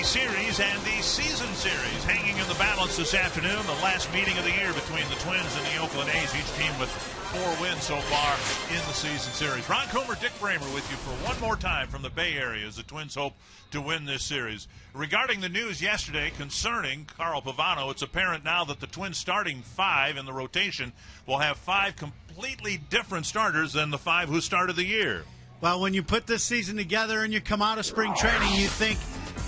Series and the Season Series hanging in the balance this afternoon. The last meeting of the year between the Twins and the Oakland A's, each team with 4 wins so far in the Season Series. Ron Comer, Dick Bramer with you for one more time from the Bay Area as the Twins hope to win this series. Regarding the news yesterday concerning Carl Pavano, it's apparent now that the Twins starting 5 in the rotation will have 5 completely different starters than the 5 who started the year. Well, when you put this season together and you come out of spring training, you think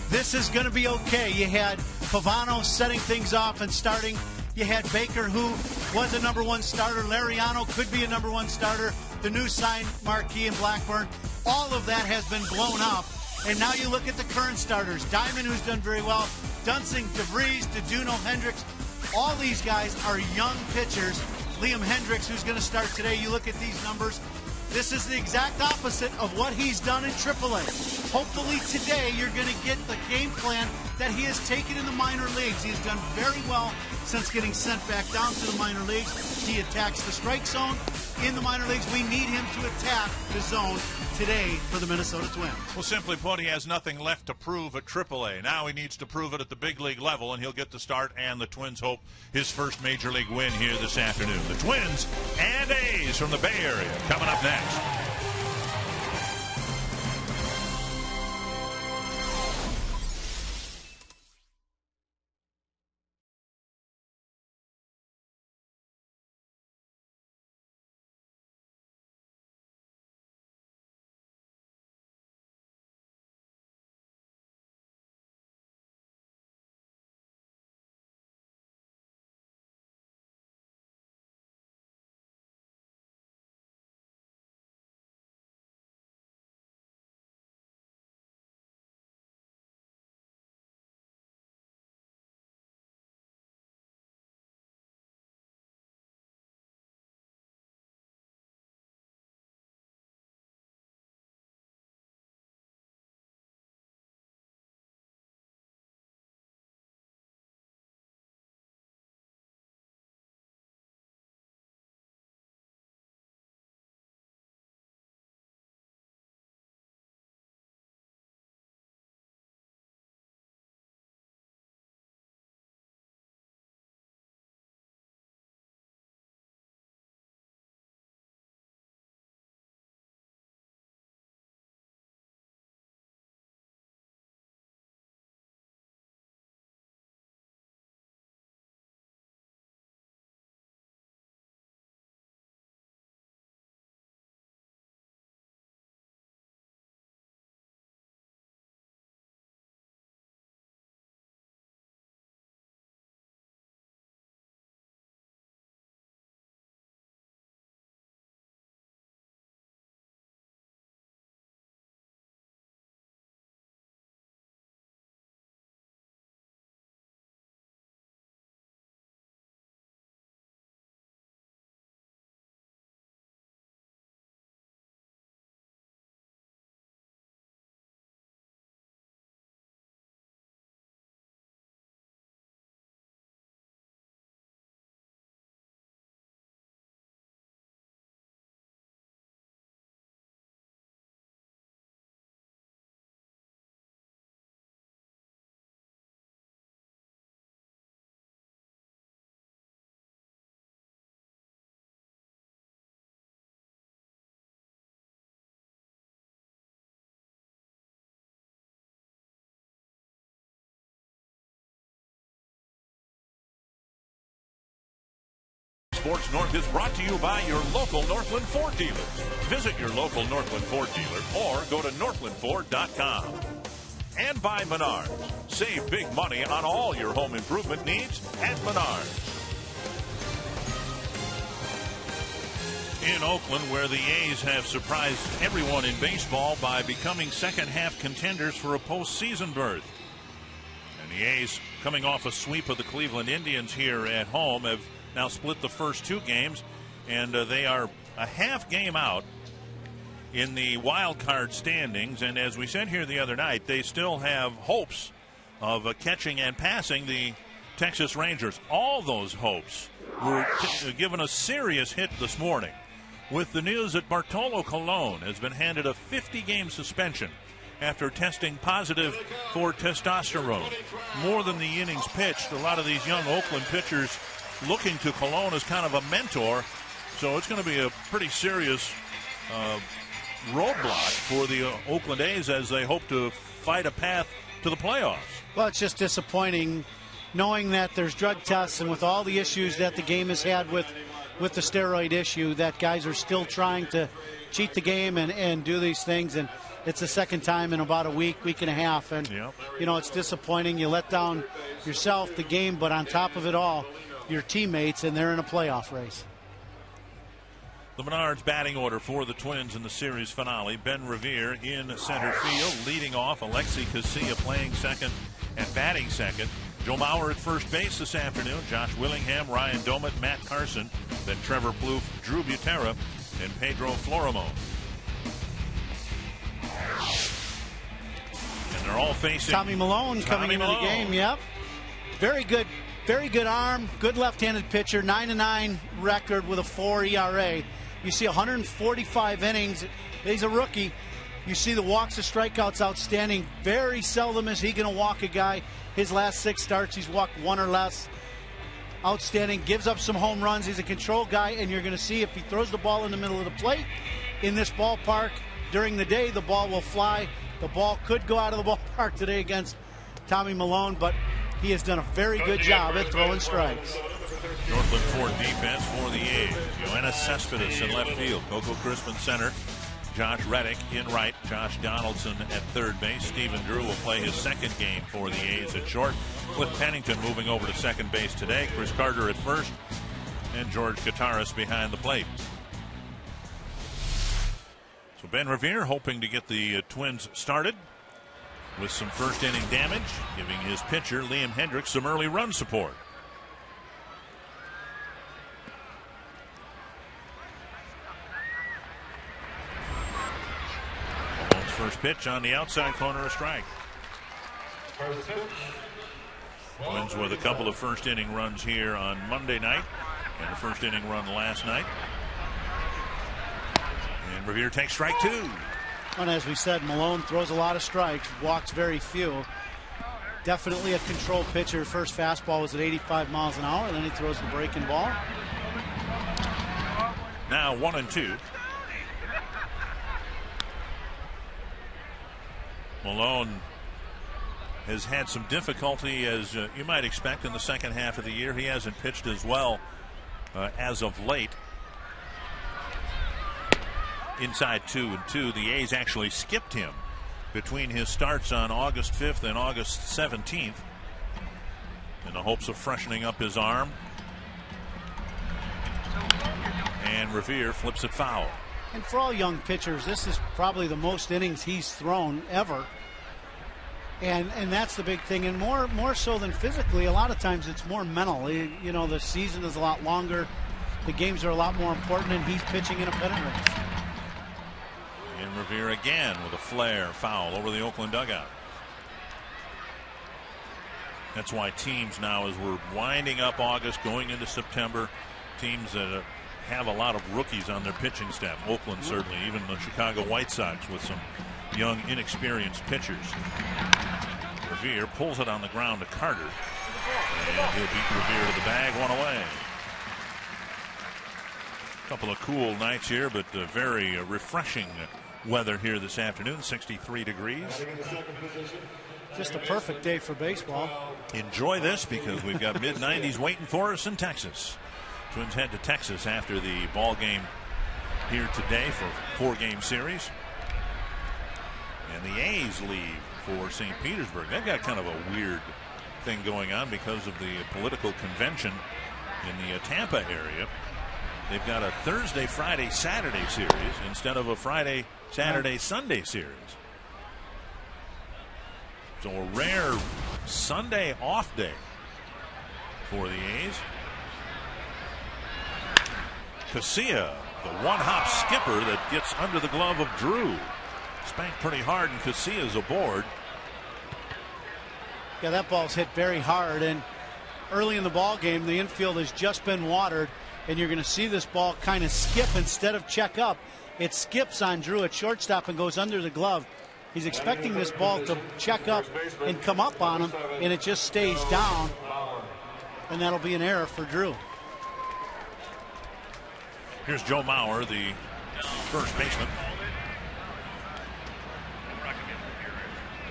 this is going to be okay. You had Pavano setting things off and starting. You had Baker, who was a number 1 starter. Lariano could be a number 1 starter. The new sign, Marquis and Blackburn. All of that has been blown up. And now you look at the current starters. Diamond, who's done very well. Dunsing, DeVries, DeDuno, Hendricks. All these guys are young pitchers. Liam Hendricks, who's going to start today. You look at these numbers. This is the exact opposite of what he's done in AAA. Hopefully today you're going to get the game plan that he has taken in the minor leagues. He has done very well since getting sent back down to the minor leagues. He attacks the strike zone in the minor leagues. We need him to attack the zone today for the Minnesota Twins. Well, simply put, he has nothing left to prove at AAA. Now he needs to prove it at the big league level, and he'll get the start, and the Twins hope his first major league win here this afternoon. The Twins and A's from the Bay Area coming up next. Sports North is brought to you by your local Northland Ford dealers. Visit your local Northland Ford dealer or go to northlandford.com. And by Menards. Save big money on all your home improvement needs at Menards. In Oakland, where the A's have surprised everyone in baseball by becoming second-half contenders for a postseason berth. And the A's, coming off a sweep of the Cleveland Indians here at home, have now split the first 2 games, and they are a half game out in the wild card standings. And as we said here the other night, they still have hopes of catching and passing the Texas Rangers. All those hopes were given a serious hit this morning with the news that Bartolo Colon has been handed a 50-game suspension after testing positive for testosterone. More than the innings pitched, a lot of these young Oakland pitchers looking to Colon as kind of a mentor. So it's going to be a pretty serious roadblock for the Oakland A's as they hope to fight a path to the playoffs. Well, it's just disappointing knowing that there's drug tests, and with all the issues that the game has had with the steroid issue, that guys are still trying to cheat the game and do these things. And it's the second time in about a week and a half. And, you know, it's disappointing. You let down yourself, the game, but on top of it all, your teammates, and they're in a playoff race. The Menards batting order for the Twins in the series finale. Ben Revere in center field. Leading off, Alexi Casilla playing second and batting second. Joe Mauer at first base this afternoon. Josh Willingham, Ryan Domet, Matt Carson. Then Trevor Plouffe, Drew Butera, and Pedro Florimo. And they're all facing Tommy Milone coming into the game. Yep. Very good arm, good left-handed pitcher, 9-9 record with a 4 ERA. You see 145 innings. He's a rookie. You see the walks and strikeouts outstanding. Very seldom is he going to walk a guy. His last 6 starts, he's walked 1 or less. Outstanding. Gives up some home runs. He's a control guy, and you're going to see if he throws the ball in the middle of the plate in this ballpark during the day, the ball will fly. The ball could go out of the ballpark today against Tommy Milone, but he has done a very good job at throwing strikes. Northland Ford defense for the A's. Yoenis Cespedes in left field. Coco Crispin center. Josh Reddick in right. Josh Donaldson at third base. Stephen Drew will play his second game for the A's at short. Cliff Pennington moving over to second base today. Chris Carter at first. And George Gataris behind the plate. So Ben Revere hoping to get the Twins started with some first inning damage, giving his pitcher Liam Hendriks some early run support. Malone's first pitch on the outside corner, a strike. Twins with a couple of first inning runs here on Monday night and a first inning run last night. And Revere takes strike 2. And as we said, Malone throws a lot of strikes, walks very few. Definitely a control pitcher. First fastball was at 85 miles an hour, and then he throws the breaking ball. Now 1-2. Malone has had some difficulty, as you might expect, in the second half of the year. He hasn't pitched as well as of late. Inside 2-2. The A's actually skipped him between his starts on August 5th and August 17th in the hopes of freshening up his arm. And Revere flips it foul. And for all young pitchers, this is probably the most innings he's thrown ever. And that's the big thing. And more so than physically, a lot of times it's more mental. You know, the season is a lot longer. The games are a lot more important, and he's pitching in a pennant race. And Revere again with a flare foul over the Oakland dugout. That's why teams now, as we're winding up August, going into September, teams that have a lot of rookies on their pitching staff. Oakland certainly, even the Chicago White Sox with some young, inexperienced pitchers. Revere pulls it on the ground to Carter. And he'll beat Revere to the bag, 1 away. A couple of cool nights here, but very refreshing weather here this afternoon. 63 degrees. Just a perfect day for baseball. Enjoy this because we've got mid-90s waiting for us in Texas. Twins head to Texas after the ball game here today for 4-game series. And the A's leave for St. Petersburg. They've got kind of a weird thing going on because of the political convention in the Tampa area. They've got a Thursday, Friday, Saturday series instead of a Friday, Saturday, Sunday series. So a rare Sunday off day for the A's. Casilla, the one-hop skipper that gets under the glove of Drew. Spanked pretty hard, and Casilla's aboard. Yeah, that ball's hit very hard, and early in the ball game, the infield has just been watered, and you're going to see this ball kind of skip instead of check up. It skips on Drew at shortstop and goes under the glove. He's expecting this ball to check up and come up on him, and it just stays down, and that'll be an error for Drew. Here's Joe Mauer, the first baseman.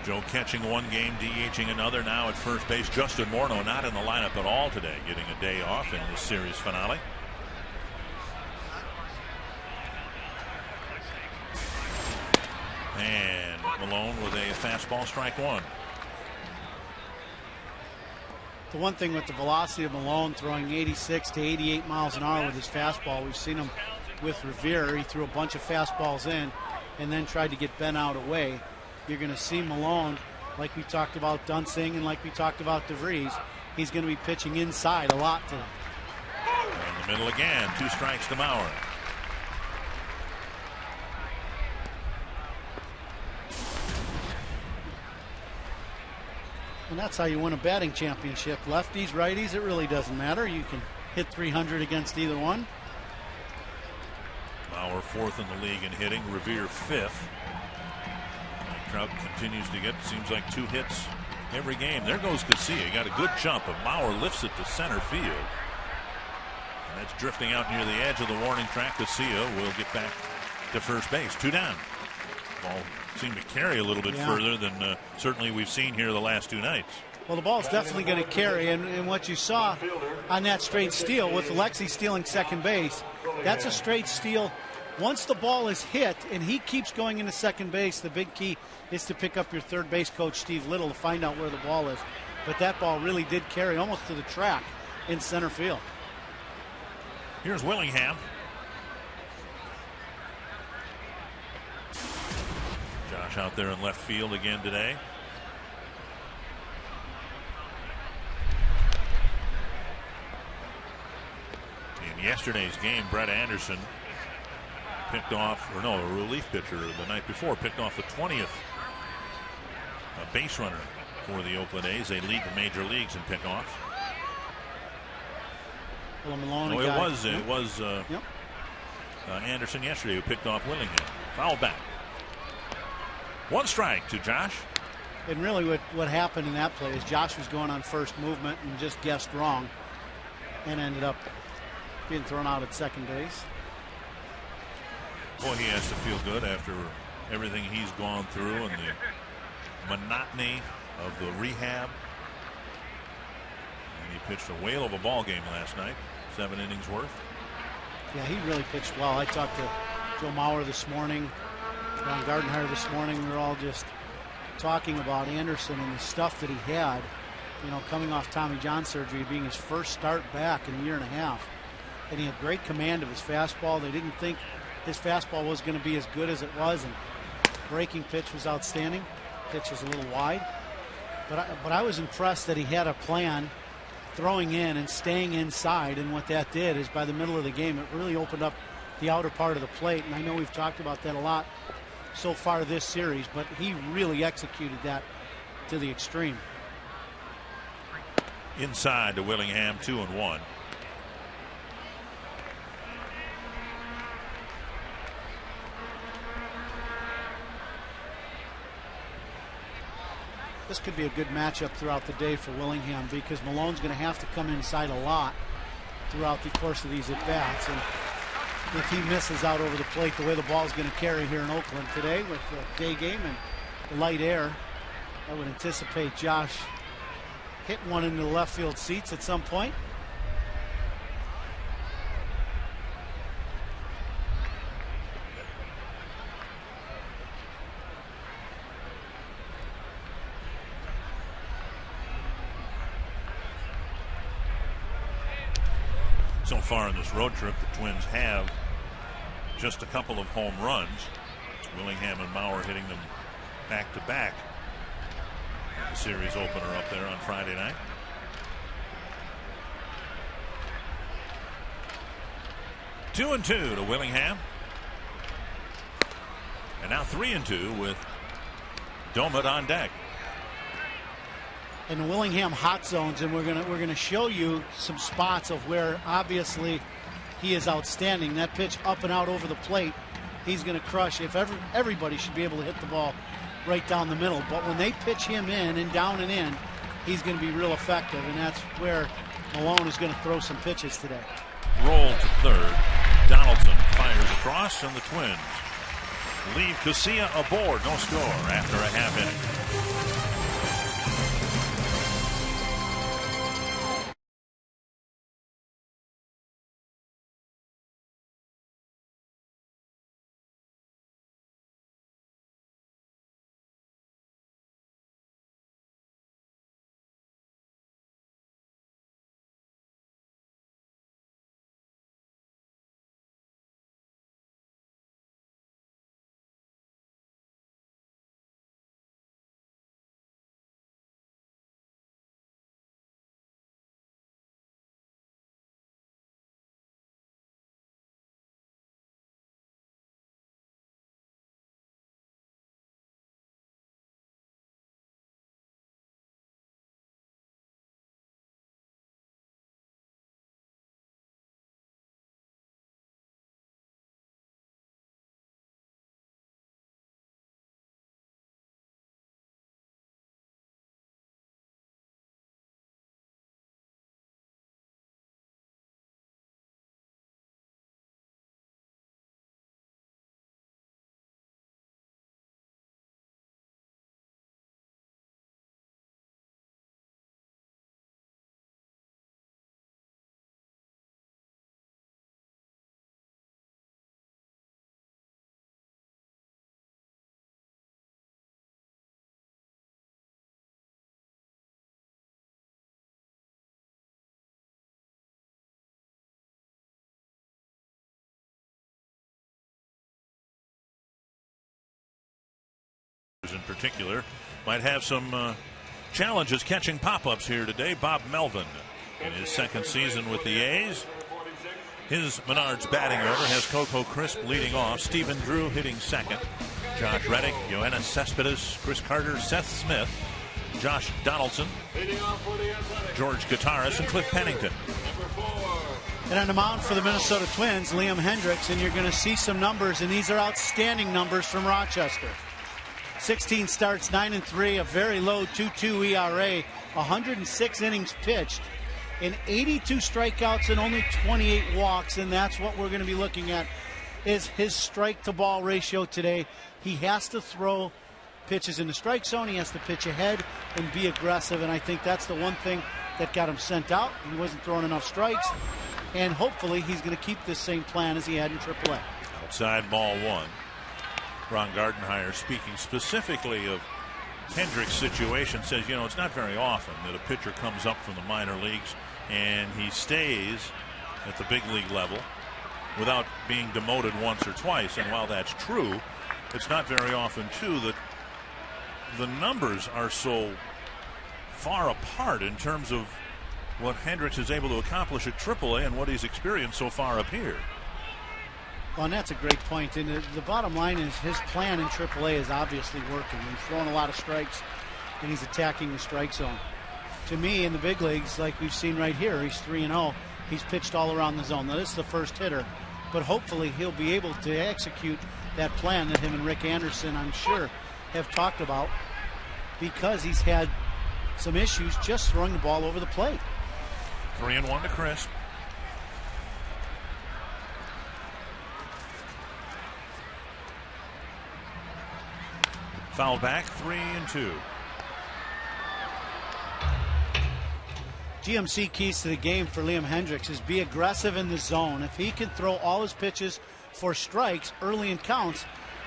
Joe catching one game, DHing another now at first base. Justin Morneau not in the lineup at all today, getting a day off in this series finale. And Malone with a fastball, strike one. The one thing with the velocity of Malone throwing 86 to 88 miles an hour with his fastball, we've seen him with Revere. He threw a bunch of fastballs in and then tried to get Ben out away. You're going to see Malone, like we talked about Dunsing and like we talked about DeVries, he's going to be pitching inside a lot today. In the middle again, 2 strikes to Mauer. And that's how you win a batting championship. Lefties, righties, it really doesn't matter. You can hit 300 against either one. Mauer 4th in the league in hitting, Revere 5th. Trout continues to get, seems like 2 hits every game. There goes Casilla. He got a good jump, but Mauer lifts it to center field. And that's drifting out near the edge of the warning track. Casilla will get back to first base. 2 down. Ball seemed to carry a little bit further than certainly we've seen here the last 2 nights. Well, the ball's definitely going to carry, and what you saw on that straight steal with Alexi stealing second base, that's a straight steal. Once the ball is hit and he keeps going into second base, the big key is to pick up your third base coach, Steve Little, to find out where the ball is. But that ball really did carry almost to the track in center field. Here's Willingham. Josh out there in left field again today. In yesterday's game, Brett Anderson picked off, or no, a relief pitcher the night before picked off the 20th base runner for the Oakland A's. They lead the major leagues in pickoffs. Well, Malone it was Anderson yesterday who picked off Willingham. Foul back. 1 strike to Josh. And really what happened in that play is Josh was going on first movement and just guessed wrong and ended up being thrown out at second base. Boy, he has to feel good after everything he's gone through and the monotony of the rehab. And he pitched a whale of a ball game last night, 7 innings worth. Yeah, he really pitched well. I talked to Joe Mauer this morning, Ron Gardenhire this morning. We were all just talking about Anderson and the stuff that he had, you know, coming off Tommy John surgery, being his first start back in a year and a half. And he had great command of his fastball. They didn't think his fastball was going to be as good as it was, and breaking pitch was outstanding. Pitch was a little wide, but I was impressed that he had a plan, throwing in and staying inside. And what that did is, by the middle of the game, it really opened up the outer part of the plate. And I know we've talked about that a lot so far this series, but he really executed that to the extreme. Inside to Willingham, 2-1. This could be a good matchup throughout the day for Willingham, because Malone's going to have to come inside a lot throughout the course of these at-bats. And if he misses out over the plate the way the ball's going to carry here in Oakland today with the day game and the light air, I would anticipate Josh hitting one into the left field seats at some point. So far in this road trip, the Twins have just a couple of home runs. Willingham and Mauer hitting them back to back. The series opener up there on Friday night. Two and two to Willingham. And now 3-2 with Domit on deck. In the Willingham hot zones, and we're gonna show you some spots of where obviously he is outstanding. That pitch up and out over the plate, he's gonna crush. If everybody should be able to hit the ball right down the middle. But when they pitch him in and down and in, he's going to be real effective, and that's where Malone is going to throw some pitches today. Roll to third. Donaldson fires across, and the Twins leave Casilla aboard. No score after a half inning. In particular, might have some challenges catching pop-ups here today. Bob Melvin in his second season with the A's. His Menards batting order has Coco Crisp leading off, Stephen Drew hitting second, Josh Reddick, Yoenis Cespedes, Chris Carter, Seth Smith, Josh Donaldson, George Gataris, and Cliff Pennington. And on the mound for the Minnesota Twins, Liam Hendriks, and you're going to see some numbers, and these are outstanding numbers from Rochester. 16 starts, 9-3, a very low 2.2 ERA, 106 innings pitched, and 82 strikeouts and only 28 walks, and that's what we're going to be looking at is his strike-to-ball ratio today. He has to throw pitches in the strike zone. He has to pitch ahead and be aggressive, and I think that's the one thing that got him sent out. He wasn't throwing enough strikes, and hopefully he's going to keep this same plan as he had in AAA. Outside ball one. Ron Gardenhire, speaking specifically of Hendriks' situation, says, it's not very often that a pitcher comes up from the minor leagues and he stays at the big league level without being demoted once or twice. And while that's true, it's not very often, too, that the numbers are so far apart in terms of what Hendriks is able to accomplish at AAA and what he's experienced so far up here. Well, and that's a great point. And the bottom line is his plan in AAA is obviously working. He's throwing a lot of strikes, and he's attacking the strike zone. To me, in the big leagues, like we've seen right here, he's 3-0. He's pitched all around the zone. Now, this is the first hitter, but hopefully he'll be able to execute that plan that him and Rick Anderson, I'm sure, have talked about, because he's had some issues just throwing the ball over the plate. 3-1 to Crisp. Foul back, 3-2. GMC keys to the game for Liam Hendriks is be aggressive in the zone. If he can throw all his pitches for strikes early in counts,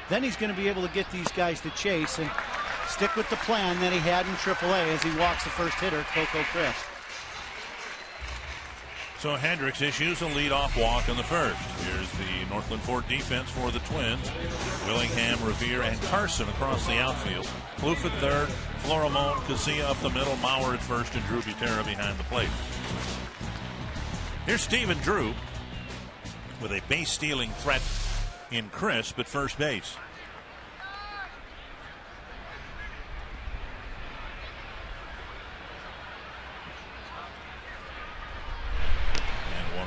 then he's going to be able to get these guys to chase and stick with the plan that he had in AAA as he walks the first hitter, Coco Crisp. So Hendriks issues a leadoff walk in the first. Here's the Northland Ford defense for the Twins. Willingham, Revere, and Carson across the outfield. Plouffe at third, Florimon, Casilla up the middle, Mauer at first, and Drew Butera behind the plate. Here's Stephen Drew with a base-stealing threat in Crisp at first base.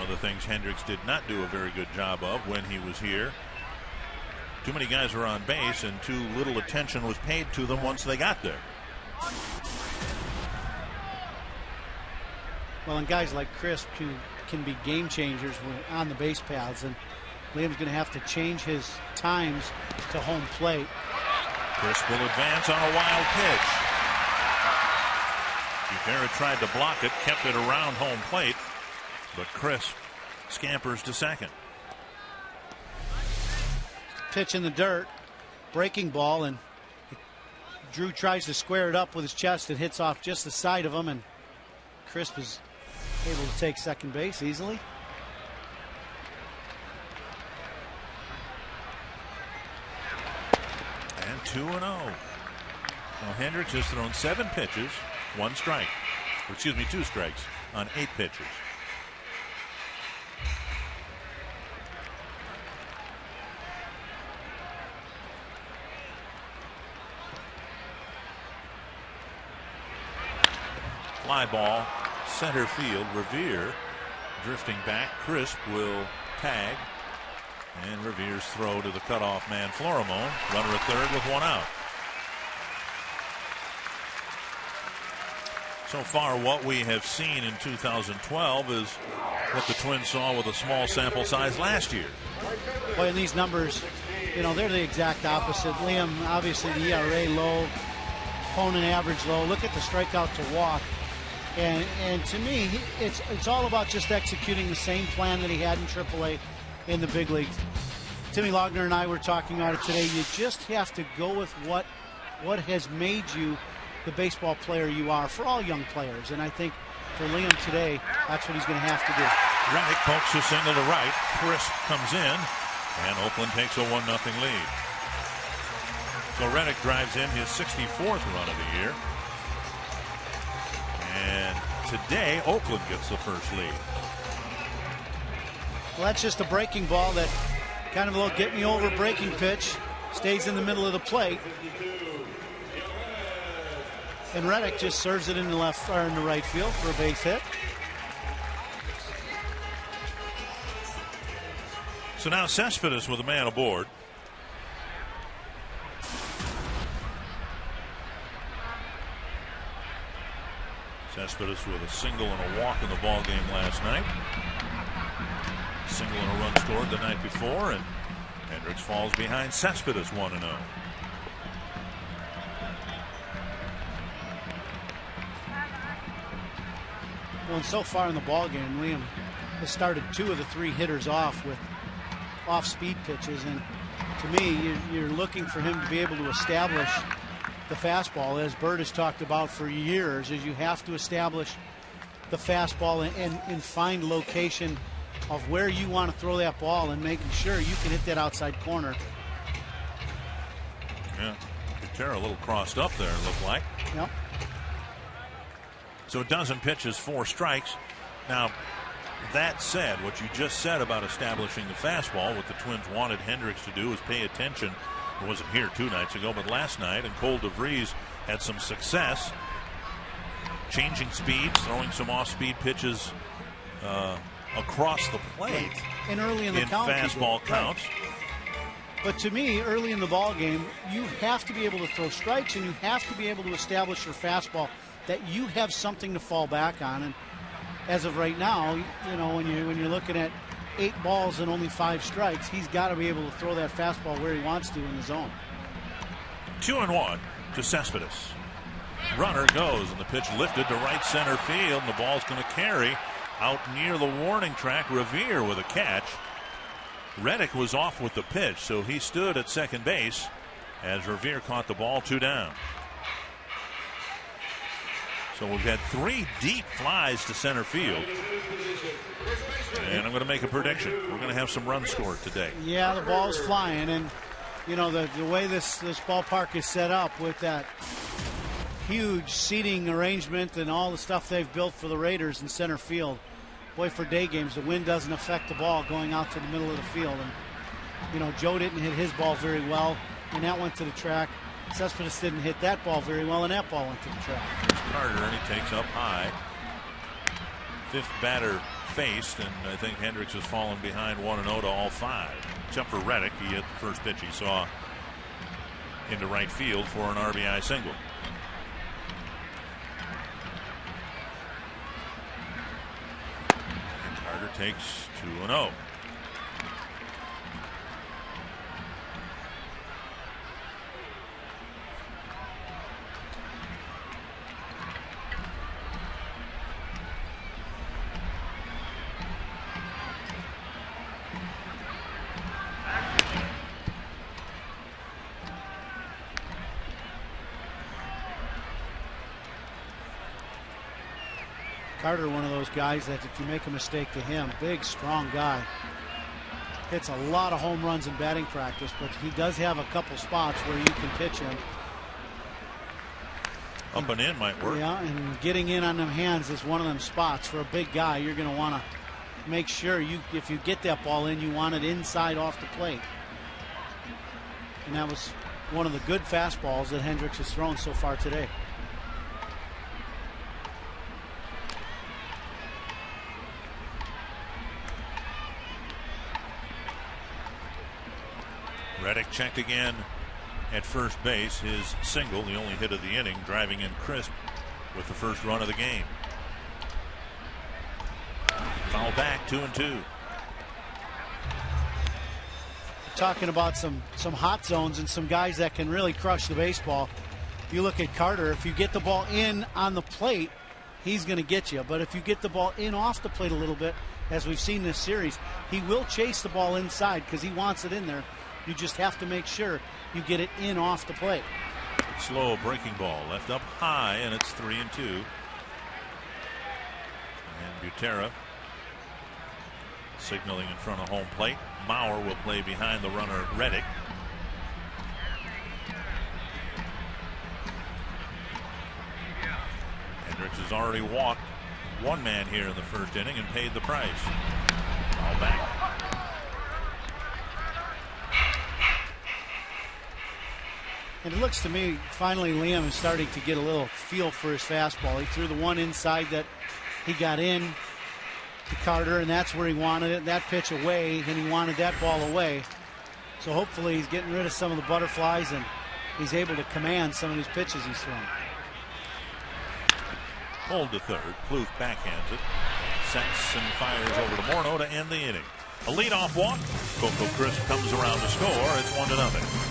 The things Hendriks did not do a very good job of when he was here Too many guys were on base, and too little attention was paid to them once they got there. Well, and guys like Crisp can be game changers when on the base paths, and Liam's going to have to change his times to home plate. Crisp will advance on a wild pitch. Guevara tried to block it, kept it around home plate, but Crisp scampers to second. Pitch in the dirt, breaking ball, and Drew tries to square it up with his chest. It hits off just the side of him, and Crisp is able to take second base easily. And 2-0. Now Hendricks has thrown 7 pitches, 1 strike. Excuse me, 2 strikes on 8 pitches. Fly ball, center field. Revere drifting back. Crisp will tag. And Revere's throw to the cutoff man, Florimon. Runner at third with 1 out. So far, what we have seen in 2012 is what the Twins saw with a small sample size last year. Boy, and these numbers, they're the exact opposite. Liam, obviously, the ERA low, opponent average low. Look at the strikeout to walk. And to me, it's all about just executing the same plan that he had in AAA in the big leagues. Timmy Logner and I were talking about it today. You just have to go with what has made you the baseball player you are for all young players. And I think for Liam today, that's what he's going to have to do. Reddick pokes a single to right. Crisp comes in, and Oakland takes a 1-0 lead. So Reddick drives in his 64th run of the year. And today, Oakland gets the first lead. Well, that's just a breaking ball that kind of a little get-me-over breaking pitch. Stays in the middle of the plate. And Reddick just serves it in the left or in the right field for a base hit. So now Cespedes with a man aboard. Cespedes with a single and a walk in the ball game last night. Single and a run scored the night before, and Hendricks falls behind Cespedes 1-0. Well, and so far in the ball game, Liam has started 2 of the 3 hitters off with off-speed pitches, and to me, you're looking for him to be able to establish the fastball, as Bert has talked about for years, is you have to establish the fastball and find location of where you want to throw that ball and making sure you can hit that outside corner. Yeah, Gutierrez a little crossed up there, it looked like. Yep. So a dozen pitches, 4 strikes. Now, that said, what you just said about establishing the fastball, what the Twins wanted Hendricks to do is pay attention. He wasn't here 2 nights ago, but last night, and Cole DeVries had some success changing speeds, throwing some off-speed pitches across the plate. And early in the count, fastball counts. But to me, early in the ball game, you have to be able to throw strikes, and you have to be able to establish your fastball that you have something to fall back on. And as of right now, when you're looking at 8 balls and only 5 strikes, he's got to be able to throw that fastball where he wants to in the zone. 2-1 to Cespedes. Runner goes, and the pitch lifted to right center field, and the ball's going to carry out near the warning track. Revere with a catch. Reddick was off with the pitch, so he stood at second base as Revere caught the ball 2 down. So we've had 3 deep flies to center field. And I'm going to make a prediction. We're going to have some runs scored today. Yeah, the ball's flying, and the way this ballpark is set up with that huge seating arrangement and all the stuff they've built for the Raiders in center field. Boy, for day games, the wind doesn't affect the ball going out to the middle of the field. And Joe didn't hit his ball very well, and that went to the track. Cespedes didn't hit that ball very well, and that ball went to the track. Here's Carter, and he takes up high. 5th batter faced, and I think Hendricks has fallen behind 1-0 to all 5, except for Reddick. He hit the first pitch he saw into right field for an RBI single. And Carter takes 2-0. Carter, one of those guys that if you make a mistake to him, big, strong guy, hits a lot of home runs in batting practice, but he does have a couple spots where you can pitch him. Up and in might work. Yeah, and getting in on them hands is one of them spots. For a big guy, you're going to want to make sure if you get that ball in, you want it inside off the plate. And that was one of the good fastballs that Hendricks has thrown so far today. Reddick checked again at first base. His single, the only hit of the inning, driving in Crisp with the first run of the game. Foul back, 2-2. Talking about some hot zones and some guys that can really crush the baseball. You look at Carter, if you get the ball in on the plate, he's going to get you. But if you get the ball in off the plate a little bit, as we've seen this series, he will chase the ball inside because he wants it in there. You just have to make sure you get it in off the plate. Slow breaking ball left up high, and it's 3-2. And Butera signaling in front of home plate. Mauer will play behind the runner Reddick. Hendricks has already walked one man here in the first inning and paid the price. All back. And it looks to me, finally, Liam is starting to get a little feel for his fastball. He threw the one inside that he got in to Carter, and that's where he wanted it. That pitch away, and he wanted that ball away. So hopefully he's getting rid of some of the butterflies, and he's able to command some of these pitches he's thrown. Pulled to third. Plouffe backhands it. Sets and fires over to Morneau to end the inning. A leadoff walk. Coco Crisp comes around to score. It's 1-0.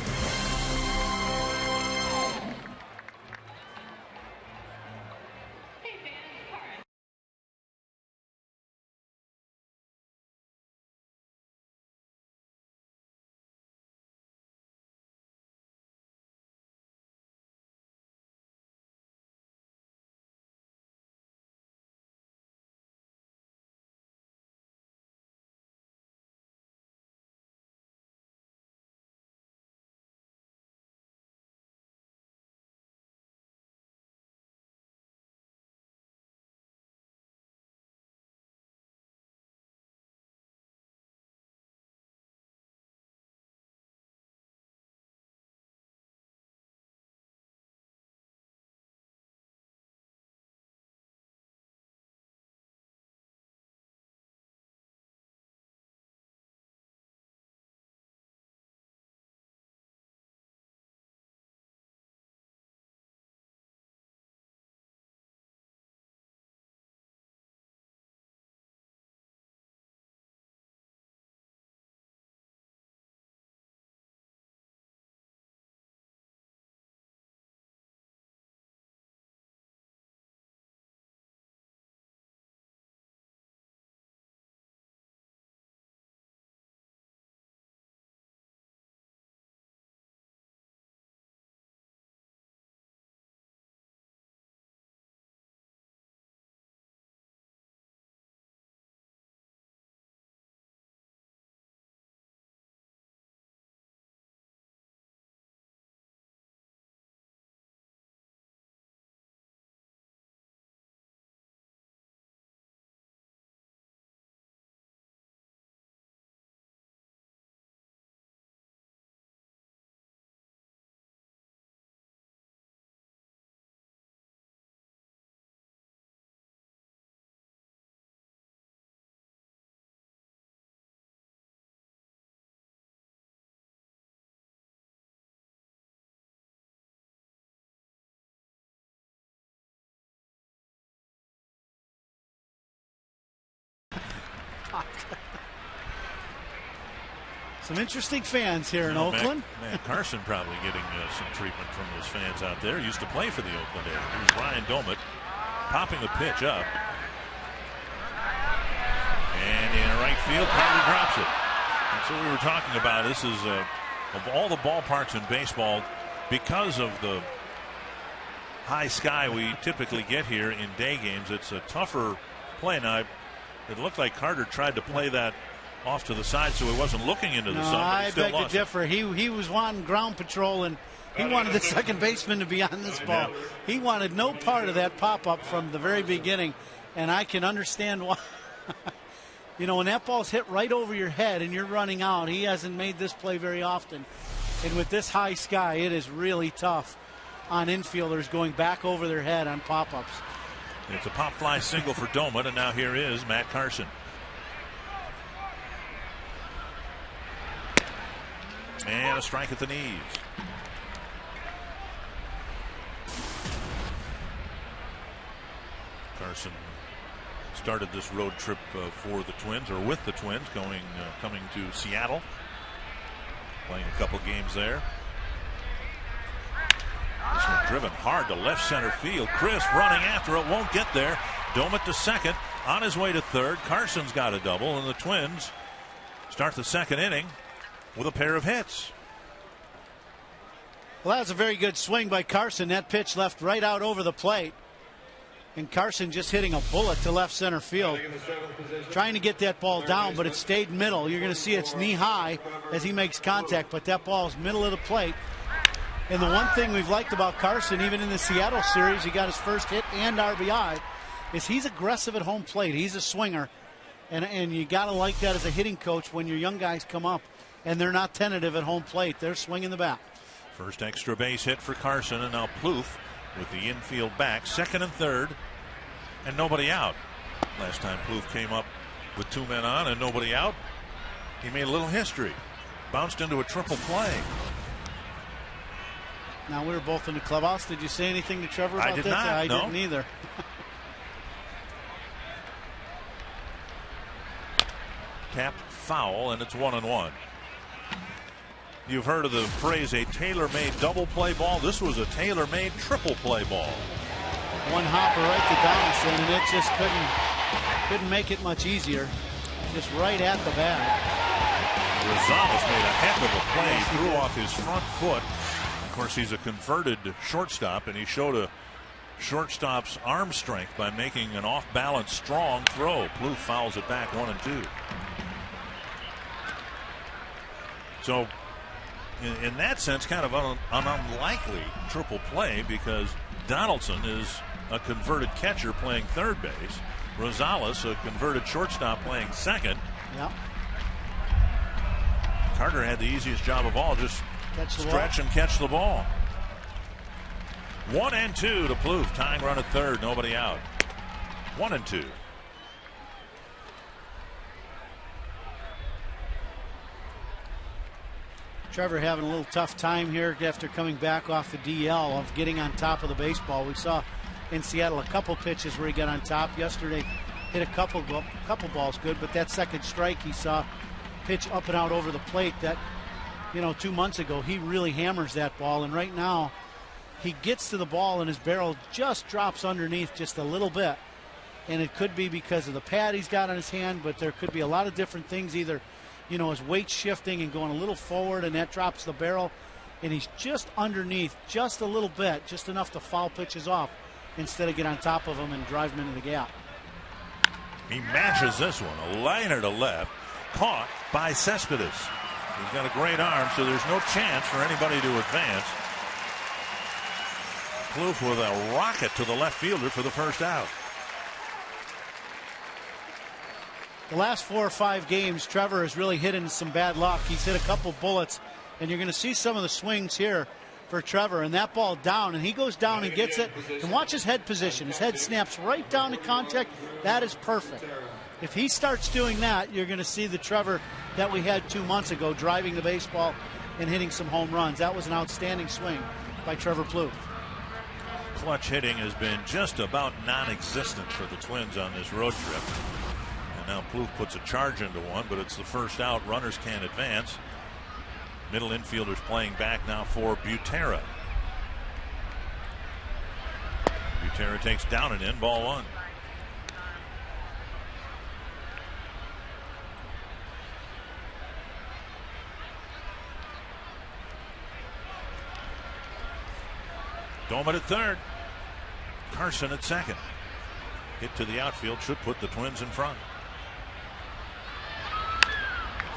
Some interesting fans here in Oakland. Matt Carson probably getting some treatment from those fans out there. Used to play for the Oakland A's. Here's Ryan Doumit popping the pitch up. And in right field, Carter drops it. That's what we were talking about. This is, of all the ballparks in baseball, because of the high sky we typically get here in day games, it's a tougher play. Now, it looked like Carter tried to play that off to the side so he wasn't looking into the sun. I beg to differ. He was wanting ground patrol, and he wanted the second baseman to be on this ball. Yeah. He wanted no part of that pop-up from the very beginning, and I can understand why. You know, when that ball's hit right over your head and you're running out, he hasn't made this play very often. And with this high sky, it is really tough on infielders going back over their head on pop-ups. It's a pop fly single for Doumit, and now here is Matt Carson. And a strike at the knees. Carson started this road trip for the Twins, or with the Twins, coming to Seattle, playing a couple games there. This one driven hard to left center field. Chris running after it, won't get there. Doumit to second, on his way to third. Carson's got a double, and the Twins start the second inning with a pair of hits. Well, that's a very good swing by Carson. That pitch left right out over the plate. And Carson just hitting a bullet to left center field. Trying to get that ball down, but it stayed middle. You're going to see it's knee high as he makes contact, but that ball is middle of the plate. And the one thing we've liked about Carson, even in the Seattle series, he got his first hit and RBI, is he's aggressive at home plate. He's a swinger. And you got to like that as a hitting coach when your young guys come up and they're not tentative at home plate. They're swinging the bat. First extra base hit for Carson, and now Plouffe with the infield back, second and third, and nobody out. Last time Plouffe came up with two men on and nobody out, he made a little history. Bounced into a triple play. Now, we were both in the clubhouse. Did you say anything to Trevor about I did this? not. I no. didn't either. Tapped foul, and it's 1-1. You've heard of the phrase a tailor-made double play ball. This was a tailor-made triple play ball. One hopper right to Donaldson, and it just couldn't make it much easier. Just right at the bat. Rosales made a heck of a play, threw off his front foot. Of course, he's a converted shortstop, and he showed a shortstop's arm strength by making an off-balance strong throw. Plouffe fouls it back 1-2. So, in that sense, kind of an unlikely triple play, because Donaldson is a converted catcher playing third base. Rosales, a converted shortstop playing second. Yep. Carter had the easiest job of all, just stretch and catch the ball. 1-2 to Plouffe, tying run at third, nobody out. 1-2. Trevor having a little tough time here after coming back off the DL of getting on top of the baseball. We saw in Seattle a couple pitches where he got on top. Yesterday hit a couple balls good, but that second strike he saw pitch up and out over the plate that, 2 months ago he really hammers that ball, and right now he gets to the ball and his barrel just drops underneath just a little bit, and it could be because of the pad he's got on his hand, but there could be a lot of different things, either his weight shifting and going a little forward, and that drops the barrel, and he's just underneath just a little bit, just enough to foul pitches off instead of get on top of him and drive him into the gap. He matches this one, a liner to left, caught by Cespedes. He's got a great arm, so there's no chance for anybody to advance. Plouffe with a rocket to the left fielder for the first out. The last 4 or 5 games, Trevor has really hit into some bad luck. He's hit a couple bullets, and you're going to see some of the swings here for Trevor. And that ball down, and he goes down and gets it. And watch his head position. His head snaps right down to contact. That is perfect. If he starts doing that, you're going to see the Trevor that we had 2 months ago, driving the baseball and hitting some home runs. That was an outstanding swing by Trevor Plouffe. Clutch hitting has been just about non-existent for the Twins on this road trip. And now Plouffe puts a charge into one, but it's the first out. Runners can't advance. Middle infielders playing back now for Butera. Butera takes down and in, ball one. Doman at third. Carson at second. Hit to the outfield should put the Twins in front.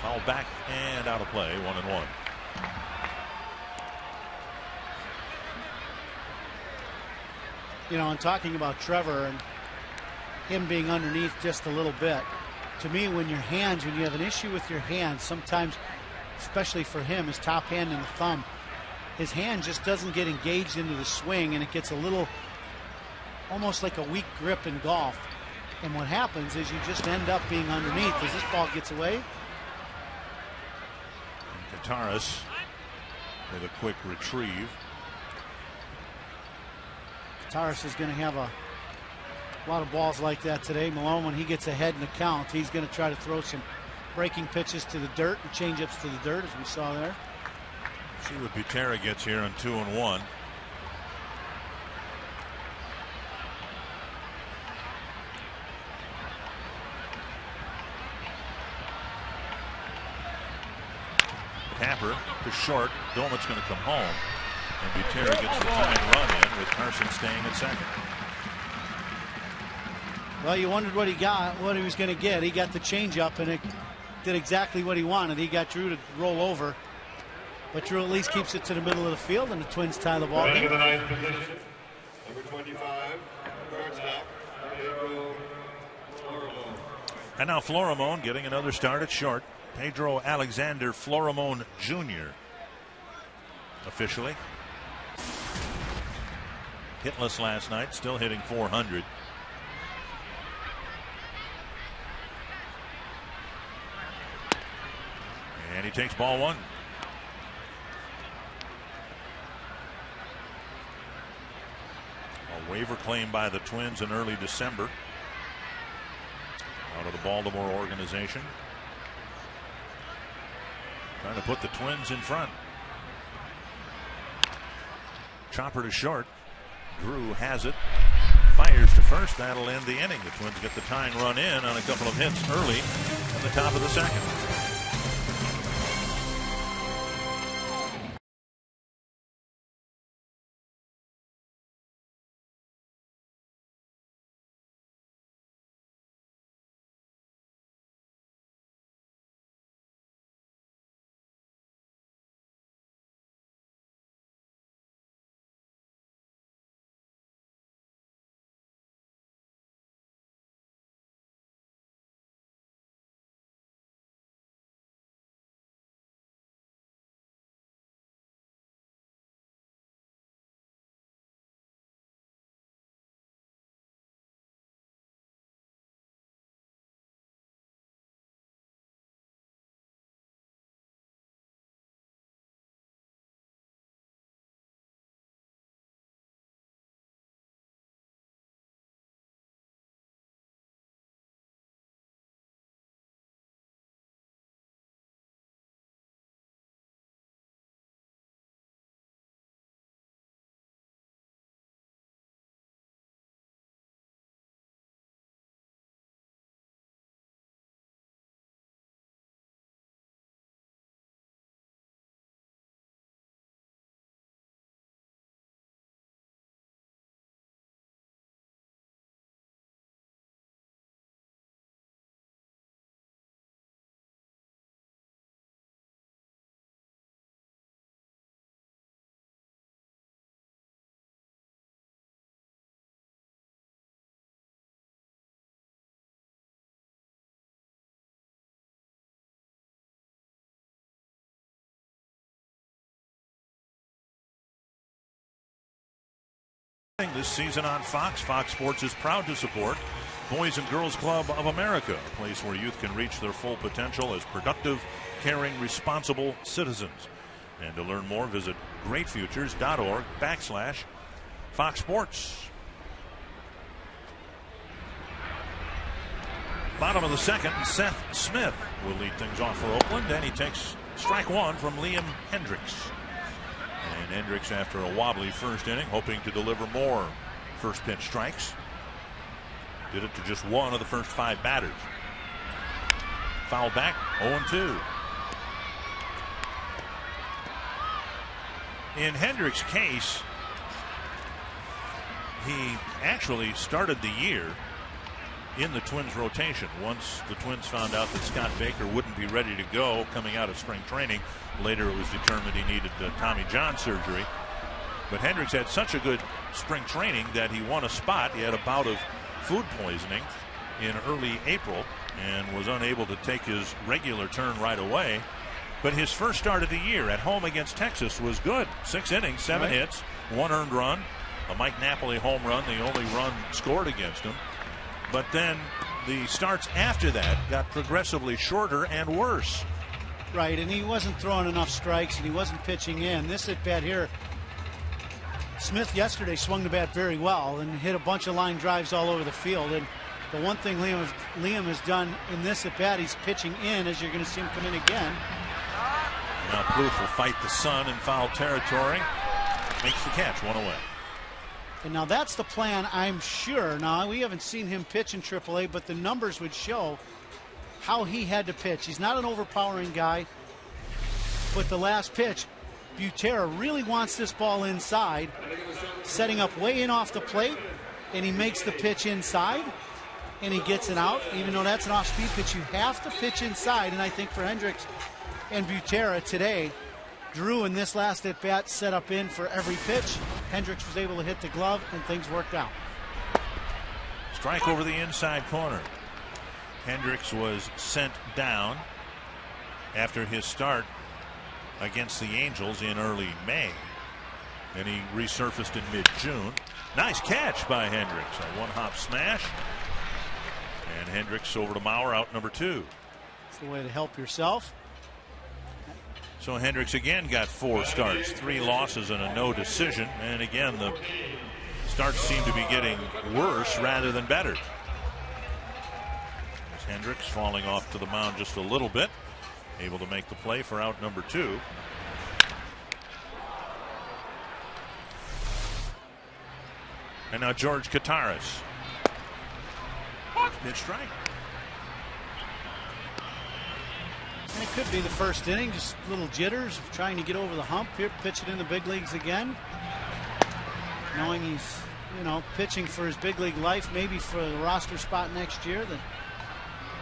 Foul back and out of play, 1-1. You know, and talking about Trevor and him being underneath just a little bit, to me, when you have an issue with your hands, sometimes, especially for him, his top hand and the thumb, his hand just doesn't get engaged into the swing, and it gets a little, almost like a weak grip in golf. And what happens is you just end up being underneath as this ball gets away. And Kataris with a quick retrieve. Kataris is going to have a lot of balls like that today. Malone, when he gets ahead in the count, he's going to try to throw some breaking pitches to the dirt and change-ups to the dirt, as we saw there. See what Butera gets here on 2-1. Tapper to short. Doman's going to come home. And Butera gets the tying run in with Carson staying at second. Well, you wondered what he was going to get. He got the changeup, and it did exactly what he wanted. He got Drew to roll over. But Drew at least keeps it to the middle of the field, and the Twins tie the ball game. The ninth position, number 25, shortstop, Pedro Florimon. And now Florimon getting another start at short. Pedro Alexander Florimon Jr. officially. Hitless last night, still hitting .400. And he takes ball one. A waiver claim by the Twins in early December out of the Baltimore organization. Trying to put the Twins in front. Chopper to short. Drew has it. Fires to first. That'll end the inning. The Twins get the tying run in on a couple of hits early at the top of the second. This season on Fox. Fox Sports is proud to support Boys and Girls Club of America, a place where youth can reach their full potential as productive, caring, responsible citizens. And to learn more, visit greatfutures.org/Fox Sports. Bottom of the second, Seth Smith will lead things off for Oakland, and he takes strike one from Liam Hendriks. And Hendriks, after a wobbly first inning, hoping to deliver more first pitch strikes. Did it to just one of the first 5 batters. Foul back, 0-2. In Hendriks' case, he actually started the year in the Twins rotation. Once the Twins found out that Scott Baker wouldn't be ready to go coming out of spring training, later it was determined he needed Tommy John surgery. But Hendriks had such a good spring training that he won a spot. He had a bout of food poisoning in early April and was unable to take his regular turn right away. But his first start of the year at home against Texas was good. 6 innings, 7 hits, 1 earned run, a Mike Napoli home run, the only run scored against him. But then the starts after that got progressively shorter and worse. Right, and he wasn't throwing enough strikes, and he wasn't pitching in. This at bat here, Smith yesterday swung the bat very well and hit a bunch of line drives all over the field. And the one thing Liam has done in this at bat, he's pitching in, as you're going to see him come in again. Now Plouffe will fight the sun in foul territory. Makes the catch, 1 away. And now that's the plan, I'm sure. Now, we haven't seen him pitch in AAA, but the numbers would show how he had to pitch. He's not an overpowering guy, but the last pitch, Butera really wants this ball inside, setting up way in off the plate, and he makes the pitch inside, and he gets it out. Even though that's an off-speed pitch, you have to pitch inside, and I think for Hendriks and Butera today, Drew in this last at-bat set up in for every pitch. Hendriks was able to hit the glove, and things worked out. Strike over the inside corner. Hendriks was sent down after his start against the Angels in early May. Then he resurfaced in mid-June. Nice catch by Hendriks. A one-hop smash. And Hendriks over to Mauer, out number 2. It's the way to help yourself. So Hendriks again got 4 starts, 3 losses and a no decision. And again, the starts seem to be getting worse rather than better. As Hendriks falling off to the mound just a little bit, able to make the play for out number 2. And now George Kataris. Pitch strike. And it could be the first inning, just little jitters, trying to get over the hump here, pitch it in the big leagues again. Knowing he's, pitching for his big league life, maybe for the roster spot next year, that,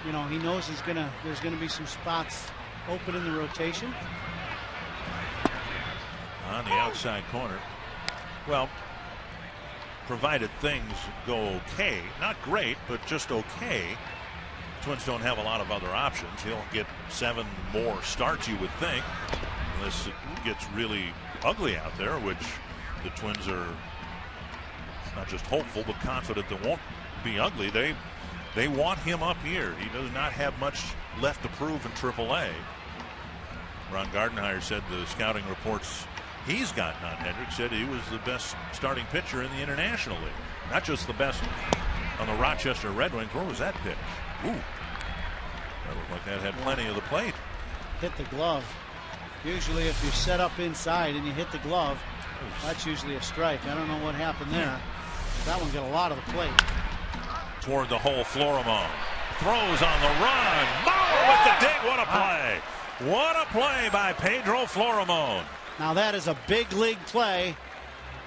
he knows there's gonna be some spots open in the rotation. On the outside corner. Well, provided things go okay, not great, but just okay, Twins don't have a lot of other options. He'll get 7 more starts, you would think, unless it gets really ugly out there, which the Twins are not just hopeful but confident that won't be ugly. They want him up here. He does not have much left to prove in AAA. Ron Gardenhire said the scouting reports he's gotten on Hendriks said he was the best starting pitcher in the International League. Not just the best on the Rochester Red Wings. Where was that pitch? Ooh. That looked like that had plenty of the plate. Hit the glove. Usually if you're set up inside and you hit the glove, that's usually a strike. I don't know what happened there. That one got a lot of the plate. Toward the hole, Florimon. Throws on the run. Mauer with the dig. What a play. What a play by Pedro Florimon. Now that is a big league play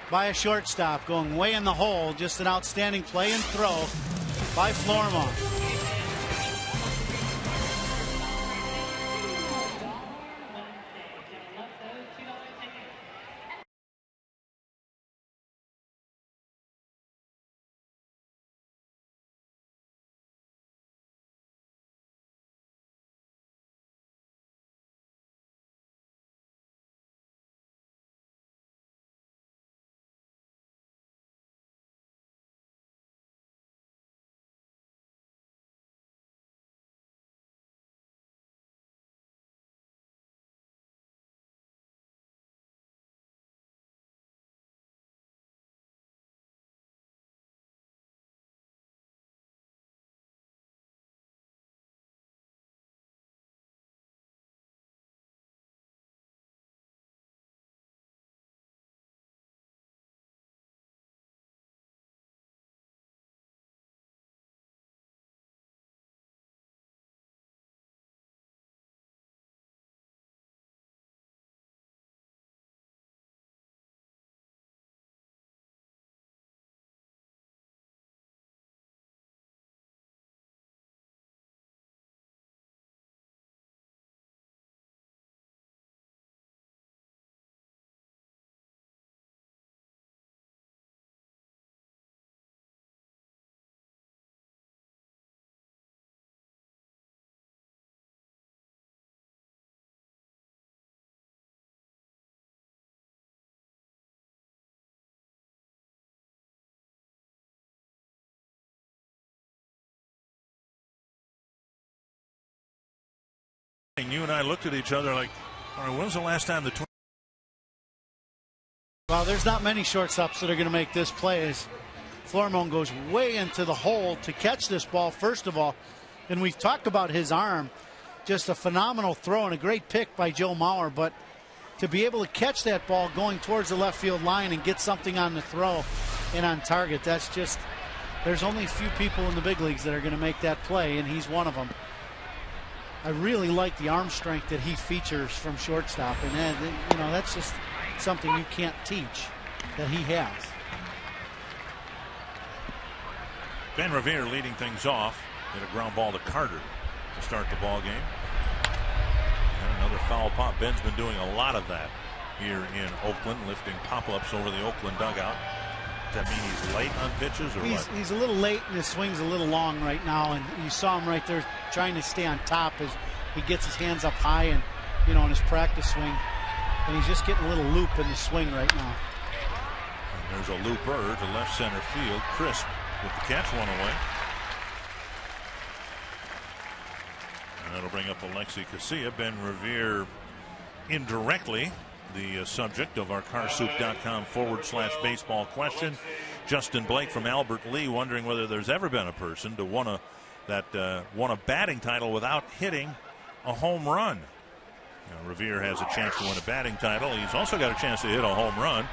by a shortstop, going way in the hole. Just an outstanding play and throw by Florimon. You and I looked at each other like, all right, when was the last time the Twins? Well, there's not many shortstops that are going to make this play as Florimon goes way into the hole to catch this ball, first of all. And we've talked about his arm. Just a phenomenal throw and a great pick by Joe Mauer. But to be able to catch that ball going towards the left field line and get something on the throw and on target, that's just, there's only a few people in the big leagues that are going to make that play, and he's one of them. I really like the arm strength that he features from shortstop, and that's just something you can't teach that he has. Ben Revere leading things off. Hit a ground ball to Carter to start the ball game. And another foul pop. Ben's been doing a lot of that here in Oakland, lifting pop-ups over the Oakland dugout. Does that mean he's late on pitches or what? He's a little late, and his swing's a little long right now, and you saw him right there trying to stay on top as he gets his hands up high and, in his practice swing. And he's just getting a little loop in the swing right now. And there's a looper to left center field. Crisp with the catch, one away. And that'll bring up Alexi Casilla. Ben Revere indirectly the subject of our carsoup.com/baseball question. Justin Blake from Albert Lee wondering whether there's ever been a person to won a batting title without hitting a home run. Now, Revere has a chance to win a batting title. He's also got a chance to hit a home run.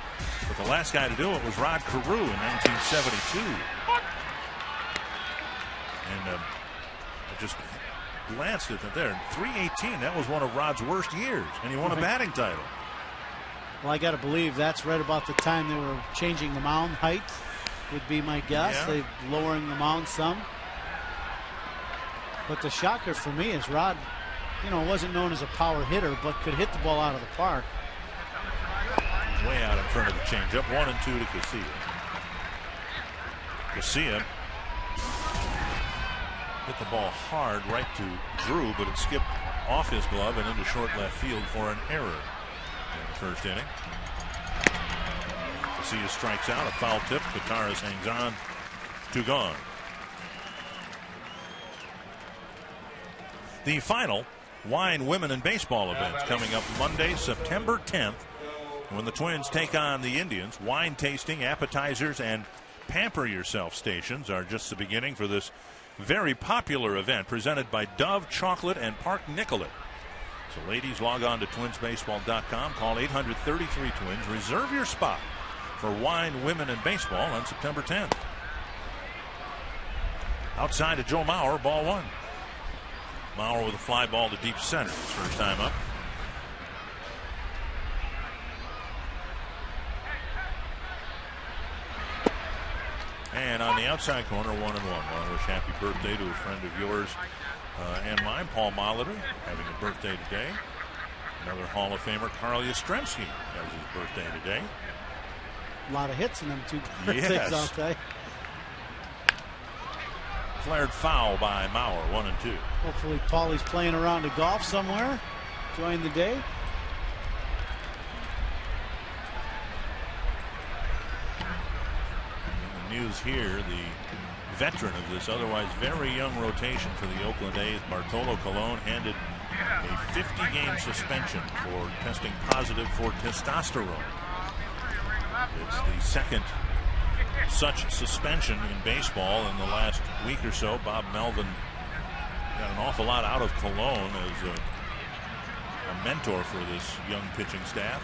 But the last guy to do it was Rod Carew in 1972. And I just glanced at it there. 318, that was one of Rod's worst years. And he won a batting title. Well, I got to believe that's right about the time they were changing the mound height, would be my guess. Yeah. They're lowering the mound some. But the shocker for me is Rod, wasn't known as a power hitter, but could hit the ball out of the park. Way out in front of the changeup. 1-2 to Casilla. Casilla hit the ball hard right to Drew, but it skipped off his glove and into short left field for an error in the first inning. Casilla strikes out, a foul tip. Picaras hangs on. 2 gone. The final Wine, Women, and Baseball events coming up Monday, September 10th, when the Twins take on the Indians. Wine tasting, appetizers, and pamper yourself stations are just the beginning for this very popular event presented by Dove Chocolate and Park Nicollet. So ladies, log on to twinsbaseball.com, call 833-TWINS, reserve your spot for Wine, Women, and Baseball on September 10th. Outside of Joe Mauer, ball 1. Mauer with a fly ball to deep center his first time up. And on the outside corner, 1-1. Want to wish happy birthday to a friend of yours and mine, Paul Molitor, having a birthday today. Another Hall of Famer, Carl Yastrzemski, has his birthday today. A lot of hits in them 2 birthdays, Yes. I'll tell you. Flared foul by Mauer, 1-2. Hopefully Paulie's playing around to golf somewhere, enjoying the day. In the news here, the veteran of this otherwise very young rotation for the Oakland A's, Bartolo Colon, handed a 50-game suspension for testing positive for testosterone. It's the second such suspension in baseball in the last week or so. Bob Melvin got an awful lot out of Colon as a mentor for this young pitching staff.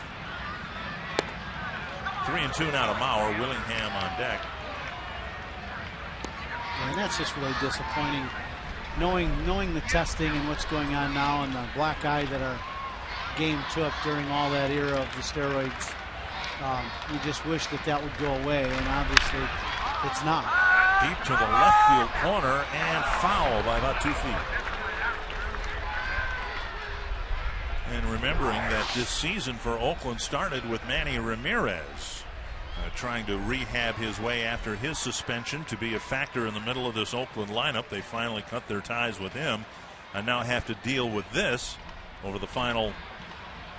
3-2 now to Mauer. Willingham on deck. And that's just really disappointing, knowing the testing and what's going on now and the black eye that our game took during all that era of the steroids. We just wish that would go away, and obviously it's not. Deep to the left field corner and foul by about 2 feet. And remembering that this season for Oakland started with Manny Ramirez trying to rehab his way after his suspension to be a factor in the middle of this Oakland lineup. They finally cut their ties with him and now have to deal with this over the final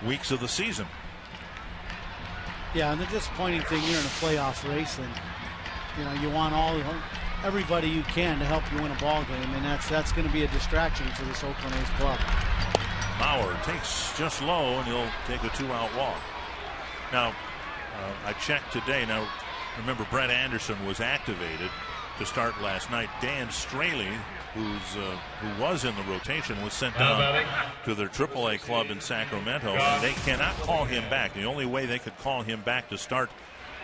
weeks of the season. Yeah, and the disappointing thing, you're in a playoff race, and you want everybody you can to help you win a ball game, and that's going to be a distraction for this Oakland A's club. Mauer takes just low, and he'll take a 2-out walk. Now, I checked today. Now, remember, Brett Anderson was activated to start last night. Dan Straley, who was in the rotation, was sent down to their AAA club in Sacramento, and they cannot call him back. The only way they could call him back to start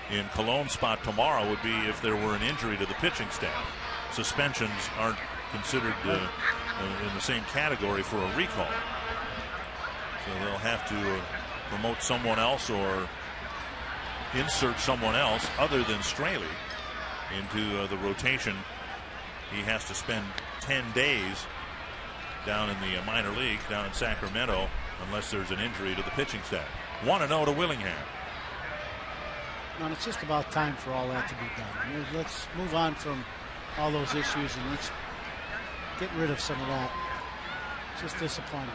in Cologne's spot tomorrow would be if there were an injury to the pitching staff. Suspensions aren't considered in the same category for a recall. So they'll have to promote someone else or insert someone else other than Straley into the rotation. He has to spend 10 days down in the minor league down in Sacramento unless there's an injury to the pitching staff. 1-0 to Willingham. And it's just about time for all that to be done. Let's move on from all those issues and let's get rid of some of that. It's just disappointing.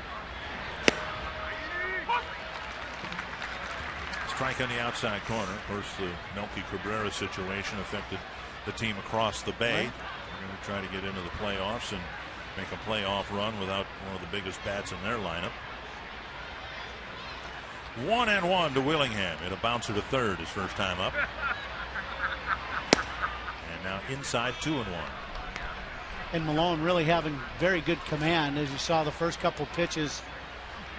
Strike on the outside corner. Of course, the Melky Cabrera situation affected the team across the bay. They're going to try to get into the playoffs and make a playoff run without one of the biggest bats in their lineup. 1-1 to Willingham. Hit a bouncer to third his first time up. And now inside 2-1. And Malone really having very good command, as you saw the first couple pitches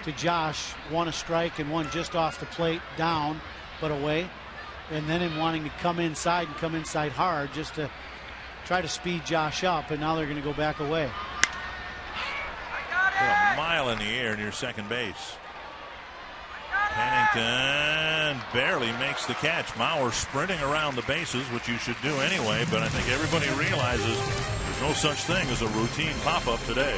to Josh. One a strike and one just off the plate, down but away. And then him wanting to come inside and come inside hard just to try to speed Josh up. And now they're going to go back away. A mile in the air near second base. Pennington barely makes the catch. Mauer sprinting around the bases, which you should do anyway, but I think everybody realizes there's no such thing as a routine pop-up today.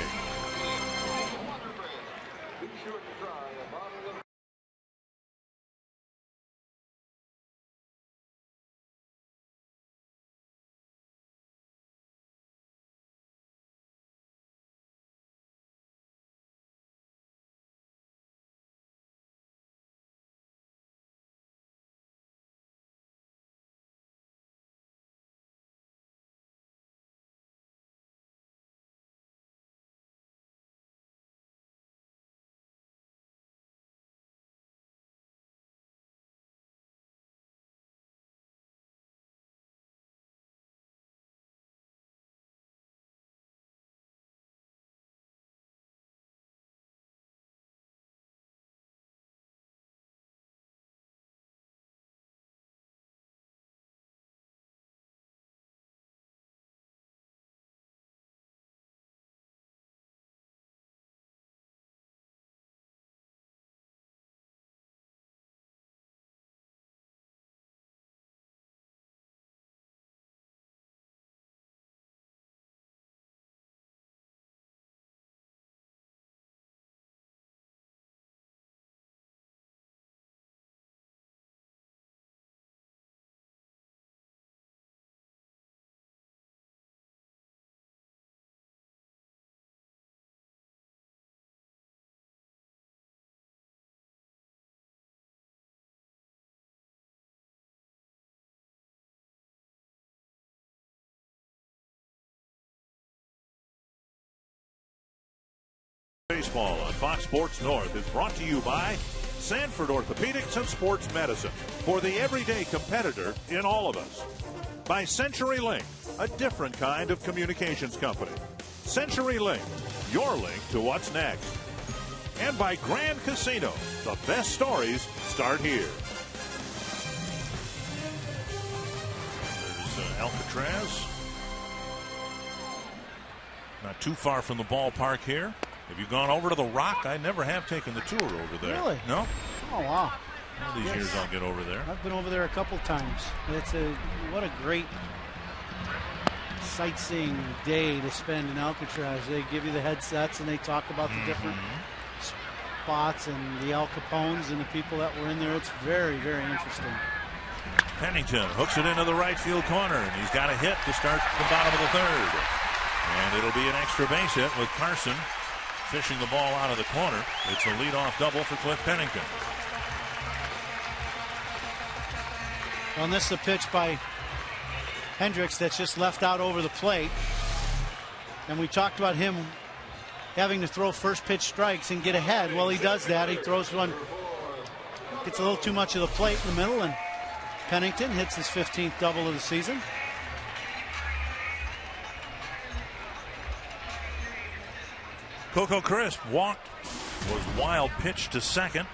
Baseball on Fox Sports North is brought to you by Sanford Orthopedics and Sports Medicine, for the everyday competitor in all of us. By CenturyLink, a different kind of communications company. CenturyLink, your link to what's next. And by Grand Casino, the best stories start here. There's Alcatraz. Not too far from the ballpark here. Have you gone over to the Rock? I never have taken the tour over there. Really? No? Oh, wow. One of these years I'll get over there. I've been over there a couple times. What a great sightseeing day to spend in Alcatraz. They give you the headsets and they talk about the different spots and the Al Capones and the people that were in there. It's very, very interesting. Pennington hooks it into the right field corner, and he's got a hit to start the bottom of the third. And it'll be an extra base hit with Carson fishing the ball out of the corner. It's a leadoff double for Cliff Pennington. Well, this is a pitch by Hendricks that's just left out over the plate. And we talked about him having to throw first pitch strikes and get ahead. Well, he does that. He throws one, gets a little too much of the plate in the middle, and Pennington hits his 15th double of the season. Coco Crisp walked, was wild pitch to second,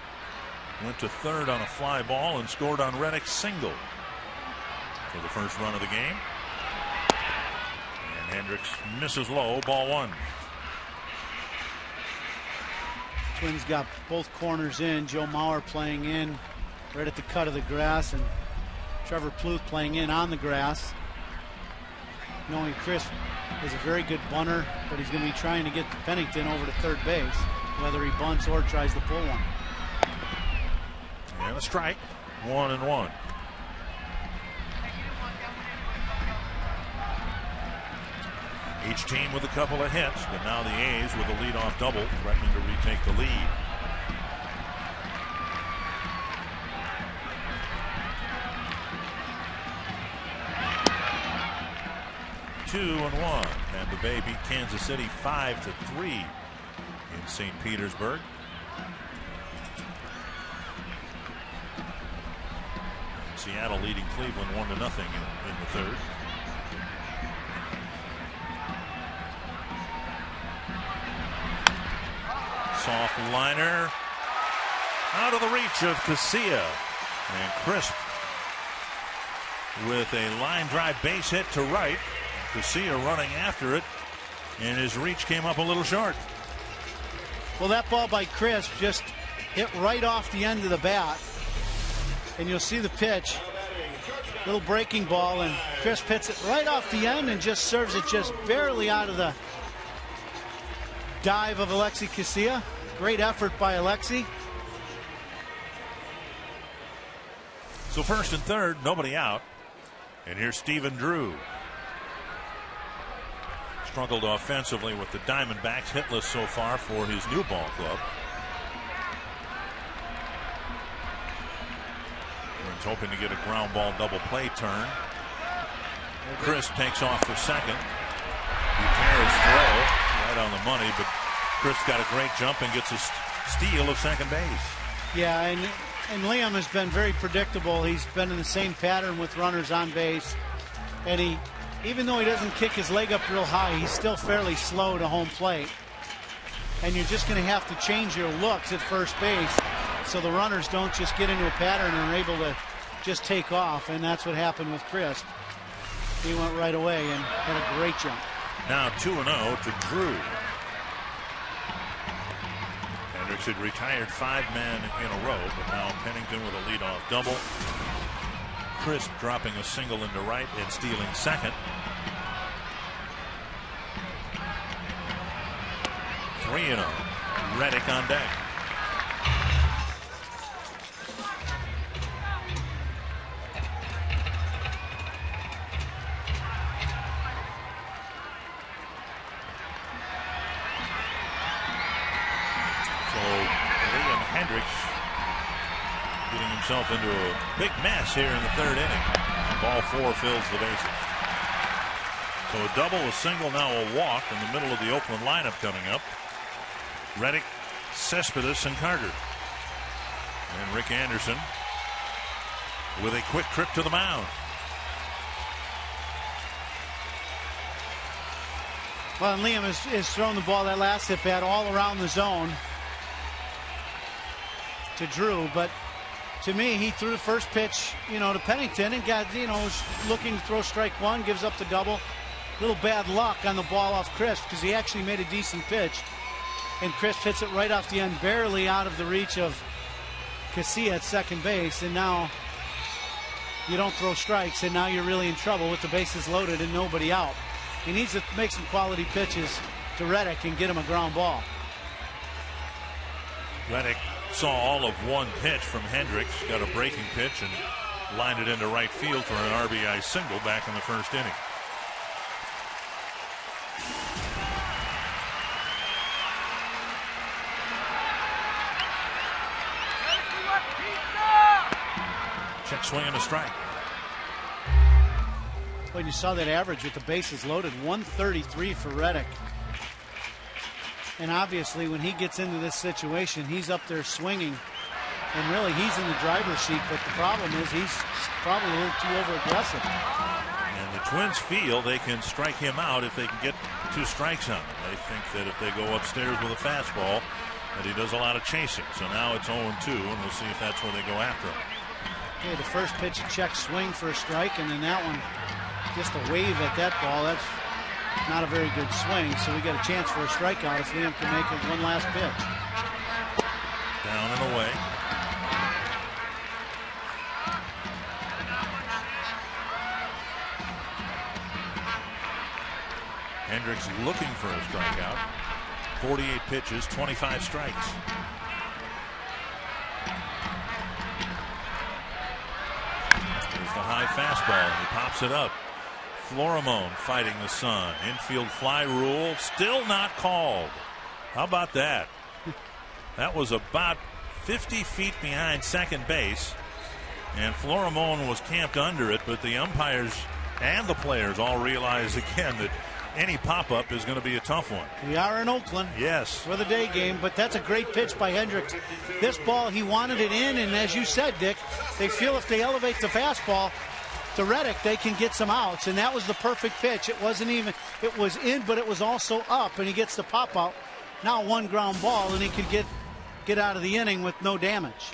went to third on a fly ball and scored on Reddick's single for the first run of the game. And Hendricks misses low, ball one. Twins got both corners in. Joe Mauer playing in right at the cut of the grass, and Trevor Plouffe playing in on the grass. Knowing Crisp is a very good bunter, but he's going to be trying to get Pennington over to third base, whether he bunts or tries to pull one. And a strike, 1-1. Each team with a couple of hits, but now the A's with a leadoff double threatening to retake the lead. Two and one, and the Bay beat Kansas City 5-3 in St. Petersburg. Seattle leading Cleveland 1-0 in the third. Soft liner out of the reach of Casilla, and Crisp with a line drive base hit to right. Casilla running after it, and his reach came up a little short. Well, that ball by Crisp just hit right off the end of the bat, and you'll see the pitch, little breaking ball, and Crisp hits it right off the end and just serves it just barely out of the dive of Alexi Casilla. Great effort by Alexi. So first and third, nobody out, and here's Stephen Drew. Struggled offensively with the Diamondbacks, hitless so far for his new ball club. Burns hoping to get a ground ball double play turn. Crisp takes off for second. Gutierrez throw right on the money, but Crisp got a great jump and gets a steal of second base. Yeah, and Liam has been very predictable. He's been in the same pattern with runners on base, and even though he doesn't kick his leg up real high, he's still fairly slow to home plate. And you're just going to have to change your looks at first base so the runners don't just get into a pattern and are able to just take off. And that's what happened with Crisp. He went right away and had a great jump. Now 2-0 to Drew. Hendricks had retired 5 men in a row, but now Pennington with a leadoff double. Crisp dropping a single into right and stealing second. 3-0. Reddick on deck. So Liam Hendricks getting himself into a big mess here in the third inning. Ball 4 fills the bases. So a double, a single, now a walk in the middle of the Oakland lineup coming up. Reddick, Cespedes, and Carter. And Rick Anderson with a quick trip to the mound. Well, and Liam has thrown the ball that last at bat all around the zone to Drew, but to me, he threw the first pitch, to Pennington and got, was looking to throw strike one, gives up the double. Little bad luck on the ball off Crisp because he actually made a decent pitch. And Crisp hits it right off the end, barely out of the reach of Casilla at second base. And now you don't throw strikes, and now you're really in trouble with the bases loaded and nobody out. He needs to make some quality pitches to Reddick and get him a ground ball. Reddick saw all of one pitch from Hendricks, got a breaking pitch and lined it into right field for an RBI single back in the first inning. Check swing and a strike. When you saw that average with the bases loaded, 133 for Reddick. And obviously, when he gets into this situation, he's up there swinging. And really, he's in the driver's seat. But the problem is he's probably a little too over-aggressive. And the Twins feel they can strike him out if they can get 2 strikes on him. They think that if they go upstairs with a fastball, that he does a lot of chasing. So now it's 0-2, and we'll see if that's where they go after him. Okay, the first pitch, a check swing for a strike, and then that one, just a wave at that ball. That's not a very good swing, so we got a chance for a strikeout if Liam can make it one last pitch. Down and away. Hendricks looking for a strikeout. 48 pitches, 25 strikes. There's the high fastball, and he pops it up. Florimon fighting the sun. Infield fly rule still not called. How about that? That was about 50 feet behind second base, and Florimon was camped under it, but the umpires and the players all realize again that any pop-up is going to be a tough one. We are in Oakland. Yes. For the day game, but that's a great pitch by Hendricks. This ball, he wanted it in, and as you said, Dick, they feel if they elevate the fastball to Reddick, they can get some outs, and that was the perfect pitch. It wasn't even, it was in, but it was also up, and he gets the pop-out. Now 1 ground ball, and he could get out of the inning with no damage.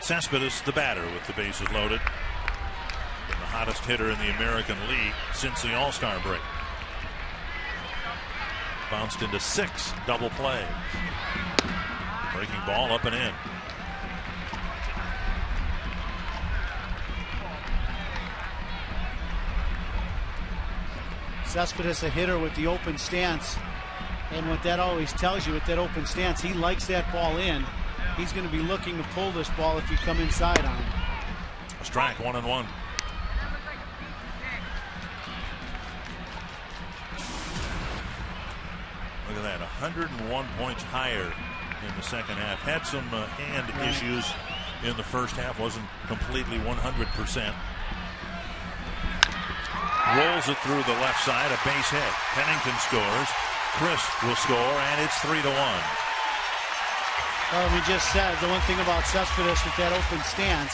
Cespedes, the batter, with the bases loaded. And the hottest hitter in the American League since the All-Star break. Bounced into 6 double plays. Breaking ball up and in. Cespedes, a hitter with the open stance. And what that always tells you with that open stance, he likes that ball in. He's going to be looking to pull this ball if you come inside on him. A strike, 1-1. Look at that, 101 points higher in the second half. Had some hand issues in the first half. Wasn't completely 100%. Rolls it through the left side, a base hit. Pennington scores. Crisp will score, and it's 3-1. Well, we just said the one thing about Cespedes with that open stance,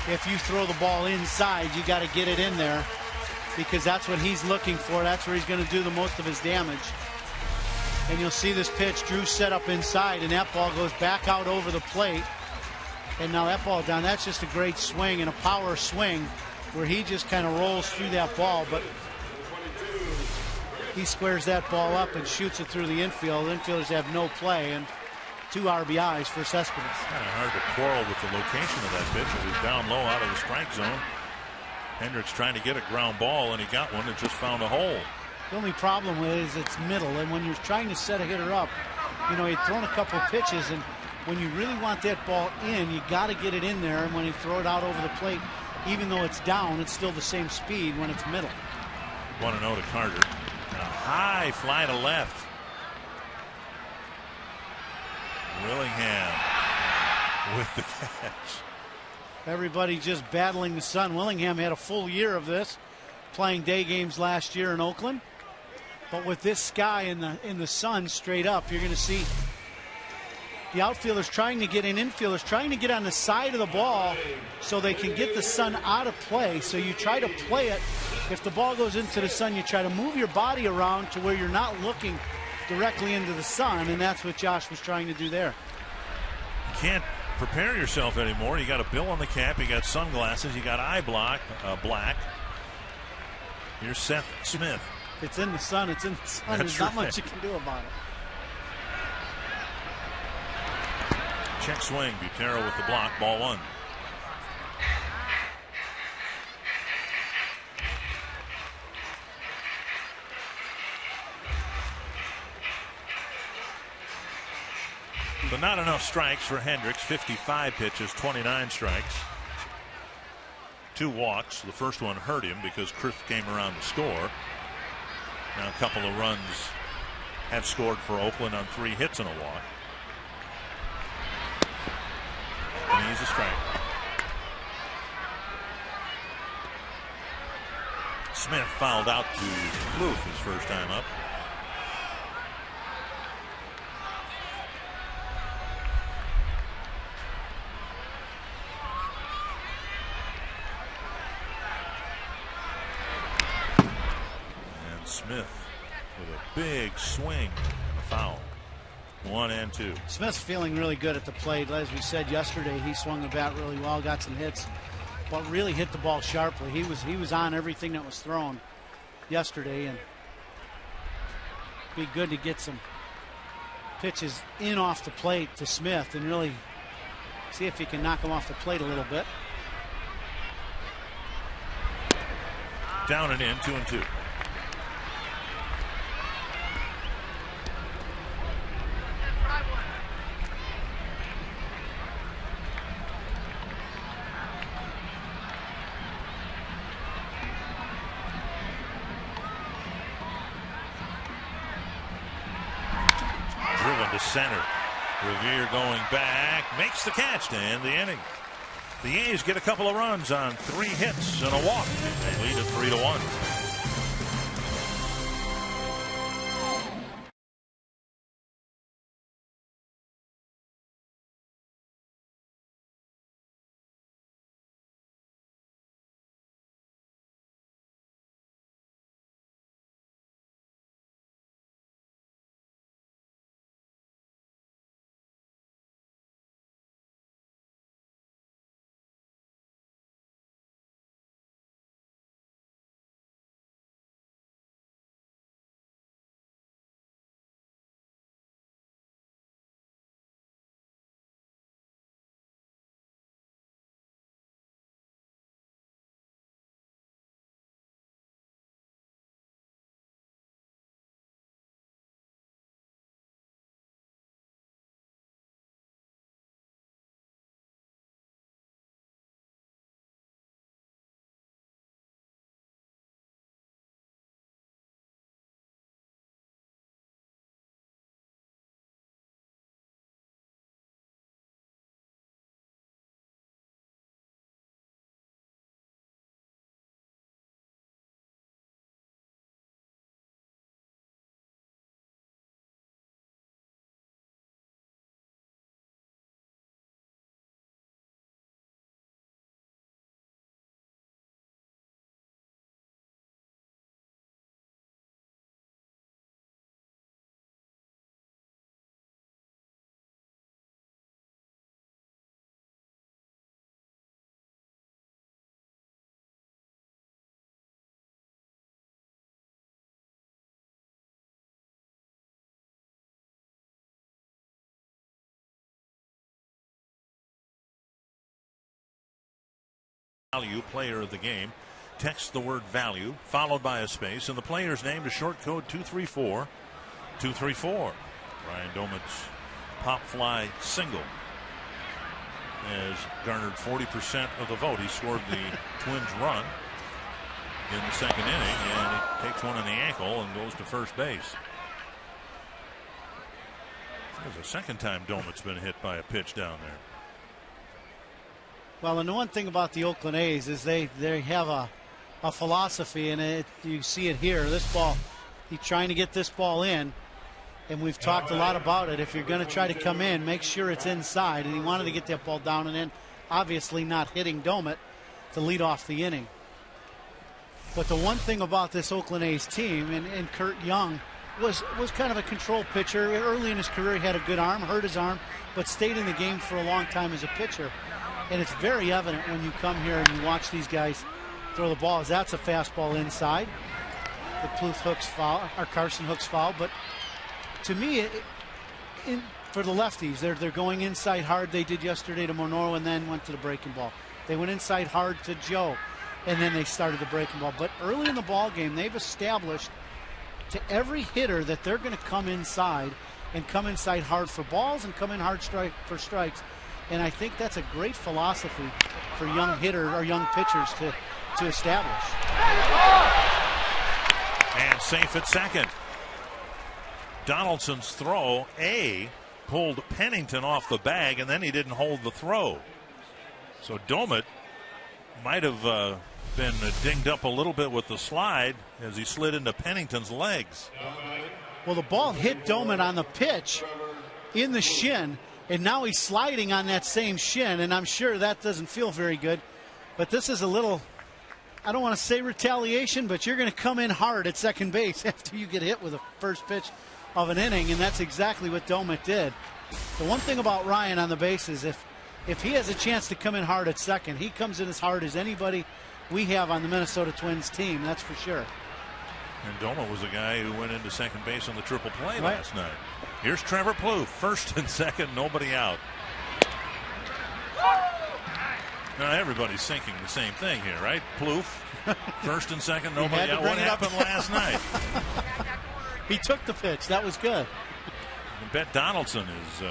if you throw the ball inside, you got to get it in there because that's what he's looking for. That's where he's going to do the most of his damage. And you'll see this pitch, Drew set up inside, and that ball goes back out over the plate. And now that ball down, that's just a great swing and a power swing where he just kind of rolls through that ball, but he squares that ball up and shoots it through the infield. Infielders have no play, and 2 RBIs for Cespedes. Kind of hard to quarrel with the location of that pitch. It was down low out of the strike zone. Hendricks trying to get a ground ball, and he got one that just found a hole. The only problem is it's middle, and when you're trying to set a hitter up, you know, he'd thrown a couple of pitches, and when you really want that ball in, you got to get it in there, and when you throw it out over the plate, even though it's down, it's still the same speed when it's middle. 1-0 to Carter. A high fly to left. Willingham with the catch. Everybody just battling the sun. Willingham had a full year of this, playing day games last year in Oakland. But with this sky in the sun straight up, you're going to see the outfielders trying to get in, infielders trying to get on the side of the ball so they can get the sun out of play. So you try to play it. If the ball goes into the sun, you try to move your body around to where you're not looking directly into the sun, and that's what Josh was trying to do there. You can't prepare yourself anymore. You got a bill on the cap, you got sunglasses, you got eye black. Here's Seth Smith. It's in the sun. It's in the sun. There's not much you can do about it. Check swing. Butero with the block. Ball 1. But not enough strikes for Hendricks. 55 pitches, 29 strikes. 2 walks. The first one hurt him because Crisp came around to score. Now a couple of runs have scored for Oakland on 3 hits and a walk. And he's a strike. Smith fouled out to Kloof his first time up. Smith with a big swing and a foul. 1 and 2. Smith's feeling really good at the plate. As we said yesterday, he swung the bat really well, got some hits, but really hit the ball sharply. He was on everything that was thrown yesterday, and be good to get some pitches in off the plate to Smith and really see if he can knock him off the plate a little bit. Down and in, 2 and 2. Driven to center. Revere going back, makes the catch to end the inning. The A's get a couple of runs on 3 hits and a walk. They lead it 3-1. Value player of the game. Text the word value followed by a space and the player's name to short code 234 234. Ryan Domit's pop fly single has garnered 40% of the vote. He scored the Twins run in the second inning, and he takes one in the ankle and goes to first base. This is the second time Domit's been hit by a pitch down there. Well, and the one thing about the Oakland A's is they have a philosophy, and you see it here. This ball, he's trying to get this ball in, and we've talked a lot about it. If you're going to try to come in, make sure it's inside, and he wanted to get that ball down and in, obviously not hitting Domit to lead off the inning. But the one thing about this Oakland A's team, and Kurt Young was kind of a control pitcher. Early in his career, he had a good arm, hurt his arm, but stayed in the game for a long time as a pitcher. And it's very evident when you come here and you watch these guys throw the balls. That's a fastball inside. The Pluth Hooks foul, or Carson Hooks foul. But to me, for the lefties, they're going inside hard. They did yesterday to Monroe and then went to the breaking ball. They went inside hard to Joe, and then they started the breaking ball. But early in the ball game, they've established to every hitter that they're going to come inside and come inside hard for balls and come in hard for strikes. And I think that's a great philosophy for young hitters or young pitchers to establish. And safe at second. Donaldson's throw, pulled Pennington off the bag, and then he didn't hold the throw. So Domit might have been dinged up a little bit with the slide as he slid into Pennington's legs. Well, the ball hit Domit on the pitch in the shin, and now he's sliding on that same shin, and I'm sure that doesn't feel very good. But this is a little I don't want to say retaliation, but you're going to come in hard at second base after you get hit with the first pitch of an inning, and that's exactly what Doumit did. The one thing about Ryan on the base is if he has a chance to come in hard at second, he comes in as hard as anybody we have on the Minnesota Twins team, that's for sure. And Doumit was a guy who went into second base on the triple play last night. Here's Trevor Plouffe, first and second, nobody out. Now everybody's thinking the same thing here, right? Plouffe, first and second, nobody out. What happened last night? He took the pitch. That was good. I bet Donaldson is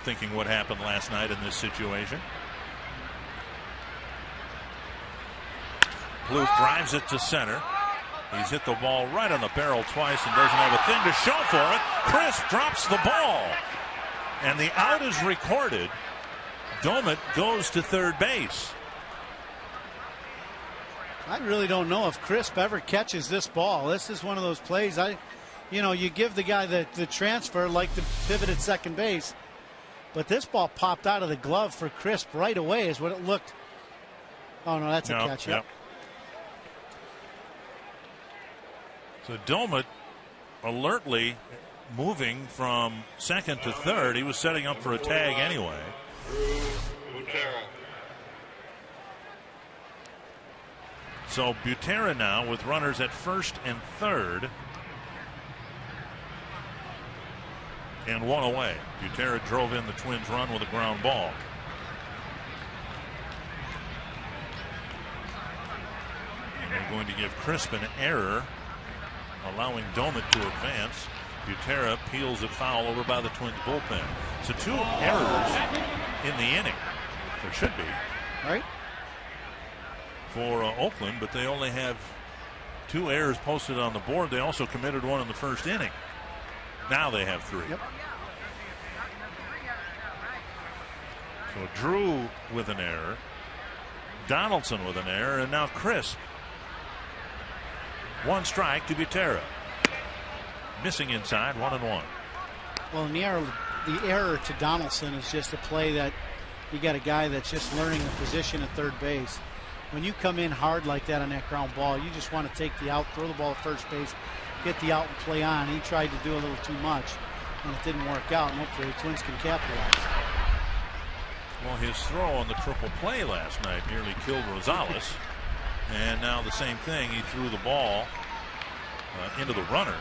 thinking what happened last night in this situation. Plouffe drives it to center. He's hit the ball right on the barrel twice and doesn't have a thing to show for it. Crisp drops the ball. And the out is recorded. Doumit goes to third base. I really don't know if Crisp ever catches this ball. This is one of those plays. You give the guy the transfer like the pivot at second base. But this ball popped out of the glove for Crisp right away is what it looked. Oh, no, that's a catch. Yep. So Doumit alertly moving from second to third. He was setting up for a tag anyway. So Butera now with runners at first and third. And one away. Butera drove in the Twins' run with a ground ball. And they're going to give Crisp an error, allowing Doumit to advance. Butera peels it foul over by the Twins bullpen. So 2 errors in the inning. There should be. Right. For Oakland, but they only have 2 errors posted on the board. They also committed one in the first inning. Now they have 3. Yep. So Drew with an error. Donaldson with an error. And now Crisp. 1 strike to Butera. Missing inside, 1-1. Well, the error to Donaldson is just a play that you got a guy that's just learning the position at third base. When you come in hard like that on that ground ball, you just want to take the out, throw the ball at first base, get the out and play on. He tried to do a little too much, and it didn't work out, and hopefully the Twins can capitalize. Well, his throw on the triple play last night nearly killed Rosales. And now the same thing. He threw the ball into the runner.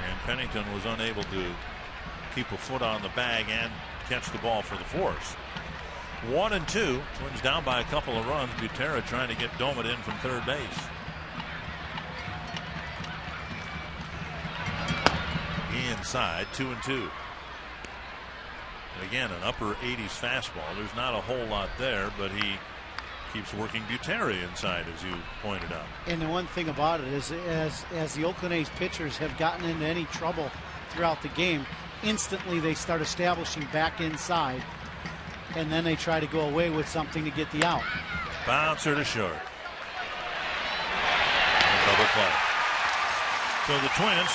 And Pennington was unable to keep a foot on the bag and catch the ball for the force. 1-2. Twins down by a couple of runs. Butera trying to get Doumit in from third base. Inside, 2-2. Again, an upper 80s fastball. There's not a whole lot there, but he keeps working Butera inside, as you pointed out. And the one thing about it is, as the Oakland A's pitchers have gotten into any trouble throughout the game, instantly they start establishing back inside, and then they try to go away with something to get the out. Bouncer to short. Double play. So the Twins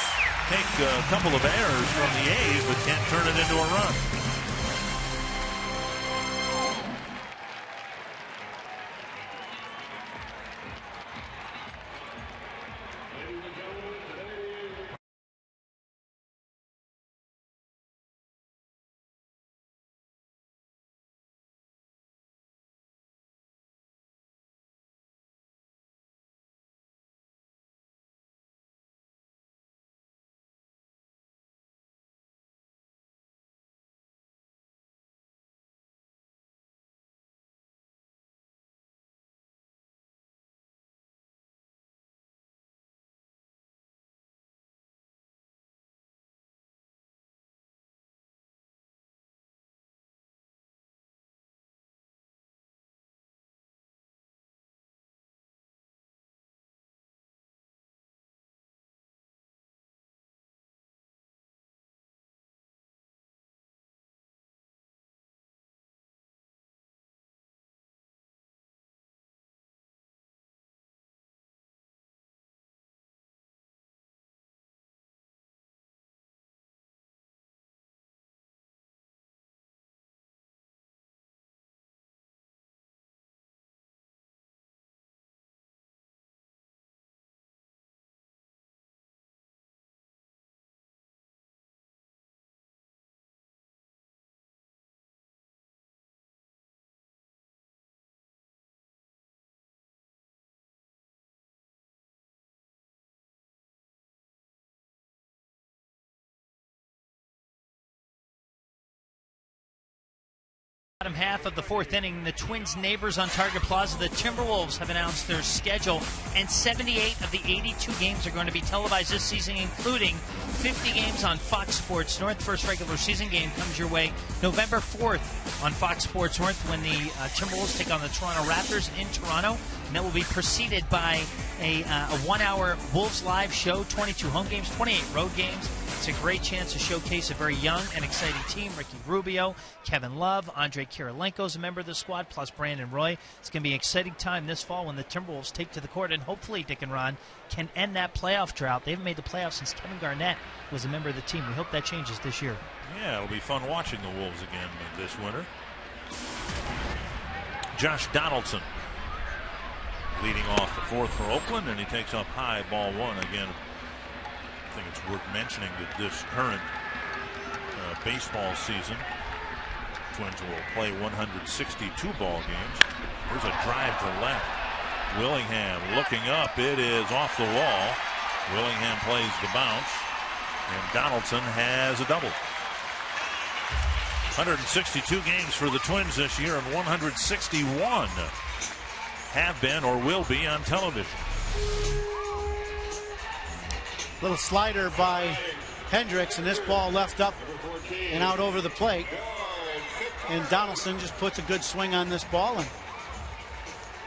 take a couple of errors from the A's, but can't turn it into a run. Bottom half of the fourth inning, the Twins' neighbors on Target Plaza, the Timberwolves, have announced their schedule, and 78 of the 82 games are going to be televised this season, including 50 games on Fox Sports North. First regular season game comes your way November 4th on Fox Sports North when the Timberwolves take on the Toronto Raptors in Toronto, and that will be preceded by a 1-hour Wolves live show, 22 home games, 28 road games. It's a great chance to showcase a very young and exciting team. Ricky Rubio, Kevin Love, Andre Kirilenko is a member of the squad, plus Brandon Roy. It's going to be an exciting time this fall when the Timberwolves take to the court, and hopefully Dick and Ron can end that playoff drought. They haven't made the playoffs since Kevin Garnett was a member of the team. We hope that changes this year. Yeah, it'll be fun watching the Wolves again this winter. Josh Donaldson leading off the fourth for Oakland, and he takes up high, ball one again. I think it's worth mentioning that this current baseball season, Twins will play 162 ball games. There's a drive to left. Willingham looking up. It is off the wall. Willingham plays the bounce, and Donaldson has a double. 162 games for the Twins this year, and 161 have been or will be on television. Little slider by Hendricks, and this ball left up and out over the plate. And Donaldson just puts a good swing on this ball and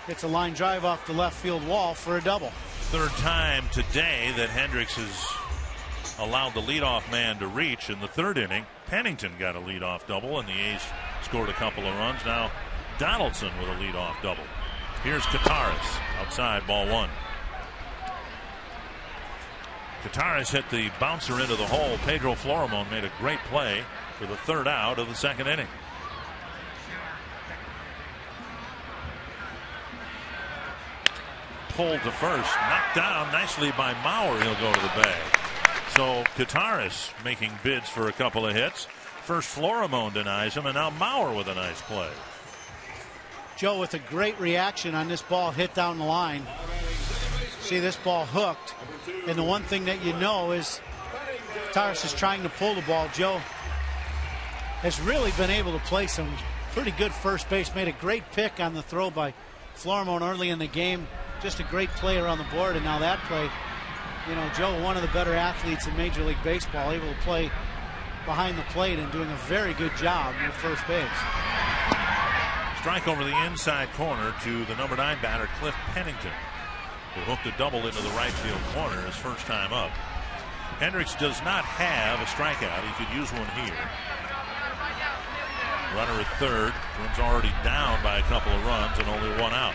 gets a line drive off the left field wall for a double. Third time today that Hendricks has allowed the leadoff man to reach. In the third inning, Pennington got a leadoff double, and the A's scored a couple of runs. Now Donaldson with a leadoff double. Here's Kataris outside, ball one. Kataris hit the bouncer into the hole. Pedro Florimon made a great play for the third out of the second inning. Pulled to first, knocked down nicely by Mauer. He'll go to the bag. So Kataris making bids for a couple of hits. First Florimon denies him, and now Mauer with a nice play. Joe with a great reaction on this ball hit down the line. See this ball hooked, and the one thing that you know is Kataris is trying to pull the ball. Joe has really been able to play some pretty good first base. Made a great pick on the throw by Florimon early in the game. Just a great play around the board, and now that play, you know, Joe, one of the better athletes in Major League Baseball, able to play behind the plate and doing a very good job with first base. Strike over the inside corner to the number 9 batter, Cliff Pennington, who hooked a double into the right field corner his first time up. Hendricks does not have a strikeout. He could use one here. Runner at third. Twins already down by a couple of runs and only one out.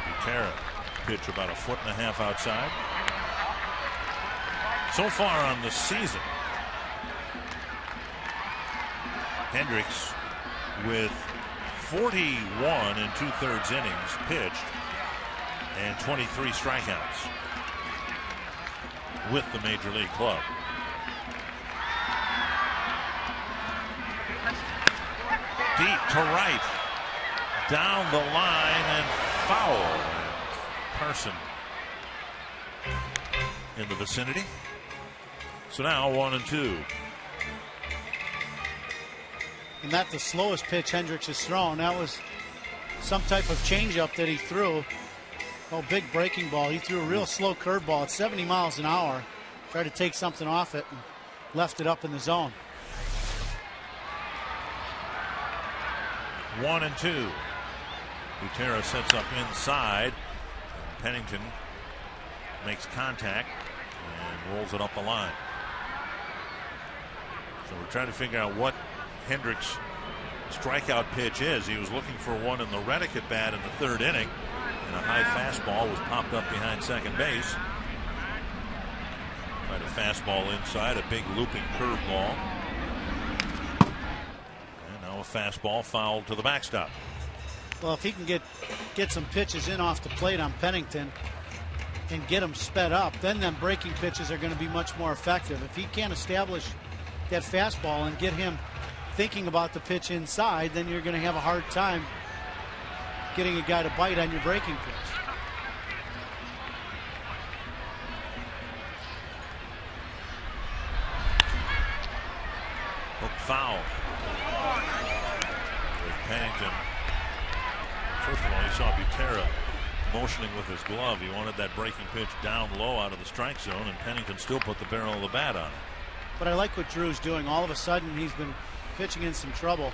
Butera pitch about 1.5 feet outside. So far on the season, Hendricks with 41 and 2/3 innings pitched and 23 strikeouts with the Major League club. Deep to right, down the line, and foul. Carson in the vicinity. So now 1-2. And that's the slowest pitch Hendricks has thrown. That was some type of changeup that he threw. Oh, big breaking ball. He threw a real slow curveball at 70 miles an hour. Tried to take something off it and left it up in the zone. 1-2. Butera sets up inside. Pennington makes contact and rolls it up the line. So we're trying to figure out what Hendricks' strikeout pitch is. He was looking for one in the Reddick at bat in the third inning, and a high fastball was popped up behind second base. Tried a fastball inside, a big looping curveball, and now a fastball fouled to the backstop. Well, if he can get some pitches in off the plate on Pennington and get them sped up, then them breaking pitches are going to be much more effective. If he can't establish that fastball and get him thinking about the pitch inside, then you're going to have a hard time getting a guy to bite on your breaking pitch. Hook foul. With Pennington. First of all, you saw Butera motioning with his glove. He wanted that breaking pitch down low out of the strike zone, and Pennington still put the barrel of the bat on it. But I like what Drew's doing. All of a sudden, he's been pitching in some trouble,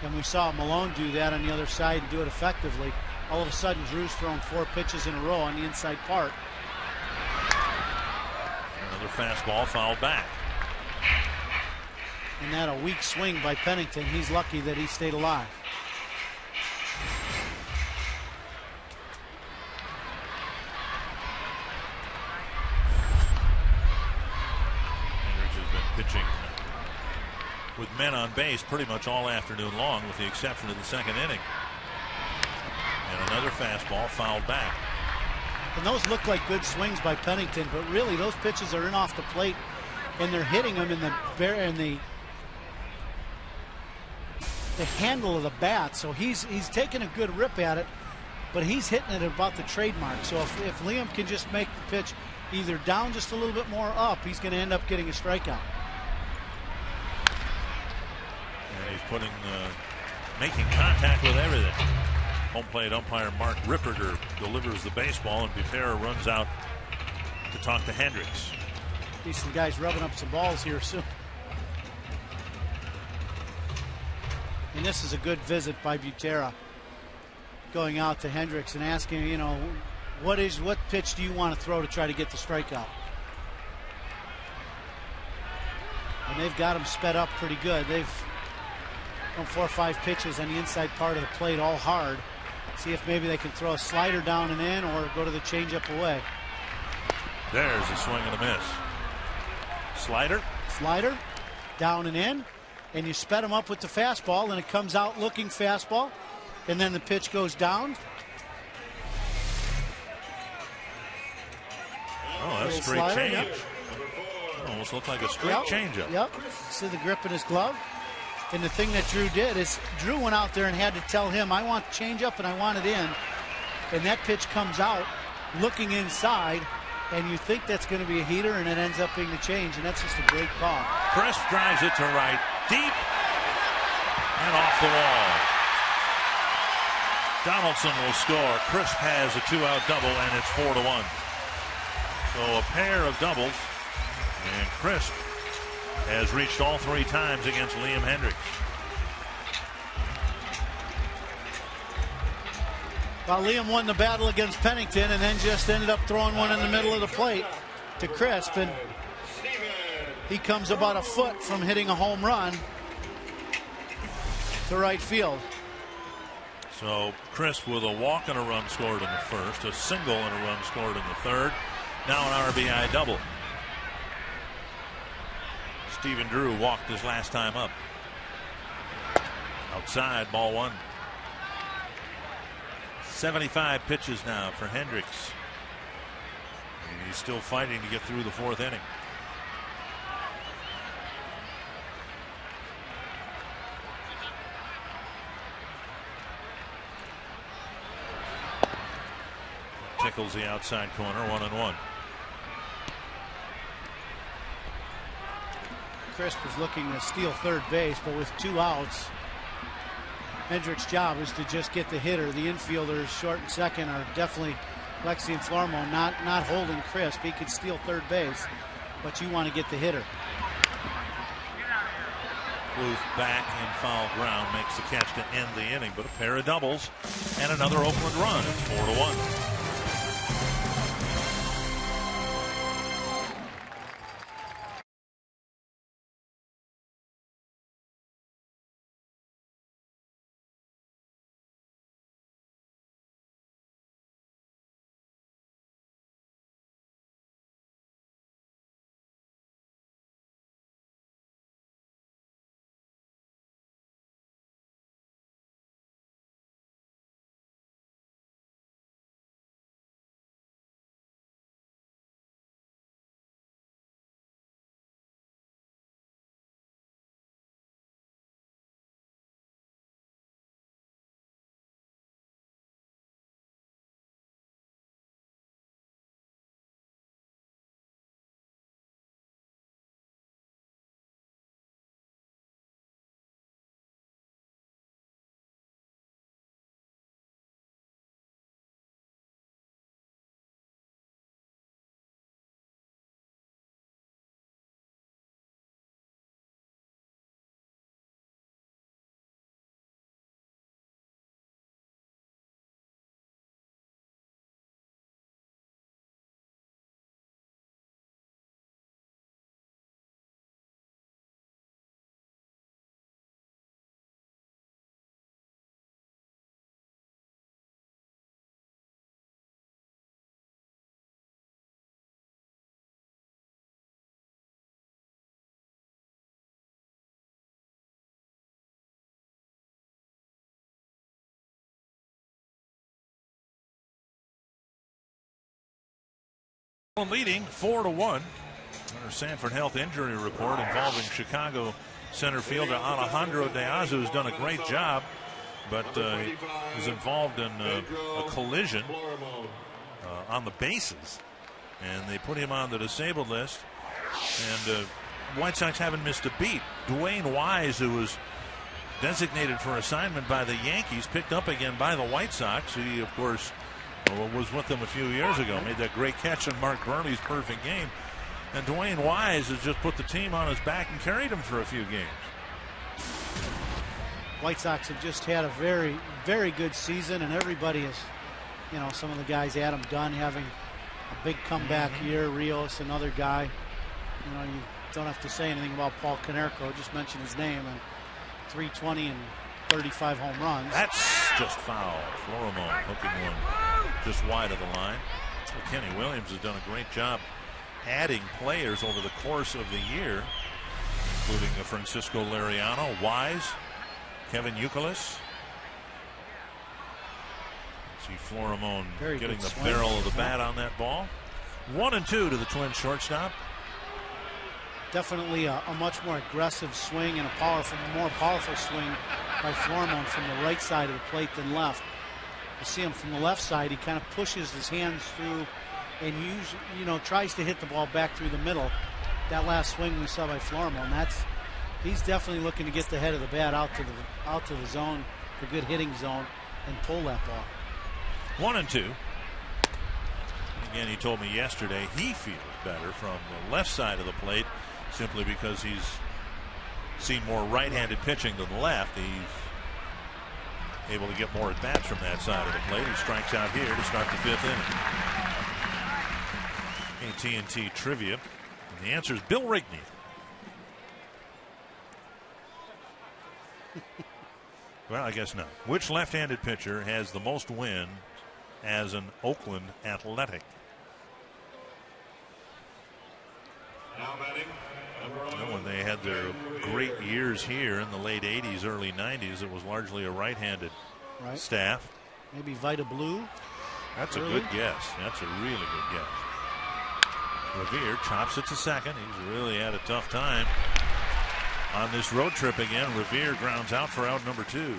and we saw Malone do that on the other side and do it effectively. All of a sudden, Drew's thrown 4 pitches in a row on the inside part. Another fastball fouled back. And that a weak swing by Pennington. He's lucky that he stayed alive. Hendricks has been pitching with men on base pretty much all afternoon long, with the exception of the second inning. And another fastball fouled back. And those look like good swings by Pennington, but really those pitches are in off the plate, and they're hitting him in the handle of the bat. So he's taking a good rip at it, but he's hitting it about the trademark. So if Liam can just make the pitch either down just a little bit more up, he's going to end up getting a strikeout. And he's making contact with everything. Home plate umpire Mark Ripperger delivers the baseball, and Butera runs out to talk to Hendricks. See some guys rubbing up some balls here soon. And this is a good visit by Butera, going out to Hendricks and asking, you know, what pitch do you want to throw to try to get the strikeout? And they've got him sped up pretty good. They've done 4 or 5 pitches on the inside part of the plate, all hard. See if maybe they can throw a slider down and in, or go to the changeup away. There's a swing and a miss. Slider, down and in, and you sped him up with the fastball, and it comes out looking fastball, and then the pitch goes down. Oh, that's a straight slider, change. yep. Almost looked like a straight changeup. Yep. See the grip in his glove. And the thing that Drew did is Drew went out there and had to tell him, I want changeup and I want it in. And that pitch comes out looking inside, and you think that's going to be a heater, and it ends up being the change, and that's just a great call. Crisp drives it to right, deep, and off the wall. Donaldson will score. Crisp has a 2-out double, and it's 4-1. So a pair of doubles, and Crisp has reached all 3 times against Liam Hendricks. Well, Liam won the battle against Pennington and then just ended up throwing one in the middle of the plate to Crisp, and he comes about a foot from hitting a home run to right field. So Crisp with a walk and a run scored in the first, a single and a run scored in the third, now an RBI double. Stephen Drew walked his last time up. Outside, ball 1. 75 pitches now for Hendricks. And he's still fighting to get through the 4th inning. Tickles the outside corner, 1-1. Crisp is looking to steal third base, but with 2 outs, Hendricks' job is to just get the hitter. The infielders, short and second, are definitely Lexi and Flormo not holding Crisp. He could steal third base, but you want to get the hitter. Booth back in foul ground, makes the catch to end the inning, but a pair of doubles and another Oakland run. It's 4-1. Leading 4-1. Our Sanford Health injury report involving Chicago center fielder Alejandro De Azu has done a great job, but is involved in a collision on the bases, and they put him on the disabled list. And White Sox haven't missed a beat. Dwayne Wise, who was designated for assignment by the Yankees, picked up again by the White Sox. He, of course, was with them a few years ago, made that great catch in Mark Burney's perfect game. And Dwayne Wise has just put the team on his back and carried him for a few games. White Sox have just had a very, very good season, and everybody is, some of the guys, Adam Dunn having a big comeback year, Rios, another guy. You don't have to say anything about Paul Konerko, just mention his name, and 320 and 35 home runs. That's just foul. Florimon hooking one just wide of the line. Well, Kenny Williams has done a great job adding players over the course of the year, including Francisco Liriano, Wise, Kevin Youkilis. See Florimon getting the barrel of the bat on that ball. 1-2 to the Twins shortstop. Definitely a much more aggressive swing and more powerful swing by Florimon from the right side of the plate than left. You see him from the left side, he kind of pushes his hands through and tries to hit the ball back through the middle. That last swing we saw by Florimon, he's definitely looking to get the head of the bat out to the zone, the good hitting zone, and pull that ball. 1-2. Again, he told me yesterday he feels better from the left side of the plate simply because he's seen more right-handed pitching than the left. He's able to get more at-bats from that side of the plate. He strikes out here to start the fifth inning. AT&T trivia. And the answer is Bill Rigney. Well, I guess not. Which left-handed pitcher has the most wins as an Oakland Athletic? Now batting, When they had their great years here in the late 80s, early 90s, it was largely a right-handed staff. Maybe Vita Blue. That's a good guess. That's a really good guess. Revere chops it to second. He's really had a tough time on this road trip again. Revere grounds out for out number 2.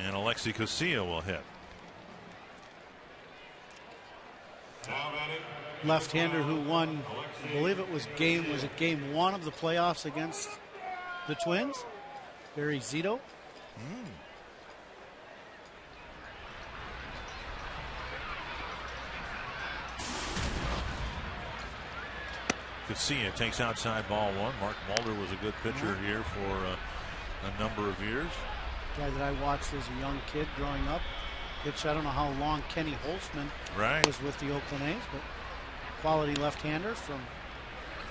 And Alexi Casilla will hit. now batting, Left-hander who won, I believe it was game 1 of the playoffs against the Twins, Barry Zito. Casilla takes outside ball 1. Mark Mulder was a good pitcher here for a number of years. Guy that I watched as a young kid growing up. Pitched, I don't know how long Kenny Holtzman was with the Oakland A's, but quality left-hander from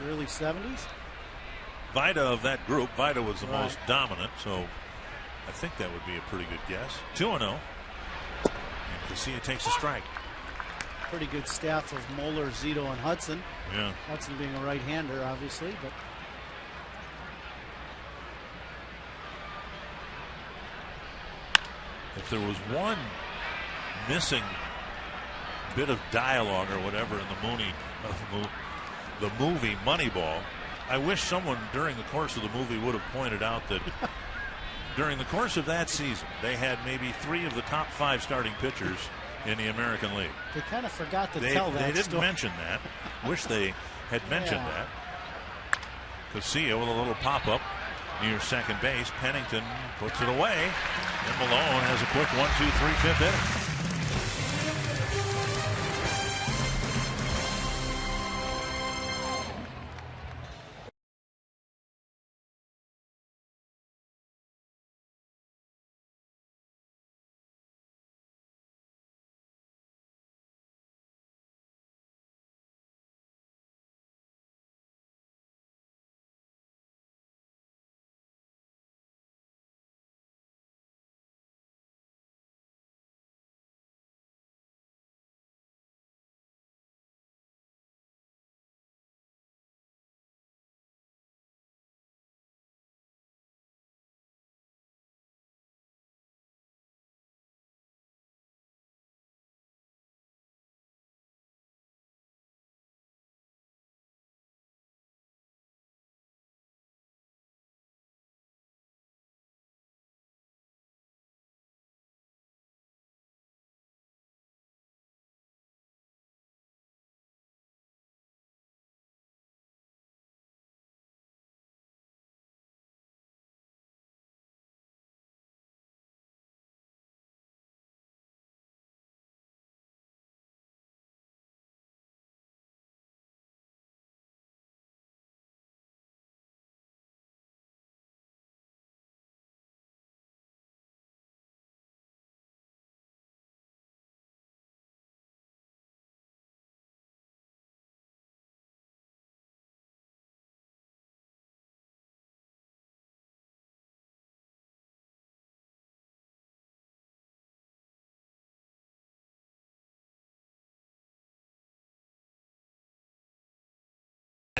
the early 70s. Vita of that group, Vita was the most dominant, so I think that would be a pretty good guess. 2-0. And Casilla takes a strike. Pretty good staff of Moeller, Zito, and Hudson. Yeah. Hudson being a right-hander, obviously, but if there was one missing bit of dialogue or whatever in the movie Moneyball, I wish someone during the course of the movie would have pointed out that during the course of that season, they had maybe 3 of the top 5 starting pitchers in the American League. they kind of forgot to tell that They didn't story. mention that. Wish they had mentioned that. Casilla with a little pop-up near second base. Pennington puts it away. And Malone has a quick 1-2-3 fifth inning.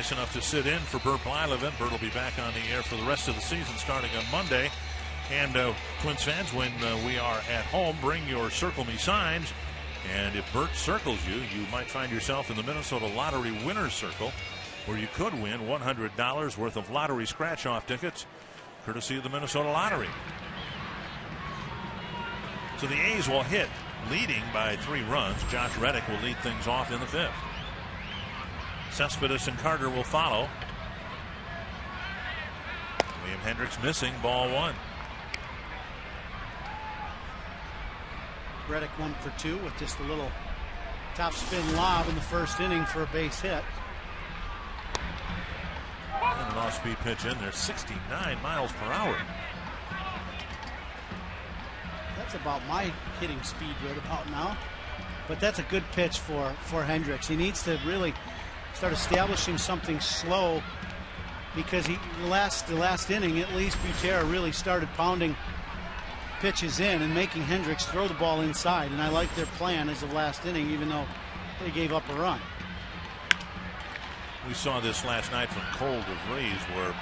nice enough to sit in for Bert Blyleven. Bert will be back on the air for the rest of the season starting on Monday. And Twins fans, when we are at home, bring your Circle Me signs. And if Bert circles you, you might find yourself in the Minnesota Lottery Winner's Circle, where you could win $100 worth of lottery scratch-off tickets, courtesy of the Minnesota Lottery. So the A's will hit, leading by 3 runs. Josh Reddick will lead things off in the 5th. Cespedes and Carter will follow. Liam Hendricks missing, ball 1. Reddick 1 for 2 with just a little top spin lob in the first inning for a base hit. And an off-speed pitch in there, 69 miles per hour. That's about my hitting speed right about now. But that's a good pitch for Hendricks. He needs to really start establishing something slow, because the last inning, at least, Butera really started pounding pitches in and making Hendricks throw the ball inside. And I like their plan as of last inning, even though they gave up a run. We saw this last night from Cole DeVries, where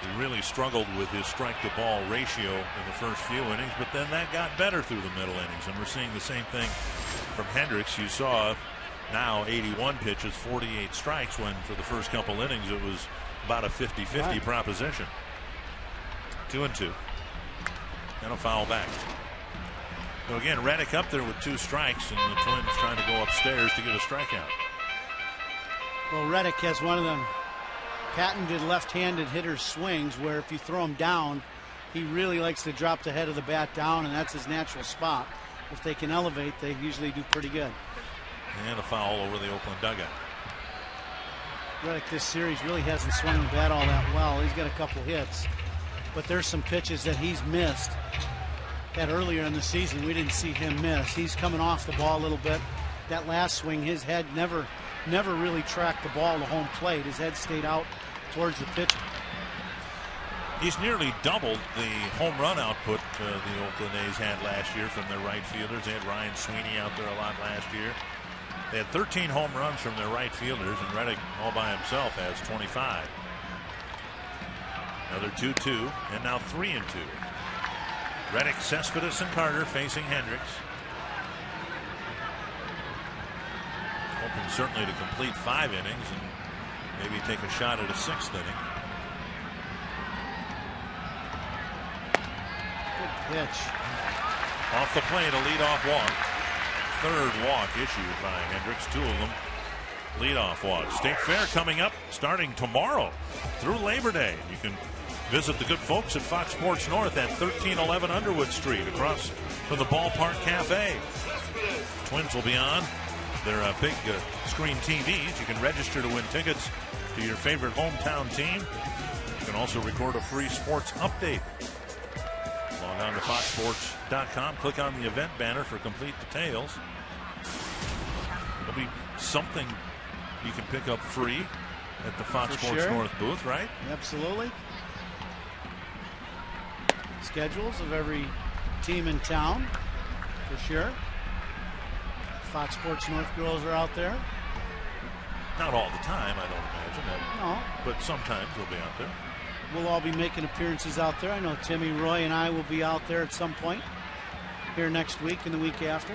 he really struggled with his strike-to-ball ratio in the first few innings, but then that got better through the middle innings, and we're seeing the same thing from Hendricks. You saw now 81 pitches, 48 strikes, when for the first couple innings it was about a 50-50 proposition. 2-2. And a foul back. So again, Reddick up there with 2 strikes, and the Twins trying to go upstairs to get a strikeout. Well, Reddick has one of them patented left-handed hitter's swings, where if you throw him down, he really likes to drop the head of the bat down, and that's his natural spot. If they can elevate, they usually do pretty good. And a foul over the Oakland dugout. Reddick this series really hasn't swung the bat all that well. He's got a couple hits, but there's some pitches that he's missed that earlier in the season we didn't see him miss. He's coming off the ball a little bit. That last swing, his head never really tracked the ball to home plate. His head stayed out towards the pitcher. He's nearly doubled the home run output the Oakland A's had last year from their right fielders. They had Ryan Sweeney out there a lot last year. They had 13 home runs from their right fielders, and Reddick all by himself has 25. Another 2-2, and now 3-2. Reddick, Cespedes, and Carter facing Hendricks. Hoping certainly to complete 5 innings and maybe take a shot at a 6th inning. Good pitch. Off the plate, a leadoff walk. 3rd walk issued by Hendricks. 2 of them leadoff walks. State Fair coming up starting tomorrow through Labor Day. You can visit the good folks at Fox Sports North at 1311 Underwood Street, across from the Ballpark Cafe. Twins will be on their big screen TVs. You can register to win tickets to your favorite hometown team. You can also record a free sports update. Log on to foxsports.com. Click on the event banner for complete details. There'll be something you can pick up free at the Fox Sports North booth, right? Absolutely. Schedules of every team in town, for sure. Fox Sports North girls are out there. Not all the time, I don't imagine. No. But sometimes they'll be out there. We'll all be making appearances out there. I know Timmy, Roy, and I will be out there at some point here next week and the week after.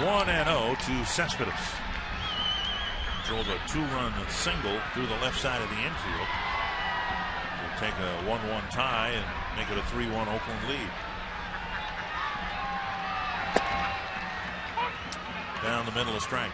One and 0 to Cespedes. Drove a 2-run single through the left side of the infield to take a 1-1 tie and make it a 3-1 Oakland lead. Down the middle of strike.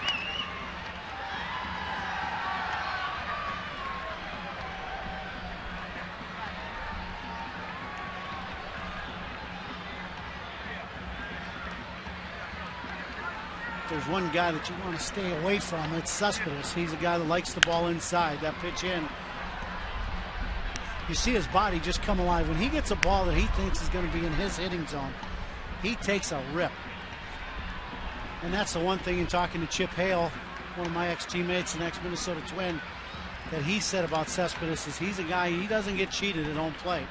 There's one guy that you want to stay away from, it's Cespedes. He's a guy that likes the ball inside. That pitch in, you see his body just come alive. When he gets a ball that he thinks is going to be in his hitting zone, he takes a rip. And that's the one thing in talking to Chip Hale, one of my ex-teammates and ex-Minnesota Twin, that he said about Cespedes is he's a guy, he doesn't get cheated at home plate.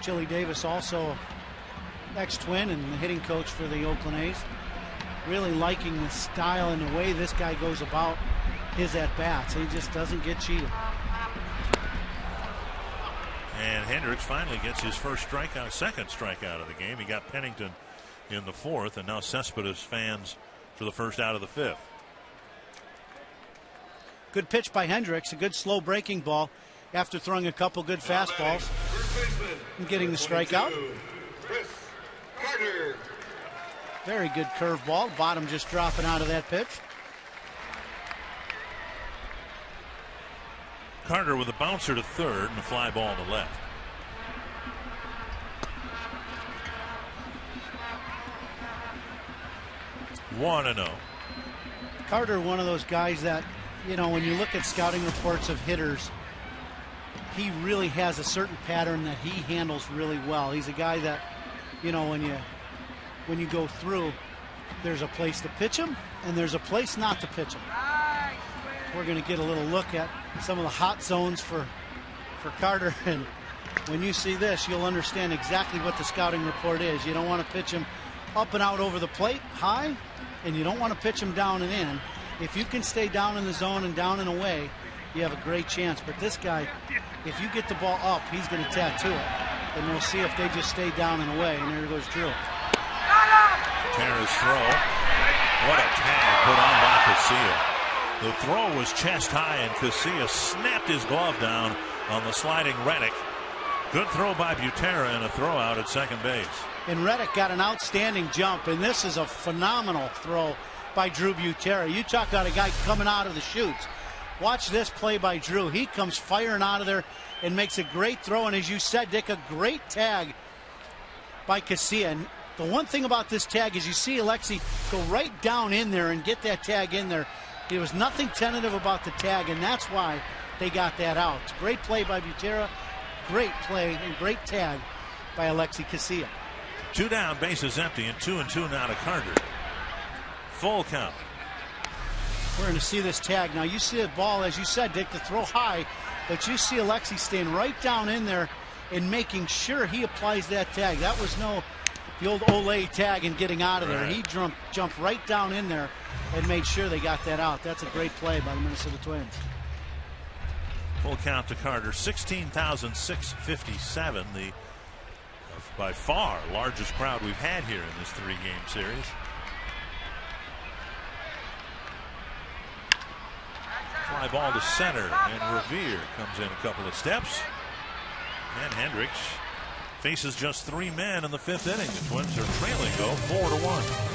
Chili Davis also ex-Twin and the hitting coach for the Oakland A's. Really liking the style and the way this guy goes about his at-bats. He just doesn't get cheated. And Hendricks finally gets his first strikeout, second strikeout of the game. He got Pennington in the fourth, and now Cespedes fans for the first out of the fifth. Good pitch by Hendricks, a good slow breaking ball after throwing a couple good fastballs and getting the strikeout. Chris Carter. Very good curveball, bottom just dropping out of that pitch. Carter with a bouncer to third and a fly ball to left. One and 0. Carter, one of those guys that, you know, when you look at scouting reports of hitters, he really has a certain pattern that he handles really well. He's a guy that, you know, when you go through, there's a place to pitch him and there's a place not to pitch him. We're going to get a little look at some of the hot zones for Carter, and when you see this, you'll understand exactly what the scouting report is. You don't want to pitch him up and out over the plate high, and you don't want to pitch him down and in. If you can stay down in the zone and down and away, you have a great chance. But this guy, if you get the ball up, he's going to tattoo it, and we'll see if they just stay down and away. And there goes Drew. Terra's throw. What a tag put on by Casilla. The throw was chest high, and Casilla snapped his glove down on the sliding Reddick. Good throw by Butera and a throw out at second base. And Reddick got an outstanding jump, and this is a phenomenal throw by Drew Butera. You talk about a guy coming out of the chutes. Watch this play by Drew. He comes firing out of there and makes a great throw, and as you said, Dick, a great tag by Casilla. And the one thing about this tag is you see Alexi go right down in there and get that tag in there. There was nothing tentative about the tag, and that's why they got that out. Great play by Butera, great play and great tag by Alexi Casilla. 2 down, bases empty, and 2-2 now to Carter. Full count. We're going to see this tag. Now you see the ball, as you said, Dick, to throw high, but you see Alexi staying right down in there and making sure he applies that tag. That was the old Olay tag and getting out of there. He jumped right down in there and made sure they got that out. That's a great play by the Minnesota Twins. Full count to Carter. 16,657, the by far largest crowd we've had here in this 3-game series. Fly ball to center, and Revere comes in a couple of steps. And Hendricks faces just 3 men in the 5th inning. The Twins are trailing, though, 4-1.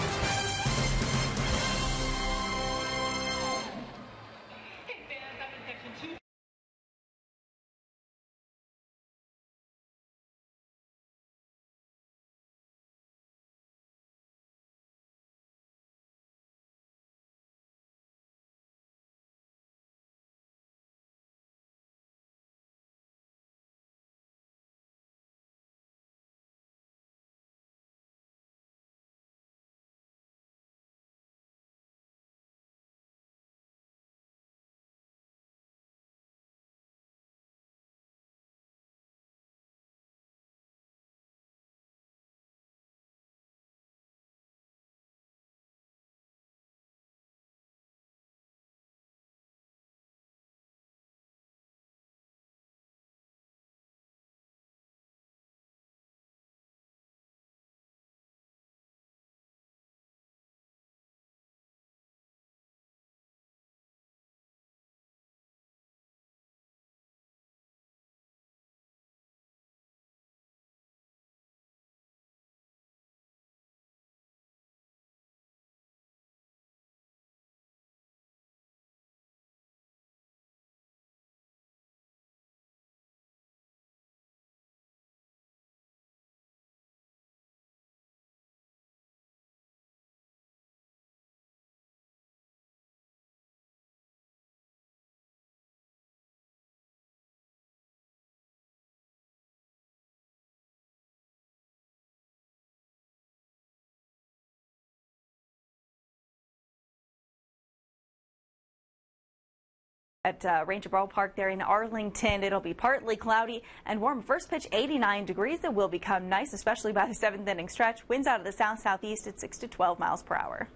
At Ranger Ballpark there in Arlington, it'll be partly cloudy and warm. First pitch 89 degrees. It will become nice, especially by the 7th inning stretch. Winds out of the south-southeast at 6 to 12 miles per hour.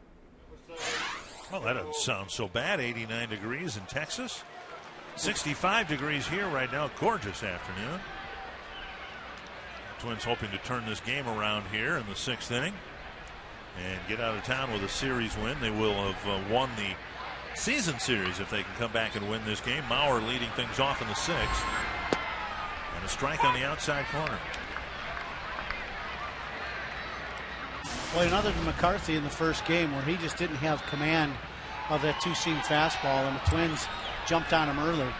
Well, that doesn't sound so bad. 89 degrees in Texas. 65 degrees here right now. Gorgeous afternoon. Twins hoping to turn this game around here in the 6th inning and get out of town with a series win. They will have won the season series if they can come back and win this game. Mauer leading things off in the 6th. And a strike on the outside corner. Well, and other than McCarthy in the first game where he just didn't have command of that two-seam fastball, and the Twins jumped on him early.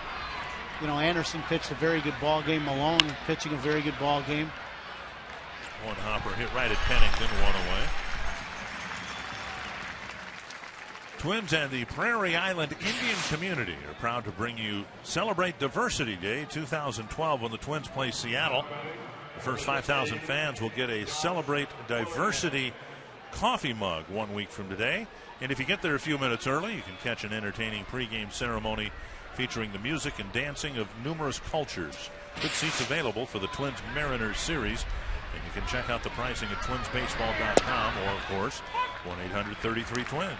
You know, Anderson pitched a very good ball game. Malone pitching a very good ball game. One hopper hit right at Pennington, one away. Twins and the Prairie Island Indian community are proud to bring you Celebrate Diversity Day 2012 when the Twins play Seattle. The first 5,000 fans will get a Celebrate Diversity coffee mug 1 week from today. And if you get there a few minutes early, you can catch an entertaining pregame ceremony featuring the music and dancing of numerous cultures. Good seats available for the Twins Mariners series. And you can check out the pricing at twinsbaseball.com or, of course, 1-800-33-TWINS.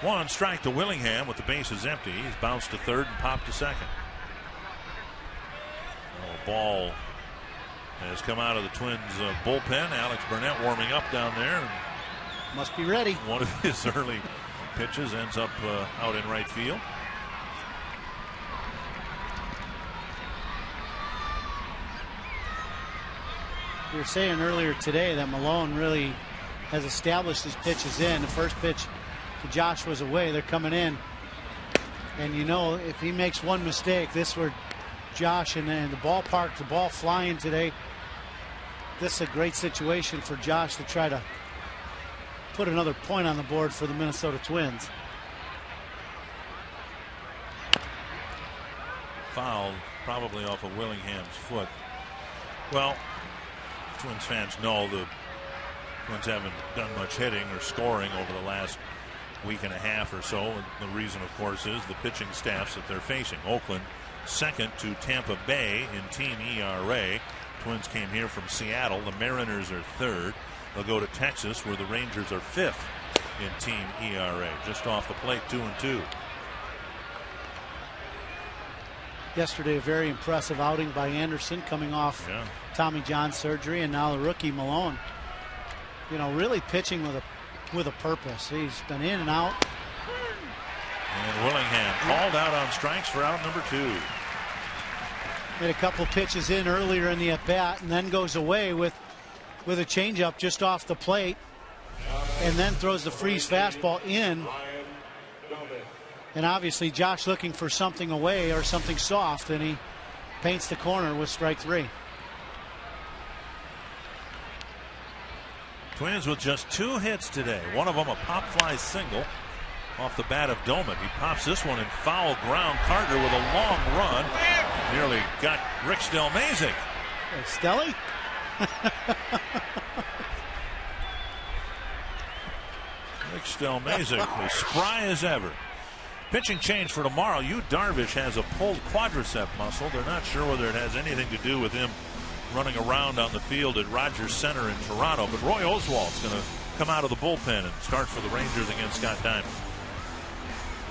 One strike to Willingham with the bases empty. He's bounced to third and popped to second. Ball has come out of the Twins bullpen. Alex Burnett warming up down there. Must be ready. One of his early pitches ends up out in right field. We were saying earlier today that Malone really has established his pitches in. The first pitch to Josh was away. They're coming in. And you know, if he makes one mistake, this were Josh and the ballpark, the ball flying today. This is a great situation for Josh to try to put another point on the board for the Minnesota Twins. Foul, probably off of Willingham's foot. Well, Twins fans know the Twins haven't done much hitting or scoring over the last week and a half or so. And the reason, of course, is the pitching staffs that they're facing. Oakland second to Tampa Bay in team ERA. Twins came here from Seattle. The Mariners are third. They'll go to Texas, where the Rangers are fifth in team ERA. Just off the plate, 2-2. Yesterday, a very impressive outing by Anderson, coming off Tommy John surgery, and now the rookie Malone. You know, really pitching with a purpose. He's been in and out. And Willingham called out on strikes for out number 2. Made a couple pitches in earlier in the at-bat and then goes away with a changeup just off the plate, and then throws the freeze fastball in. And obviously Josh looking for something away or something soft, and he paints the corner with strike 3. Twins with just 2 hits today. One of them a pop fly single off the bat of Doman. He pops this one in foul ground. Carter with a long run. Nearly got Rick Stelmazek. Hey, Stelly? Rick Stelmazek as spry as ever. Pitching change for tomorrow. Yu Darvish has a pulled quadricep muscle. They're not sure whether it has anything to do with him running around on the field at Rogers Center in Toronto. But Roy Oswalt's going to come out of the bullpen and start for the Rangers against Scott Diamond.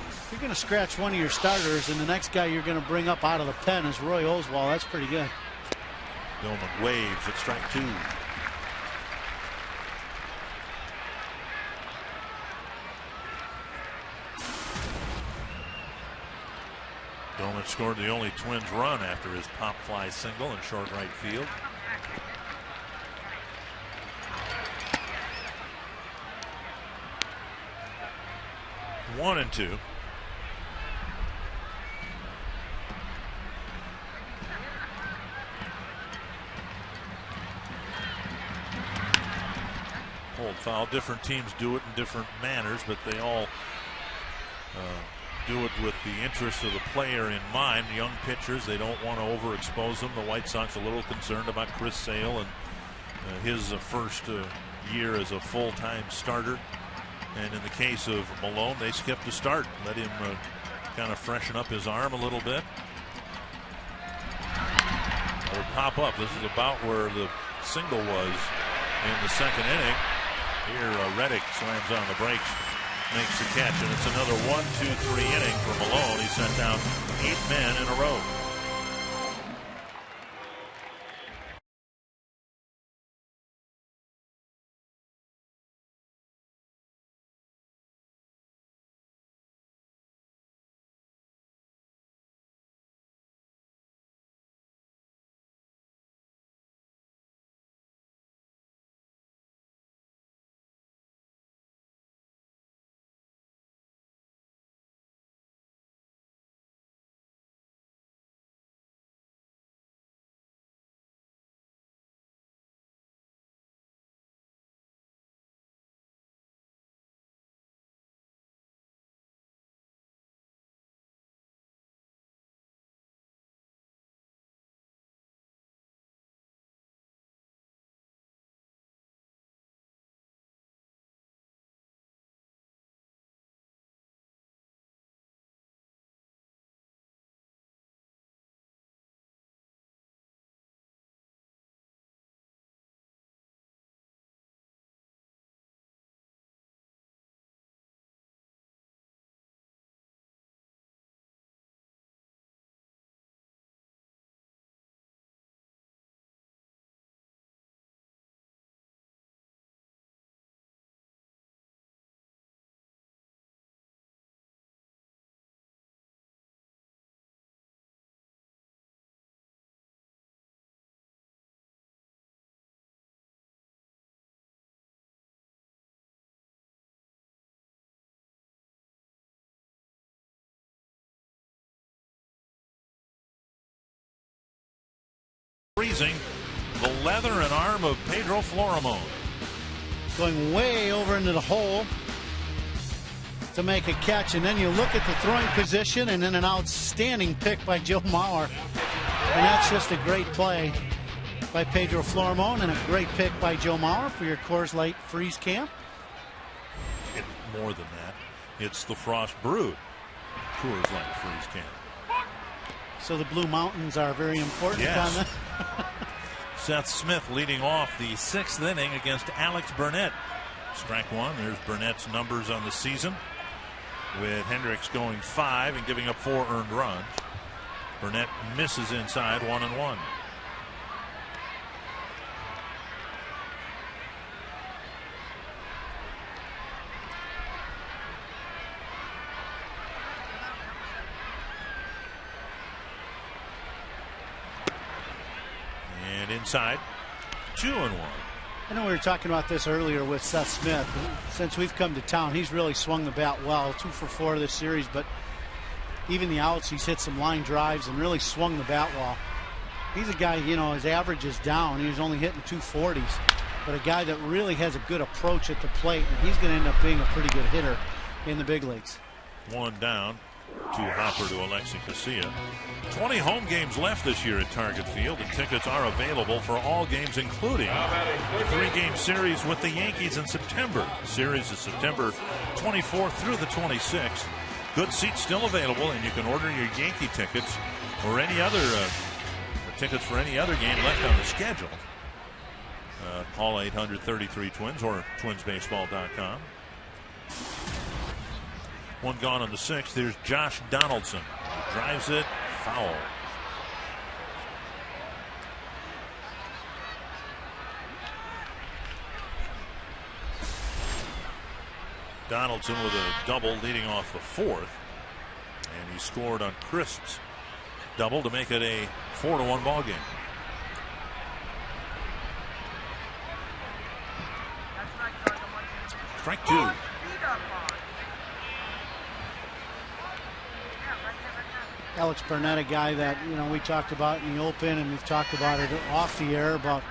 If you're going to scratch one of your starters and the next guy you're going to bring up out of the pen is Roy Oswalt, that's pretty good. Dillman waves at strike 2. Doman scored the only Twins run after his pop fly single in short right field. One and 2. Pulled foul. Different teams do it in different manners, but they all do it with the interest of the player in mind. Young pitchers, they don't want to overexpose them. The White Sox a little concerned about Chris Sale and his first year as a full-time starter. And in the case of Malone, they skipped a start. Let him kind of freshen up his arm a little bit. It'll pop up. This is about where the single was in the second inning. Here, Reddick slams on the brakes, makes the catch, and it's another 1-2-3 inning for Malone. He sent down 8 men in a row. Freezing the leather and arm of Pedro Florimon. Going way over into the hole to make a catch, and then you look at the throwing position, and then an outstanding pick by Joe Mauer. And that's just a great play by Pedro Florimon and a great pick by Joe Mauer for your Coors Light Freeze Camp. It's more than that. It's the Frost Brewed Coors Light Freeze Camp. So the Blue Mountains are very important yes. on that. Seth Smith leading off the 6th inning against Alex Burnett. Strike one. There's Burnett's numbers on the season, with Hendricks going 5 and giving up 4 earned runs. Burnett misses inside 1-1. And inside 2-1. I know we were talking about this earlier with Seth Smith. Since we've come to town, he's really swung the bat well. 2 for 4 this series, but even the outs, he's hit some line drives and really swung the bat well. He's a guy, you know, his average is down. He was only hitting 240s, but a guy that really has a good approach at the plate, and he's going to end up being a pretty good hitter in the big leagues. 1 down to Hopper to Alexi Casilla. 20 home games left this year at Target Field, and tickets are available for all games, including the 3-game series with the Yankees in September. The series is September 24th through the 26th. Good seats still available, and you can order your Yankee tickets or any other tickets for any other game left on the schedule. Call 800-33-TWINS or twinsbaseball.com. 1 gone on the 6th. There's Josh Donaldson. He drives it foul. Donaldson with a double leading off the 4th. And he scored on Crisp's double to make it a 4-1 ball game. Strike 2. Alex Burnett, a guy that, you know, we talked about in the open, and we've talked about it off the air about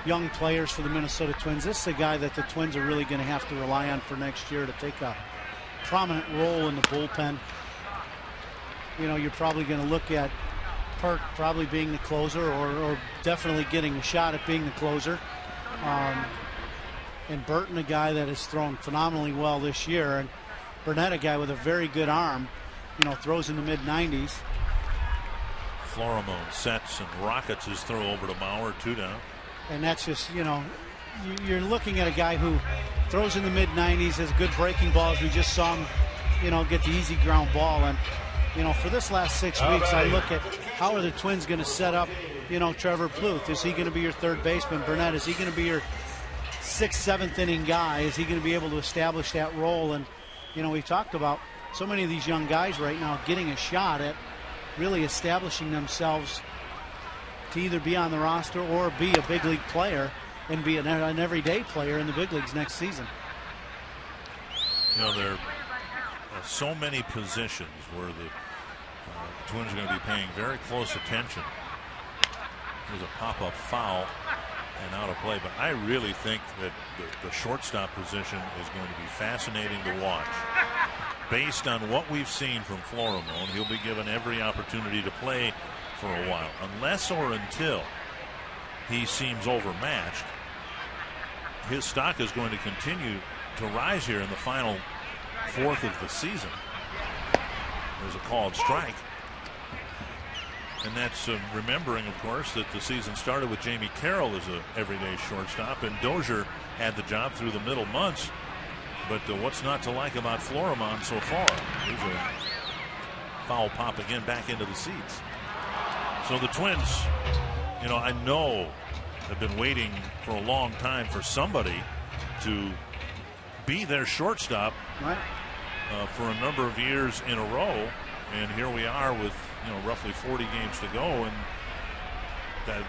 young players for the Minnesota Twins. This is a guy that the Twins are really going to have to rely on for next year to take a prominent role in the bullpen. You know, you're probably going to look at Perk probably being the closer, or definitely getting a shot at being the closer. And Burton, a guy that has thrown phenomenally well this year, and Burnett, a guy with a very good arm, throws in the mid-90s. Florimon sets and rockets his throw over to Maurer, 2 down. And that's just, you're looking at a guy who throws in the mid-90s, has good breaking balls. We just saw him, get the easy ground ball. And, for this last 6 weeks, I look at how are the Twins going to set up, Trevor Plouffe. Is he going to be your third baseman? Burnett, is he going to be your 6th, 7th inning guy? Is he going to be able to establish that role? And, we've talked about so many of these young guys right now getting a shot at really establishing themselves to either be on the roster or be a big league player and be an everyday player in the big leagues next season. There are so many positions where the Twins are going to be paying very close attention. There's a pop-up foul and out of play, but I really think that the shortstop position is going to be fascinating to watch. Based on what we've seen from Florimon, he'll be given every opportunity to play for a while, unless or until he seems overmatched. His stock is going to continue to rise here in the final 4th of the season. There's a called strike. And that's remembering, of course, that the season started with Jamie Carroll as an everyday shortstop, and Dozier had the job through the middle months. But what's not to like about Florimon so far? There's a foul pop again back into the seats. So the Twins, I know have been waiting for a long time for somebody to be their shortstop for a number of years in a row. And here we are with roughly 40 games to go, and that's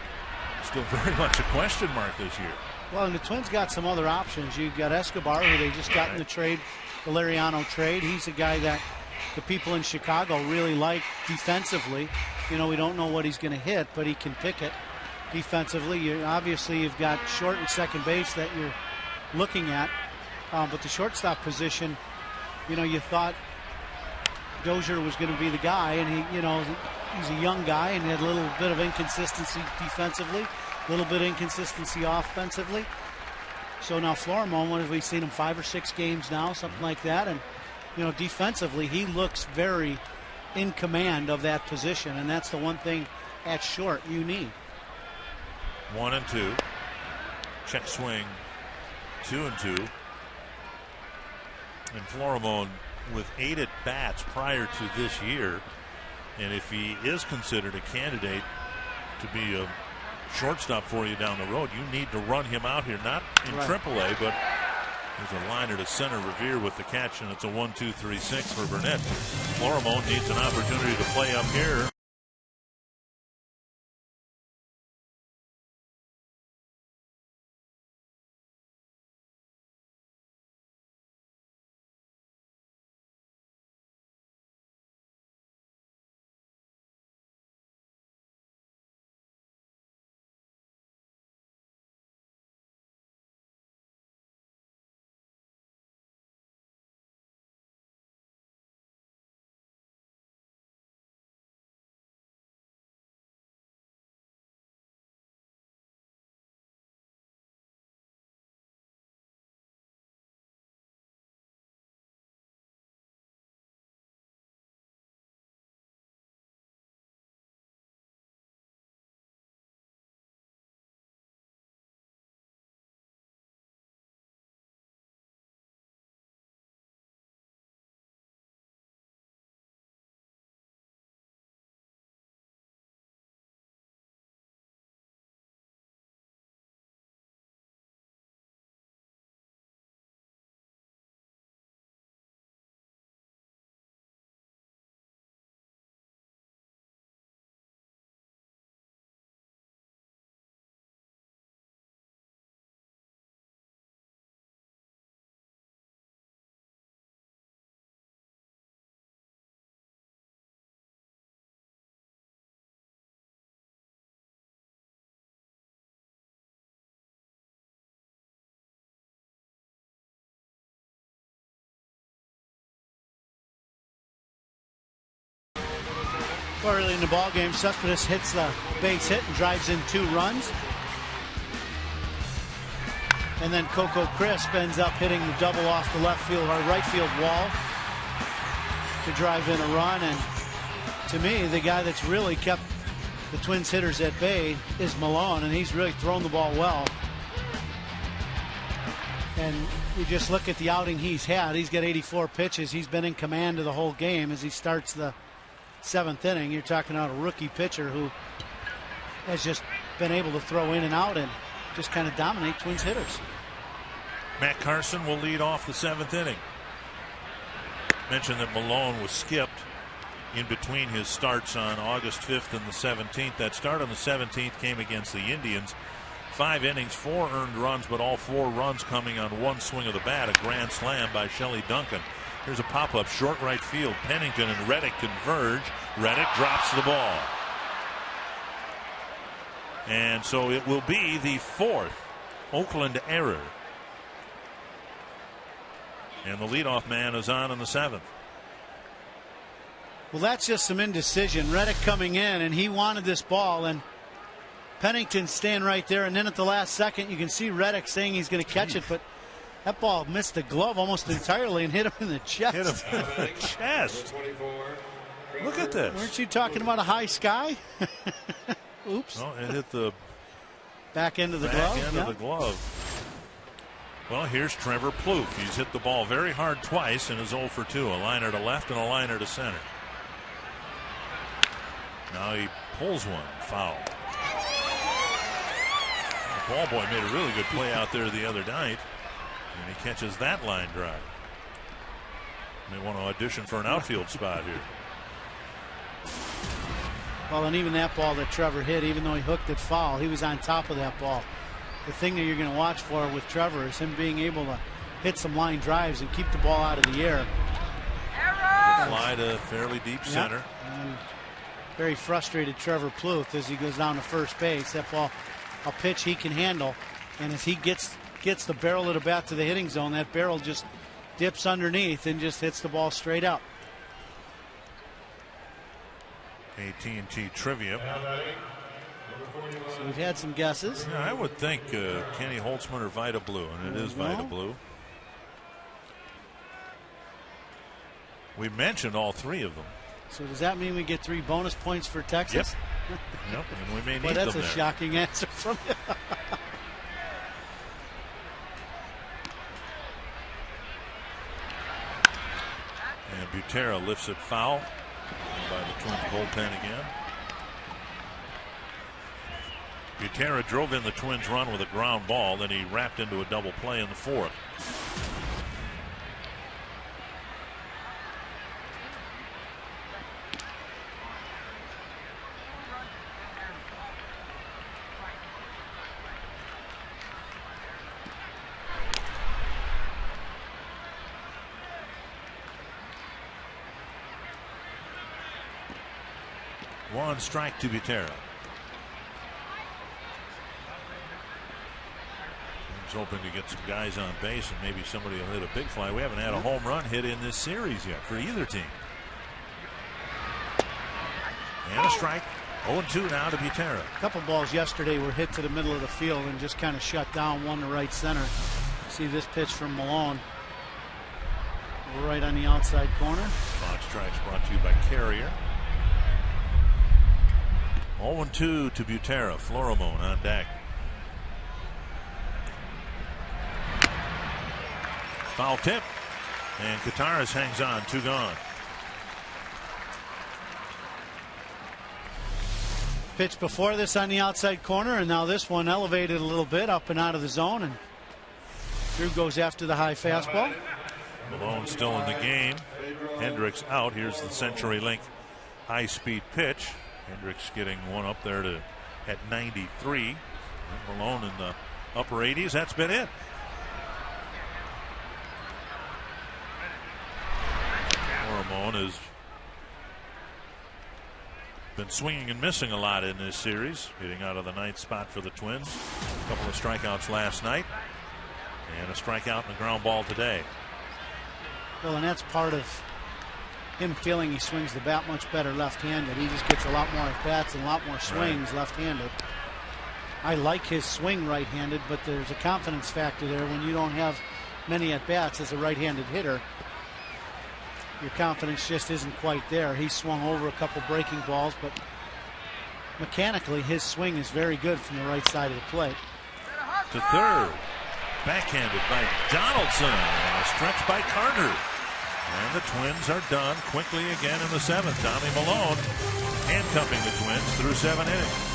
still very much a question mark this year. Well, and the Twins got some other options. You've got Escobar, who they just got in the trade, the Lariano trade. He's a guy that the people in Chicago really like defensively. We don't know what he's going to hit, but he can pick it defensively. You've got short and second base that you're looking at, but the shortstop position, you thought Dozier was going to be the guy, and he's a young guy and had a little bit of inconsistency defensively, a little bit of inconsistency offensively. So now Florimon, what have we seen him, 5 or 6 games now, something like that, and defensively he looks very in command of that position, and that's the one thing at short you need. 1-2, check swing, 2-2, and Florimon with 8 at-bats prior to this year, and if he is considered a candidate to be a shortstop for you down the road, you need to run him out here, not in AAA, but there's a liner to center. Revere with the catch, and it's a 1-2-3-6 for Burnett. Florimon needs an opportunity to play up here. Early in the ball game, Cespedes hits the base hit and drives in 2 runs. And then Coco Crisp ends up hitting the double off the left field or right field wall to drive in a run. And to me, the guy that's really kept the Twins hitters at bay is Malone, and he's really thrown the ball well. And you just look at the outing he's had. He's got 84 pitches. He's been in command of the whole game as he starts the 7th inning. You're talking about a rookie pitcher who has just been able to throw in and out and just kind of dominate Twins hitters. Matt Carson will lead off the 7th inning. Mentioned that Malone was skipped in between his starts on August 5th and the 17th. That start on the 17th came against the Indians. 5 innings, 4 earned runs, but all 4 runs coming on one swing of the bat. A grand slam by Shelley Duncan. Here's a pop-up short right field. Pennington and Reddick converge. Reddick drops the ball. And so it will be the 4th Oakland error. And the leadoff man is on in the 7th. Well, that's just some indecision. Reddick coming in, and he wanted this ball, and Pennington staying right there. And then at the last second, you can see Reddick saying he's going to catch it, but that ball missed the glove almost entirely and hit him in the chest. Hit him in the chest. Look at this. Weren't you talking about a high sky? Oops. Well, it hit the back end of the glove. Back end of the glove. Well, here's Trevor Plouffe. He's hit the ball very hard twice and is 0 for 2. A liner to left and a liner to center. Now he pulls one. Foul. The ball boy made a really good play out there the other night. And he catches that line drive. May want to audition for an outfield spot here. Well, and even that ball that Trevor hit, even though he hooked it foul, he was on top of that ball. The thing that you're going to watch for with Trevor is him being able to hit some line drives and keep the ball out of the air. Fly to fairly deep center. And very frustrated Trevor Plouffe as he goes down to first base. That ball, a pitch he can handle, and as he gets the barrel of the bat to the hitting zone, that barrel just dips underneath and just hits the ball straight up. AT&T trivia. So we've had some guesses. Yeah, I would think Kenny Holtzman or Vida Blue, and it is Vida Blue. We mentioned all 3 of them. So does that mean we get 3 bonus points for Texas? Yep. Yep, and we may need well, that's them a there. shocking answer from you. And Butera lifts it foul by the Twins bullpen again. Butera drove in the Twins run with a ground ball, then he wrapped into a double play in the 4th. One strike to Butera. He's hoping to get some guys on base and maybe somebody will hit a big fly. We haven't had a home run hit in this series yet for either team. And a strike. 0-2 now to Butera. A couple balls yesterday were hit to the middle of the field and just kind of shut down. One to right center. See this pitch from Malone. Right on the outside corner. Box Strikes brought to you by Carrier. 0-2 to Butera. Florimone on deck. Foul tip. And Kataris hangs on. 2 gone. Pitch before this on the outside corner, and now this one elevated a little bit up and out of the zone, and Drew goes after the high fastball. Malone still in the game. Hendricks out. Here's the CenturyLink high-speed pitch. Hendricks getting one up there at 93. And Malone in the upper 80s. That's been it. Florimone has been swinging and missing a lot in this series, hitting out of the 9th spot for the Twins. A couple of strikeouts last night, and a strikeout and a ground ball today. Well, and that's part of him feeling he swings the bat much better left-handed. He just gets a lot more at bats and a lot more swings left-handed. I like his swing right-handed, but there's a confidence factor there when you don't have many at-bats as a right-handed hitter. Your confidence just isn't quite there. He swung over a couple breaking balls, but mechanically his swing is very good from the right side of the plate. To third. Backhanded by Donaldson. And a stretch by Carter. And the Twins are done quickly again in the 7th. Tommy Milone handcuffing the Twins through 7 innings.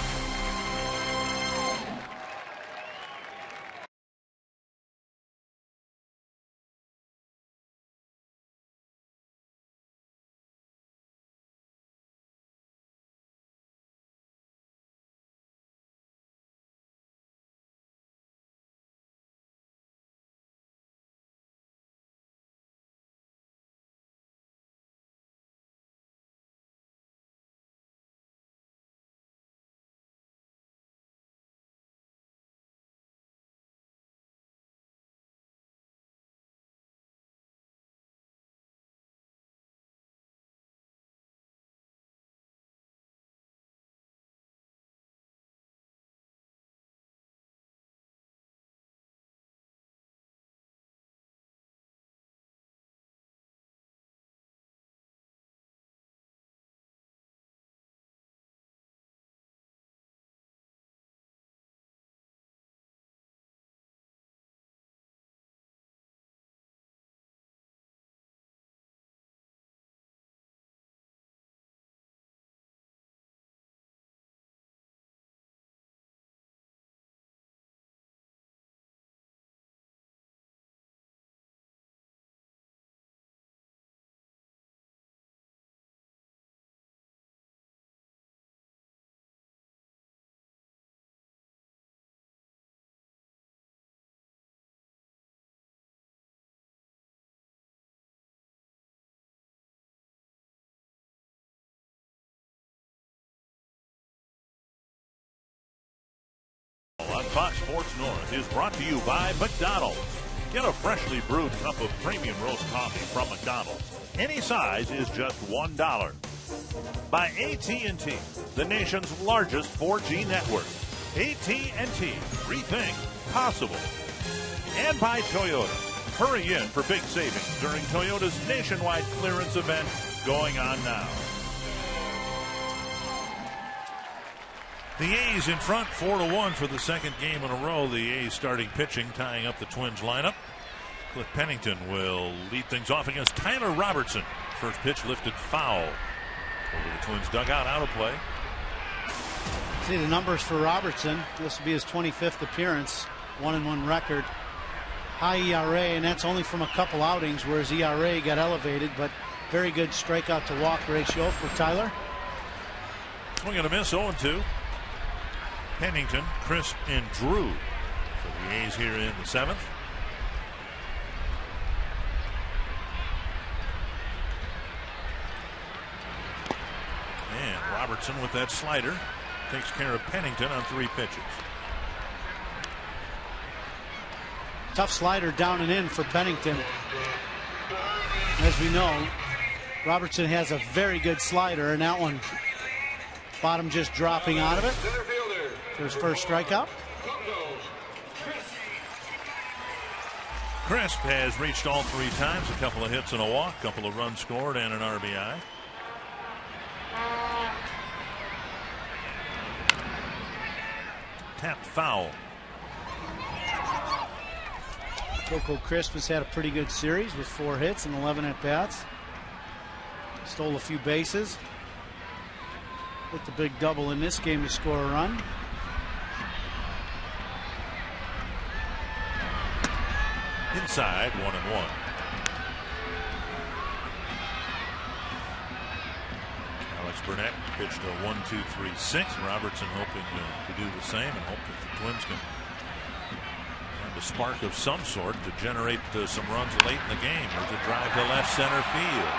On Fox Sports North is brought to you by McDonald's. Get a freshly brewed cup of premium roast coffee from McDonald's. Any size is just $1. By AT&T, the nation's largest 4G network. AT&T, rethink possible. And by Toyota. Hurry in for big savings during Toyota's nationwide clearance event going on now. The A's in front 4-1 for the second game in a row. The A's starting pitching, tying up the Twins lineup. Cliff Pennington will lead things off against Tyler Robertson. First pitch lifted foul. Over the Twins dugout, out of play. See the numbers for Robertson. This will be his 25th appearance. 1-1 record. High ERA, and that's only from a couple outings where his ERA got elevated, but very good strikeout to walk ratio for Tyler. Swing and a miss, 0-2. Pennington, Crisp, and Drew for the A's here in the 7th. And Robertson with that slider takes care of Pennington on 3 pitches. Tough slider down and in for Pennington. As we know, Robertson has a very good slider, and that one, bottom just dropping out of it. For his first strikeout. Crisp has reached all 3 times. A couple of hits and a walk, a couple of runs scored, and an RBI. Tapped foul. Coco Crisp has had a pretty good series with 4 hits and 11 at-bats. Stole a few bases. Hit the big double in this game to score a run. Inside, 1-1. Alex Burnett pitched a 1-2-3-6. Robertson hoping to do the same and hope that the Twins can find a spark of some sort to generate some runs late in the game. There's a drive to left center field.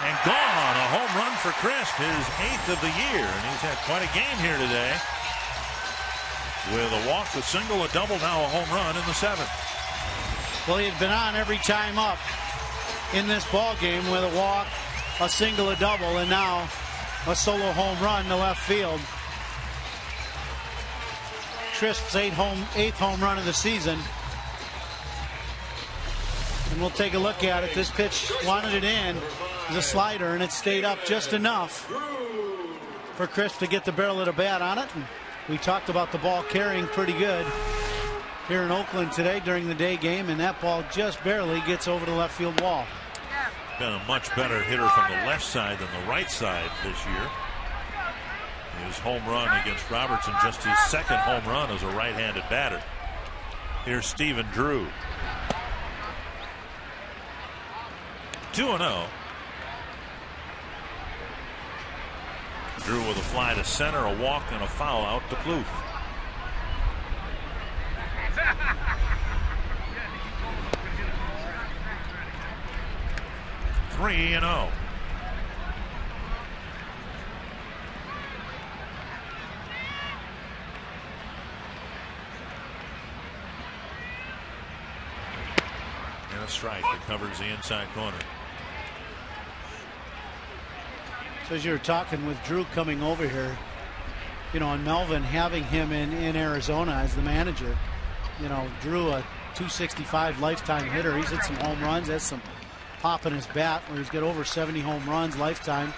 And gone, a home run for Crisp, his 8th of the year, and he's had quite a game here today. With a walk, a single, a double, now a home run in the 7th. Well, he had been on every time up in this ball game with a walk, a single, a double, and now a solo home run to left field. Crisp's eighth home run of the season. And we'll take a look at it. This pitch wanted it in. The slider, and it stayed up just enough for Crisp to get the barrel of the bat on it. And we talked about the ball carrying pretty good here in Oakland today during the day game, and that ball just barely gets over the left field wall. Been a much better hitter from the left side than the right side this year. His home run against Robertson, just his second home run as a right-handed batter. Here's Stephen Drew. 2-0. Drew with a fly to center, a walk, and a foul out to Plouffe. Three and 0. And a strike that covers the inside corner. So as you were talking with Drew coming over here, you know, and Melvin having him in Arizona as the manager, you know, Drew, a 265 lifetime hitter. He's hit some home runs, has some pop in his bat where he's got over 70 home runs lifetime.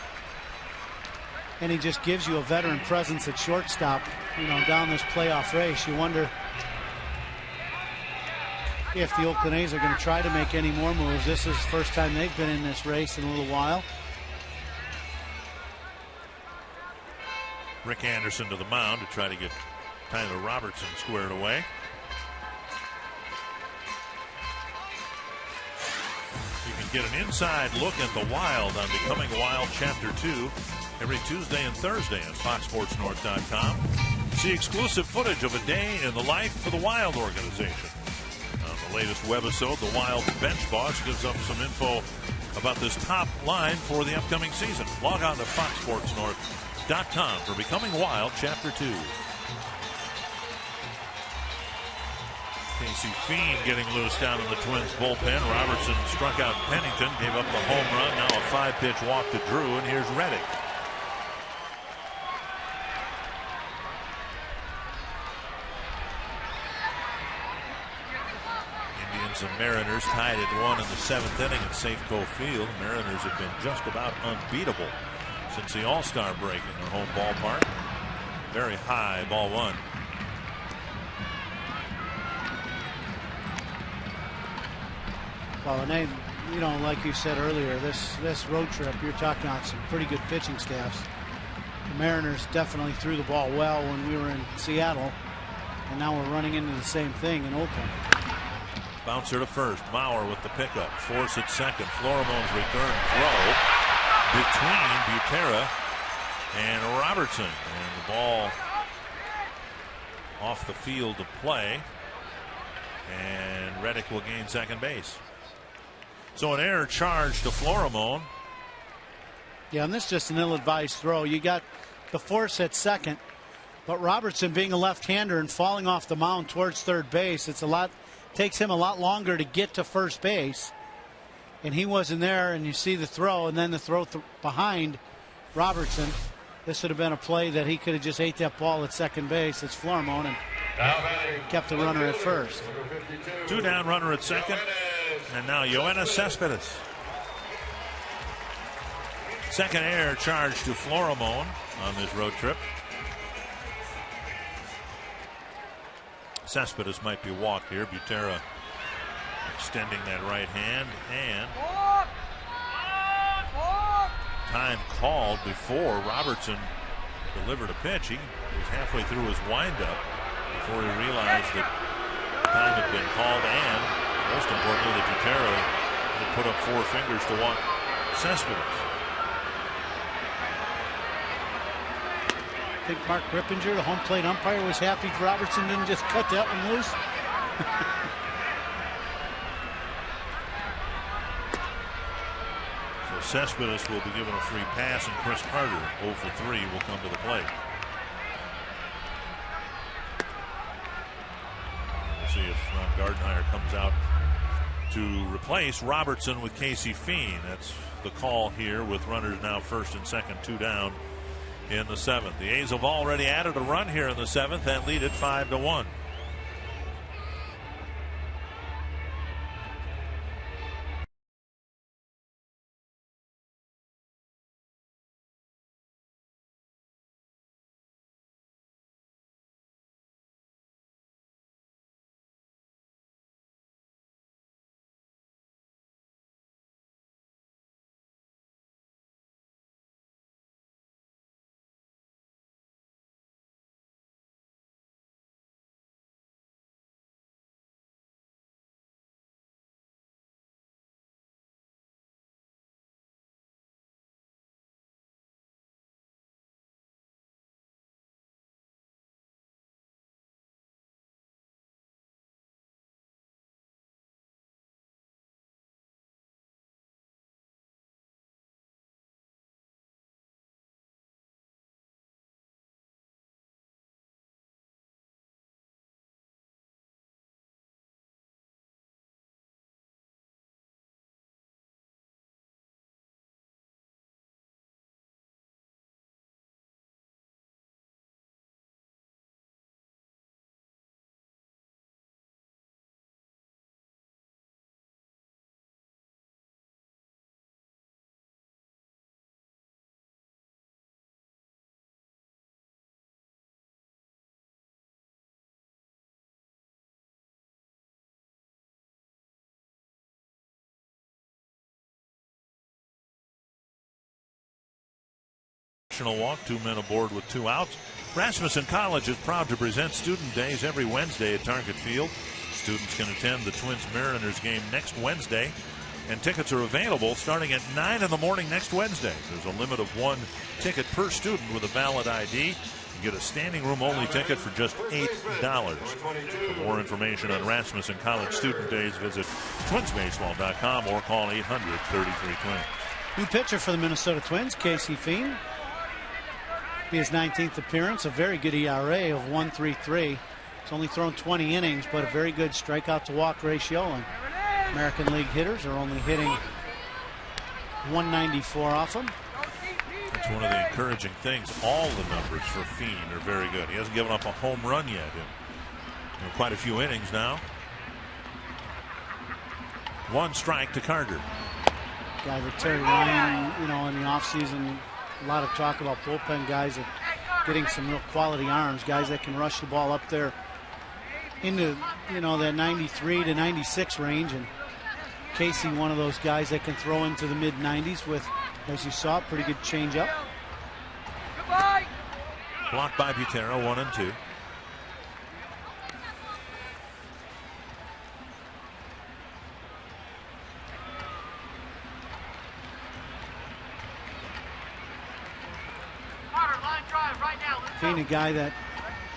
And he just gives you a veteran presence at shortstop, you know, down this playoff race. You wonder if the Oakland A's are going to try to make any more moves. This is the first time they've been in this race in a little while. Rick Anderson to the mound to try to get Tyler Robertson squared away. You can get an inside look at the Wild on Becoming Wild Chapter 2 every Tuesday and Thursday on FoxSportsNorth.com. See exclusive footage of a day in the life for the Wild organization. On the latest webisode, the Wild bench boss gives up some info about this top line for the upcoming season. Log on to FoxSportsNorth.com for Becoming Wild Chapter 2. Casey Fiend getting loose down in the Twins bullpen. Robertson struck out Pennington, gave up the home run. Now a 5-pitch walk to Drew, and here's Reddick. Indians and Mariners tied at 1 in the 7th inning at Safeco Field. Mariners have been just about unbeatable since the All-Star break in their home ballpark. Very high, ball one. Well, and they, you know, like you said earlier, this road trip, you're talking about some pretty good pitching staffs. The Mariners definitely threw the ball well when we were in Seattle, and now we're running into the same thing in Oakland. Bouncer to first. Mauer with the pickup. Force at second. Floromon's return throw between Butera and Robertson. And the ball off the field to play. And Reddick will gain second base. So an error charge to Floromon. Yeah, and this is just an ill-advised throw. You got the Force at second, but Robertson being a left-hander and falling off the mound towards third base, takes him a lot longer to get to first base. And he wasn't there, and you see the throw, and then the throw behind Robertson. This would have been a play that he could have just ate that ball at second base. It's Floromon and kept the runner at first. 2 down, runner at second. And now Yoenis Cespedes. Second error charge to Floromon on this road trip. Cespedes might be walked here. Butera extending that right hand, and time called before Robertson delivered a pitch. He was halfway through his windup before he realized that time had been called, and most importantly that Butera had put up 4 fingers to walk Cespedes. I think Mark Rippinger, the home plate umpire, was happy Robertson didn't just cut that one loose. So Cespedes will be given a free pass, and Chris Carter, 0 for 3, will come to the plate. We'll see if Ron Gardenhire comes out to replace Robertson with Casey Fiend. That's the call here with runners now first and second, 2 down in the 7th. The A's have already added a run here in the 7th and lead it 5-1. Walk, 2 men aboard with 2 outs. Rasmussen College is proud to present Student Days every Wednesday at Target Field. Students can attend the Twins Mariners game next Wednesday, and tickets are available starting at 9 in the morning next Wednesday. There's a limit of 1 ticket per student with a valid ID. You get a standing room only ticket for just $8. For more information on Rasmussen College Student Days, visit twinsbaseball.com or call 800-33-TWINS. New pitcher for the Minnesota Twins, Casey Fien. Be his 19th appearance, a very good ERA of 1.33. He's only thrown 20 innings, but a very good strikeout to walk ratio. And American League hitters are only hitting 194 off him. That's one of the encouraging things. All the numbers for Fien are very good. He hasn't given up a home run yet in quite a few innings now. 1 strike to Carter. Guy that Terry Ryan, in the offseason, a lot of talk about bullpen guys that getting some real quality arms, guys that can rush the ball up there into, that 93 to 96 range. And Casey, one of those guys that can throw into the mid-90s with, as you saw, pretty good changeup. Blocked by Butera, 1-2. Fien, a guy that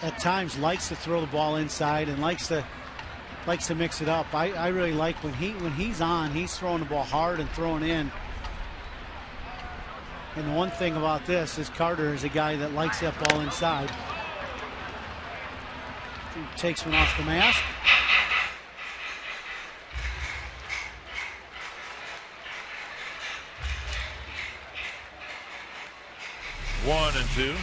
at times likes to throw the ball inside and likes to mix it up. I really like when he's on, he's throwing the ball hard and throwing in. And the one thing about this is Carter is a guy that likes that ball inside. He takes one off the mask. One and two.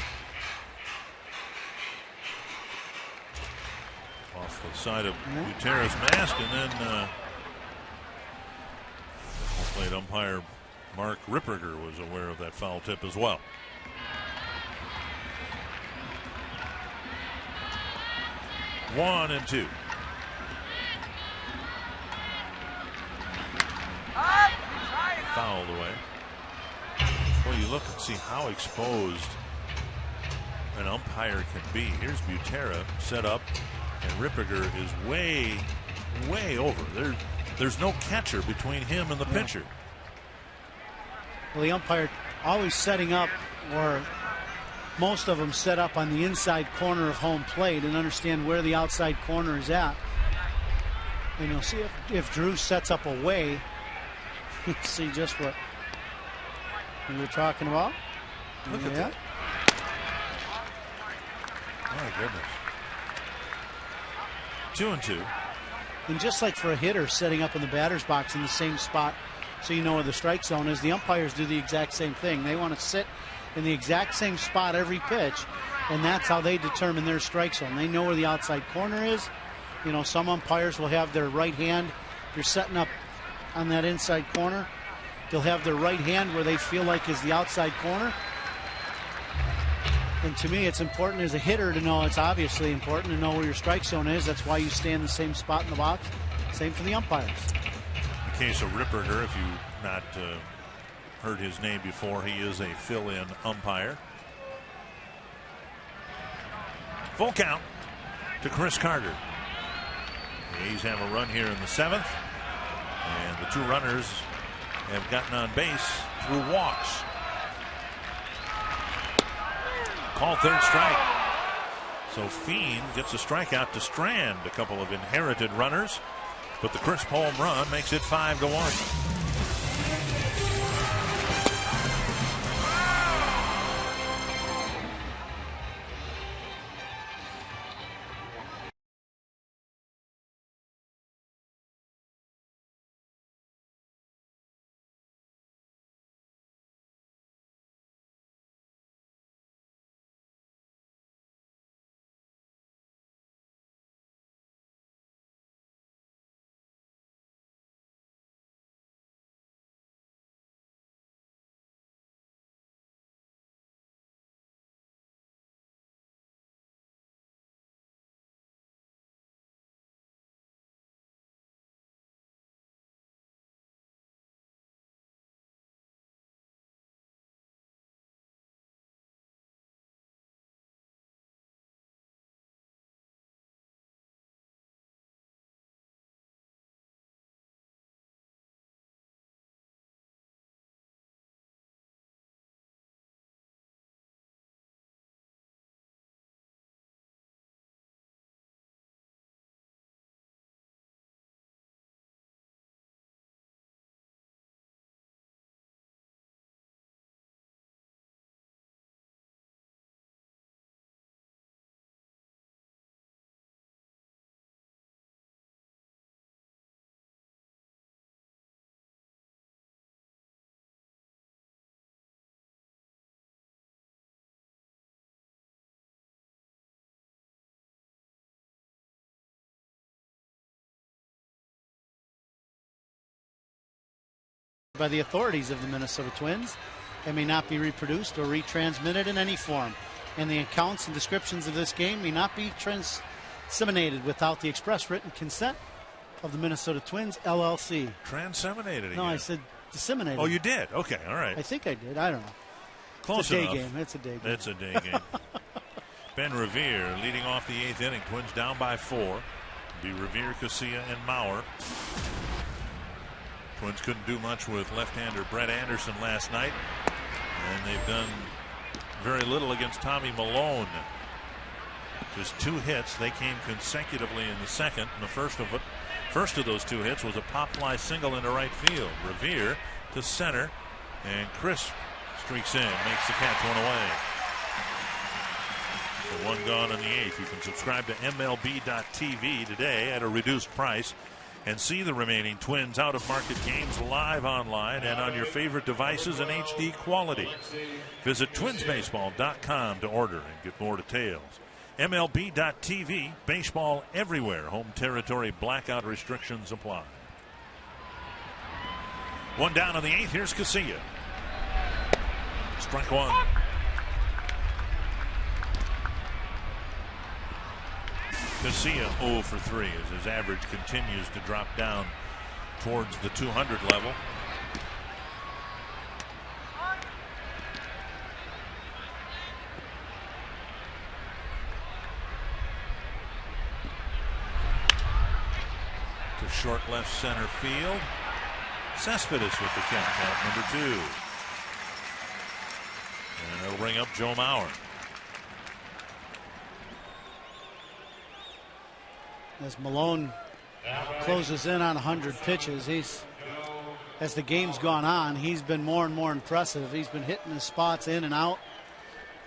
Off the side of Butera's mask, and then plate umpire Mark Ripperger was aware of that foul tip as well. One and two. Fouled away. Well, you look and see how exposed an umpire can be. Here's Butera set up, and Ripperger is way over. There's no catcher between him and the pitcher. Well, the umpire always setting up, or most of them set up on the inside corner of home plate and understand where the outside corner is at. And you'll see if Drew sets up away, you'll see just what we were talking about. Look at that. My goodness. 2 and 2. And just like for a hitter setting up in the batter's box in the same spot so you know where the strike zone is, the umpires do the exact same thing. They want to sit in the exact same spot every pitch, and that's how they determine their strike zone. They know where the outside corner is. You know, some umpires will have their right hand. If you're setting up on that inside corner, they'll have their right hand where they feel like is the outside corner. And to me, it's important as a hitter to know, it's obviously important to know where your strike zone is. That's why you stay in the same spot in the box. Same for the umpires. In the case of Ripperger, if you've not heard his name before, he is a fill-in umpire. Full count to Chris Carter. The A's have a run here in the 7th, and the 2 runners have gotten on base through walks. Call third strike. So Fiend gets a strikeout to strand a couple of inherited runners, but the crisp home run makes it 5-1. By the authorities of the Minnesota Twins and may not be reproduced or retransmitted in any form. And the accounts and descriptions of this game may not be disseminated without the express written consent of the Minnesota Twins, LLC. Transeminated again. No, I said disseminated. Oh, you did? Okay, all right. I think I did. I don't know. Close it's a enough. Day game. It's a day game. It's a day game. Ben Revere leading off the 8th inning. Twins down by 4. It'll be Revere, Casilla, and Mauer. Twins couldn't do much with left-hander Brett Anderson last night, and they've done very little against Tommy Malone. Just 2 hits. They came consecutively in the 2nd, and the first of those 2 hits was a pop fly single into right field. Revere to center, and Crisp streaks in, makes the catch one away. So 1 gone in the 8th. You can subscribe to MLB.TV today at a reduced price and see the remaining Twins out-of-market games live online and on your favorite devices in HD quality. Visit twinsbaseball.com to order and get more details. MLB.TV, baseball everywhere. Home territory blackout restrictions apply. 1 down in the 8th. Here's Casilla. Strike 1. Casilla 0 for 3 as his average continues to drop down towards the 200 level. To short left center field. Cespedes with the catch at number 2. And it'll bring up Joe Mauer. As Malone closes in on 100 pitches, as the game's gone on, he's been more and more impressive. He's been hitting his spots in and out,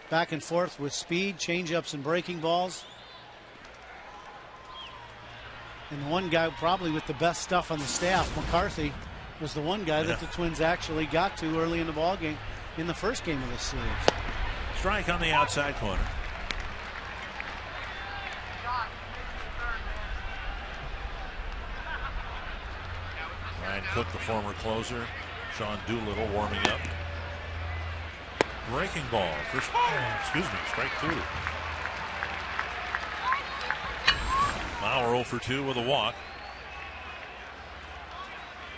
back and forth with speed, changeups and breaking balls. And the one guy probably with the best stuff on the staff, McCarthy, was the one guy that the Twins actually got to early in the ballgame in the first game of this series. Strike on the outside corner. Ryan Cook, the former closer. Sean Doolittle warming up. Breaking ball for, strike 2. Mauer 0 for 2 with a walk.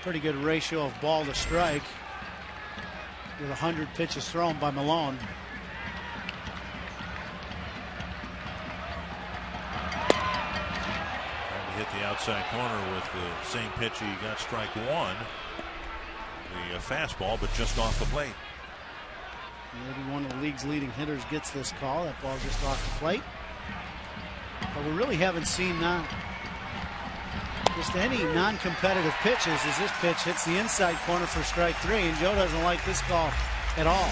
Pretty good ratio of ball to strike with 100 pitches thrown by Malone. Trying to hit the outside corner with the same pitch he got strike 1. The fastball, but just off the plate. Maybe one of the league's leading hitters gets this call. That ball just off the plate. But we really haven't seen just any non-competitive pitches as this pitch hits the inside corner for strike 3, and Joe doesn't like this call at all.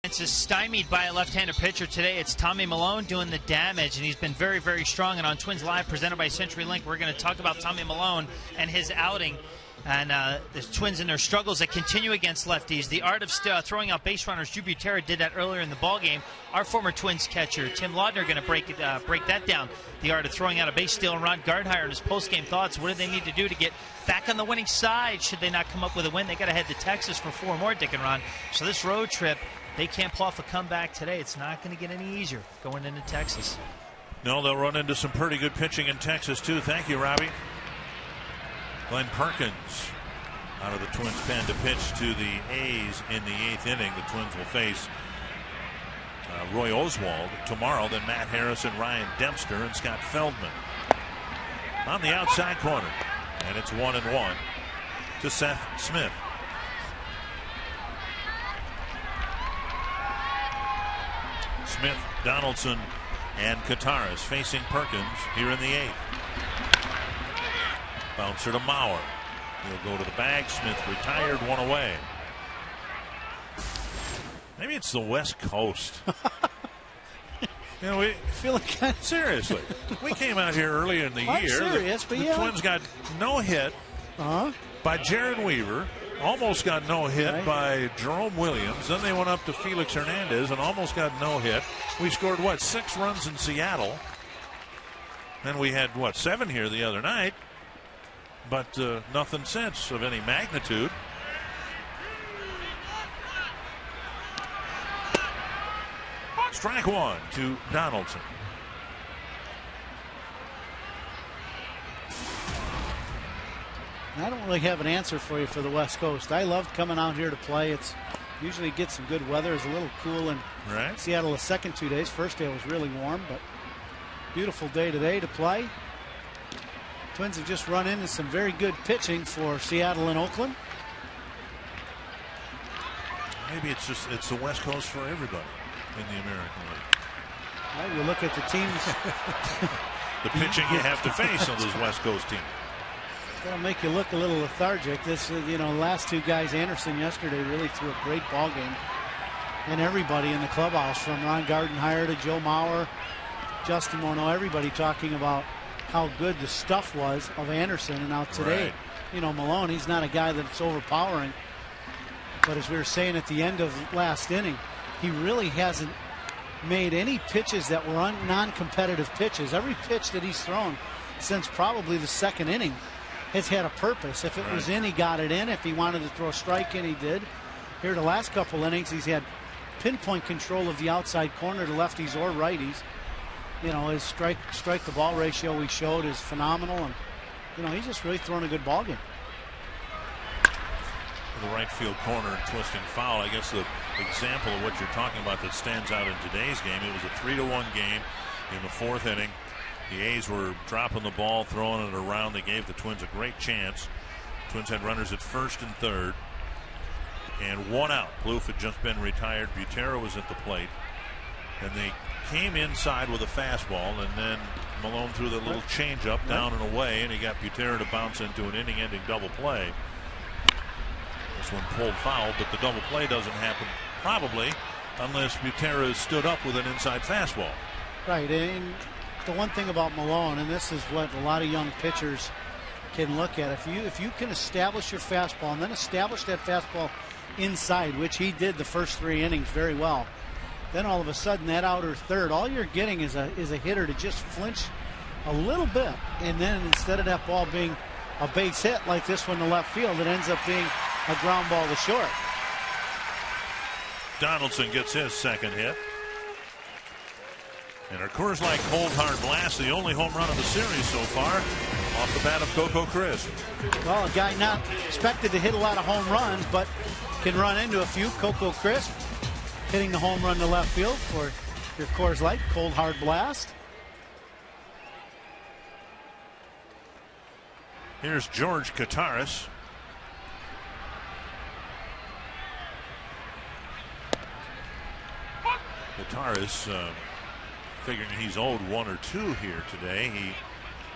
Is stymied by a left-handed pitcher today. It's Tommy Milone doing the damage, and he's been very, very strong. And on Twins Live, presented by CenturyLink, we're going to talk about Tommy Milone and his outing, and the Twins and their struggles that continue against lefties. The art of throwing out base runners. Drew Butera did that earlier in the ball game. Our former Twins catcher Tim Laudner going to break that down. The art of throwing out a base steal. And Ron Gardhire in his post-game thoughts. What do they need to do to get back on the winning side? Should they not come up with a win? They got to head to Texas for 4 more, Dick and Ron. So this road trip, they can't pull off a comeback today. It's not going to get any easier going into Texas. No, they'll run into some pretty good pitching in Texas, too. Thank you, Robbie. Glenn Perkins out of the Twins' pen to pitch to the A's in the 8th inning. The Twins will face Roy Oswald tomorrow, then Matt Harrison, Ryan Dempster, and Scott Feldman. On the outside corner, and it's 1-1 to Seth Smith. Smith, Donaldson, and Kataris facing Perkins here in the 8th. Bouncer to Mauer. He'll go to the bag. Smith retired, 1 away. Maybe it's the West Coast. You know, we feeling kind of seriously. We came out here early in the year. Serious, the Twins got no hit by Jaron Weaver. Almost got no hit by Jerome Williams. Then they went up to Felix Hernandez and almost got no hit. We scored, 6 runs in Seattle. Then we had, 7 here the other night. But nothing since of any magnitude. Strike 1 to Donaldson. I don't really have an answer for you for the West Coast. I loved coming out here to play. It's usually gets some good weather. It's a little cool in Seattle the second 2 days. First day was really warm, but beautiful day today to play. Twins have just run into some very good pitching for Seattle and Oakland. Maybe it's the West Coast for everybody in the American League. Well, you look at the teams. The pitching you have to face on those West Coast teams. That'll make you look a little lethargic. This, the last two guys, Anderson yesterday really threw a great ball game. And everybody in the clubhouse, from Ron Gardenhire to Joe Mauer, Justin Morneau, everybody talking about how good the stuff was of Anderson. And now today, Malone, he's not a guy that's overpowering. But as we were saying at the end of last inning, he really hasn't made any pitches that were non-competitive pitches. Every pitch that he's thrown since probably the second inning has had a purpose. If it was in, he got it in. If he wanted to throw a strike in, he did. Here the last couple innings, he's had pinpoint control of the outside corner to lefties or righties. His strike to ball ratio we showed is phenomenal, and he's just really throwing a good ball game. The right field corner and twisting foul. I guess the example of what you're talking about that stands out in today's game. It was a 3-1 game in the fourth inning. The A's were dropping the ball, throwing it around. They gave the Twins a great chance. Twins had runners at first and third, and one out. Plouffe had just been retired. Butera was at the plate, and they came inside with a fastball, and then Malone threw the little changeup down and away, and he got Butera to bounce into an inning-ending double play. This one pulled foul, but the double play doesn't happen probably unless Butera stood up with an inside fastball. Right, and the one thing about Malone, and this is what a lot of young pitchers can look at, if you can establish your fastball and then establish that fastball inside, which he did the first 3 innings very well, then all of a sudden that outer third, all you're getting is a hitter to just flinch a little bit, and then instead of that ball being a base hit like this one to left field, it ends up being a ground ball to short. Donaldson gets his second hit. And our Coors Light Cold Hard Blast, the only home run of the series so far, off the bat of Coco Crisp. Well, a guy not expected to hit a lot of home runs, but can run into a few. Coco Crisp hitting the home run to left field for your Coors Light Cold Hard Blast. Here's George Kataris. Kataris figuring he's owed 1 or 2 here today. He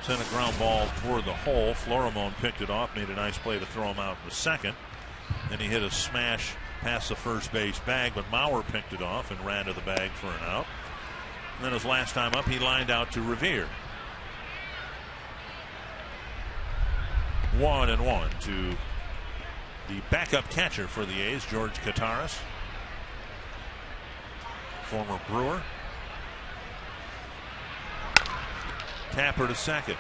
sent a ground ball toward the hole. Florimon picked it off, made a nice play to throw him out in the second. Then he hit a smash past the first base bag, but Mauer picked it off and ran to the bag for an out. And then his last time up, he lined out to Revere. 1-1 to the backup catcher for the A's, George Kataris, former Brewer. Tapper to second.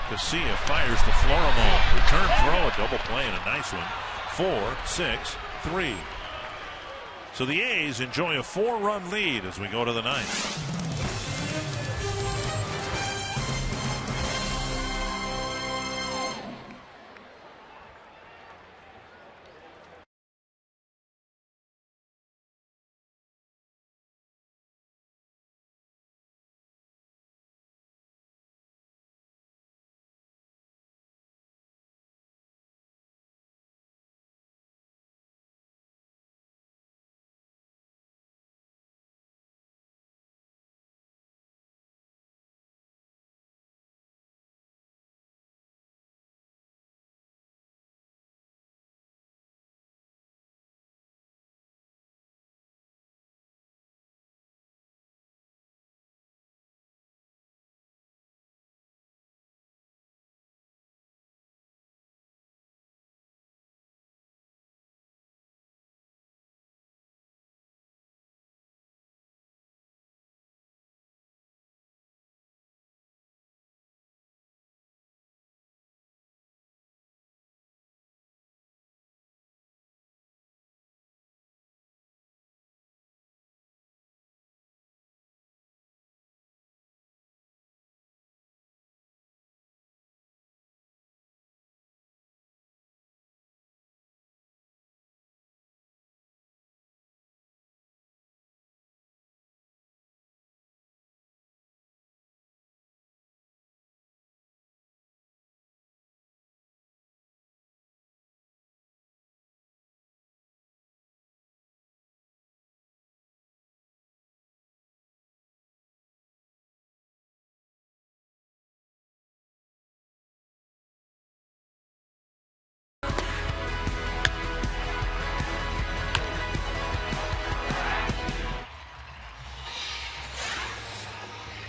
Casilla fires to Florimon. Return throw, a double play and a nice one. 4-6-3. So the A's enjoy a 4-run lead as we go to the ninth.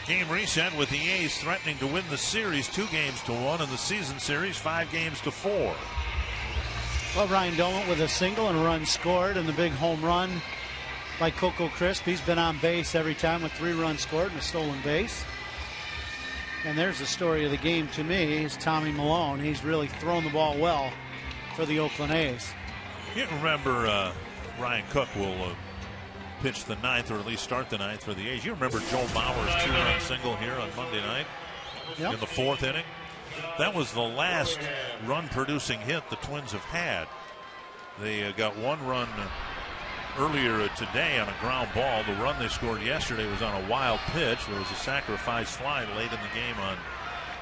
Game reset with the A's threatening to win the series 2-1 and the season series 5-4. Well, Ryan Doumit with a single and a run scored, and the big home run by Coco Crisp. He's been on base every time with 3 runs scored and a stolen base. And there's the story of the game to me is Tommy Milone. He's really thrown the ball well for the Oakland A's. You remember Ryan Cook will pitch the 9th, or at least start the 9th for the A's. You remember Joe Bauer's 2-run single here on Monday night in the 4th inning? That was the last run-producing hit the Twins have had. They got 1 run earlier today on a ground ball. The run they scored yesterday was on a wild pitch. There was a sacrifice fly late in the game on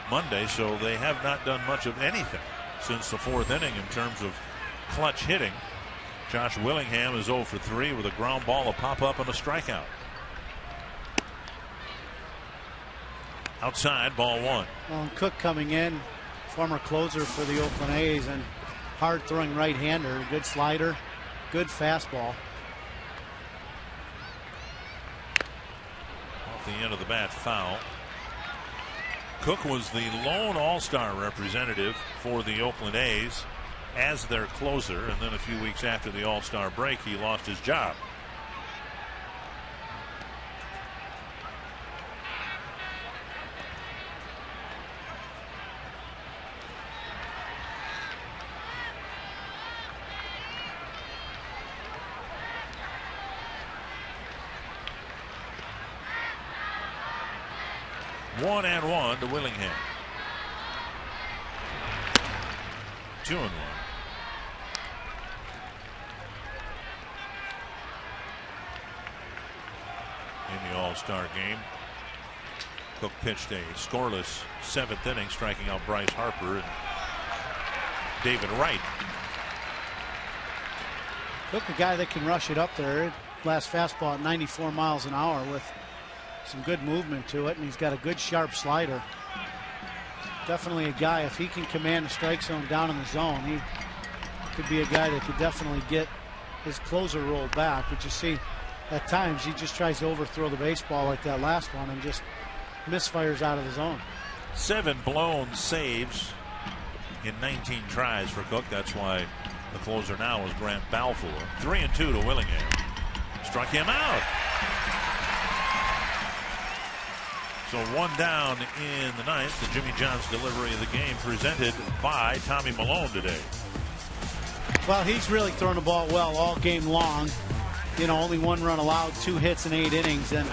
Monday, so they have not done much of anything since the 4th inning in terms of clutch hitting. Josh Willingham is 0 for 3 with a ground ball, a pop-up, and a strikeout. Outside, ball 1. Well, Cook coming in, former closer for the Oakland A's, and hard-throwing right-hander. Good slider, good fastball. Off the end of the bat, foul. Cook was the lone All-Star representative for the Oakland A's as their closer, and then a few weeks after the All-Star break, he lost his job. One and one to Willingham. 2-1. In the All-Star game, Cook pitched a scoreless 7th inning, striking out Bryce Harper and David Wright. Cook, a guy that can rush it up there. Last fastball at 94 miles an hour with some good movement to it, and he's got a good sharp slider. Definitely a guy, if he can command the strike zone down in the zone, he could be a guy that could definitely get his closer role back. But you see, at times he just tries to overthrow the baseball like that last one and just misfires out of the zone. 7 blown saves in 19 tries for Cook. That's why the closer now is Grant Balfour. 3-2 to Willingham. Struck him out. So 1 down in the 9th. The Jimmy John's delivery of the game presented by Tommy Milone today. Well, he's really thrown the ball well all game long. You know, only 1 run allowed, 2 hits in 8 innings, and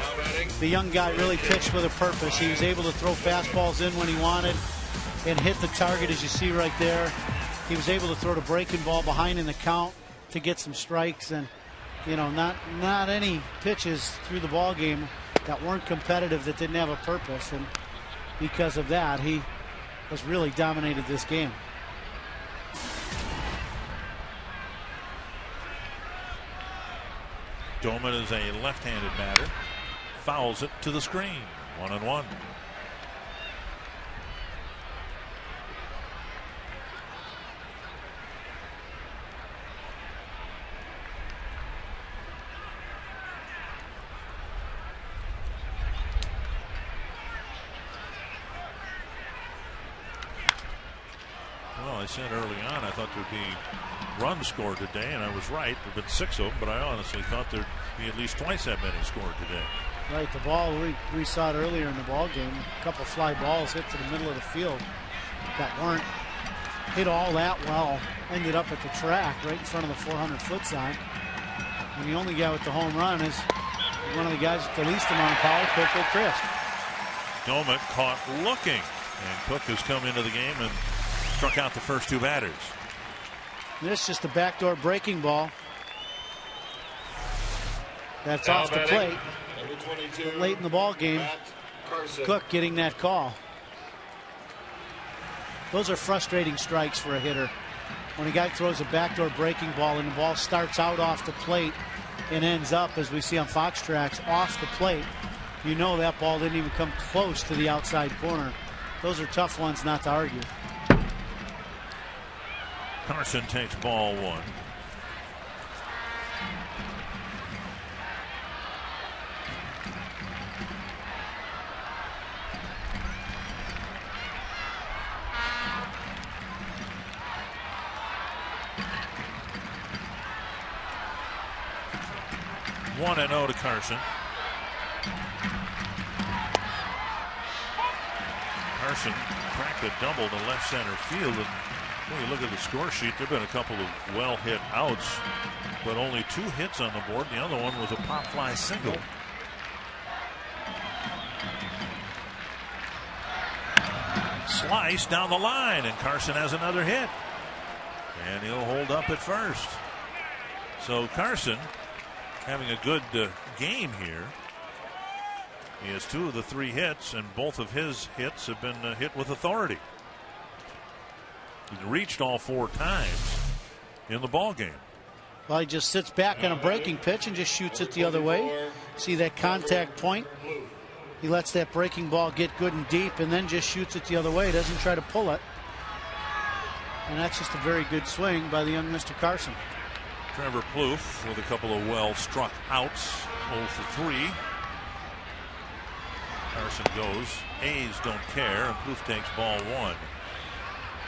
the young guy really pitched with a purpose. He was able to throw fastballs in when he wanted and hit the target, as you see right there. He was able to throw the breaking ball behind in the count to get some strikes, and you know, not any pitches through the ball game that weren't competitive, that didn't have a purpose, and because of that, he has really dominated this game. Doumit is a left-handed batter. Fouls it to the screen. 1-1. Well, I said early on I thought there'd be runs scored today, and I was right. There have been 6 of them, but I honestly thought there'd be at least twice that many scored today. Right, the ball, we saw it earlier in the ball game. A couple fly balls hit to the middle of the field that weren't hit all that well. Ended up at the track right in front of the 400-foot sign. And the only guy with the home run is one of the guys with the least amount of power, Coco Crisp. Doumit caught looking, and Cook has come into the game and struck out the first 2 batters. This is just a backdoor breaking ball. That's off the plate. Late in the ball game, Cook getting that call. Those are frustrating strikes for a hitter. When a guy throws a backdoor breaking ball and the ball starts out off the plate and ends up, as we see on Fox Tracks, off the plate, you know that ball didn't even come close to the outside corner. Those are tough ones not to argue. Carson takes ball 1. 1-0 to Carson. Carson cracked a double to left center field, and when you look at the score sheet, there have been a couple of well-hit outs, but only 2 hits on the board. The other one was a pop fly single. Slice down the line, and Carson has another hit, and he'll hold up at first. So Carson having a good game here. He has 2 of the 3 hits, and both of his hits have been hit with authority. He reached all 4 times in the ball game. Well, he just sits back on a breaking pitch and just shoots it the other way. See that contact point? He lets that breaking ball get good and deep and then just shoots it the other way. Doesn't try to pull it. And that's just a very good swing by the young Mr. Carson. Trevor Plouffe with a couple of well-struck outs. 0 for 3. Carson goes. A's don't care, and Plouffe takes ball 1.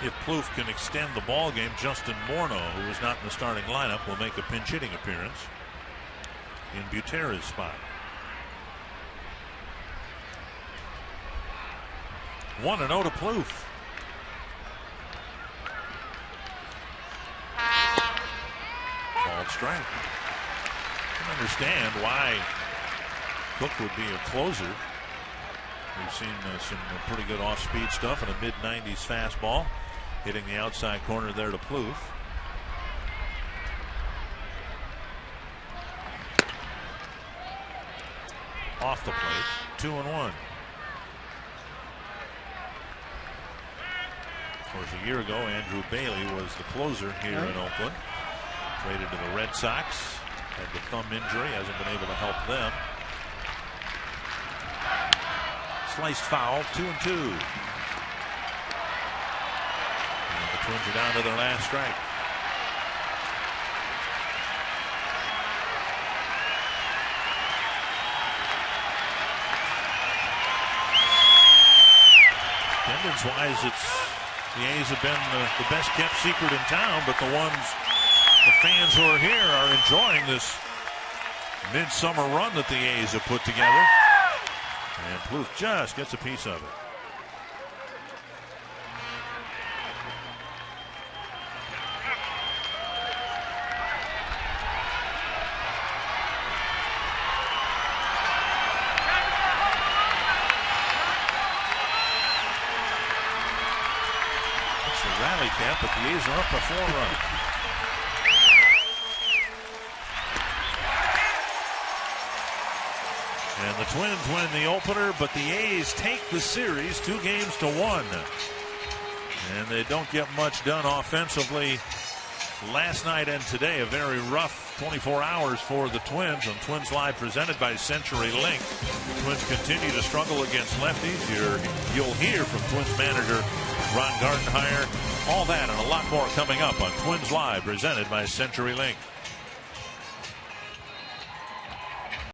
If Plouffe can extend the ball game, Justin Morneau, who is not in the starting lineup, will make a pinch hitting appearance in Butera's spot. 1-0 to Plouffe. Called strike. I can understand why Cook would be a closer. We've seen some pretty good off-speed stuff and a mid-90s fastball hitting the outside corner there to Plouffe. Off the plate, 2-1. Of course, a year ago, Andrew Bailey was the closer here in Oakland. Traded to the Red Sox. Had the thumb injury, hasn't been able to help them. Sliced foul, 2-2. And the Twins are down to their last strike. Attendance-wise, the A's have been the best kept secret in town, but the fans who are here are enjoying this midsummer run that the A's have put together. And Plouffe just gets a piece of it. It's the rally cap, but the A's are up by 4 runs. And the Twins win the opener, but the A's take the series 2-1. And they don't get much done offensively last night and today. A very rough 24 hours for the Twins on Twins Live, presented by CenturyLink. The Twins continue to struggle against lefties. You'll hear from Twins manager Ron Gardenhire. All that and a lot more coming up on Twins Live, presented by CenturyLink.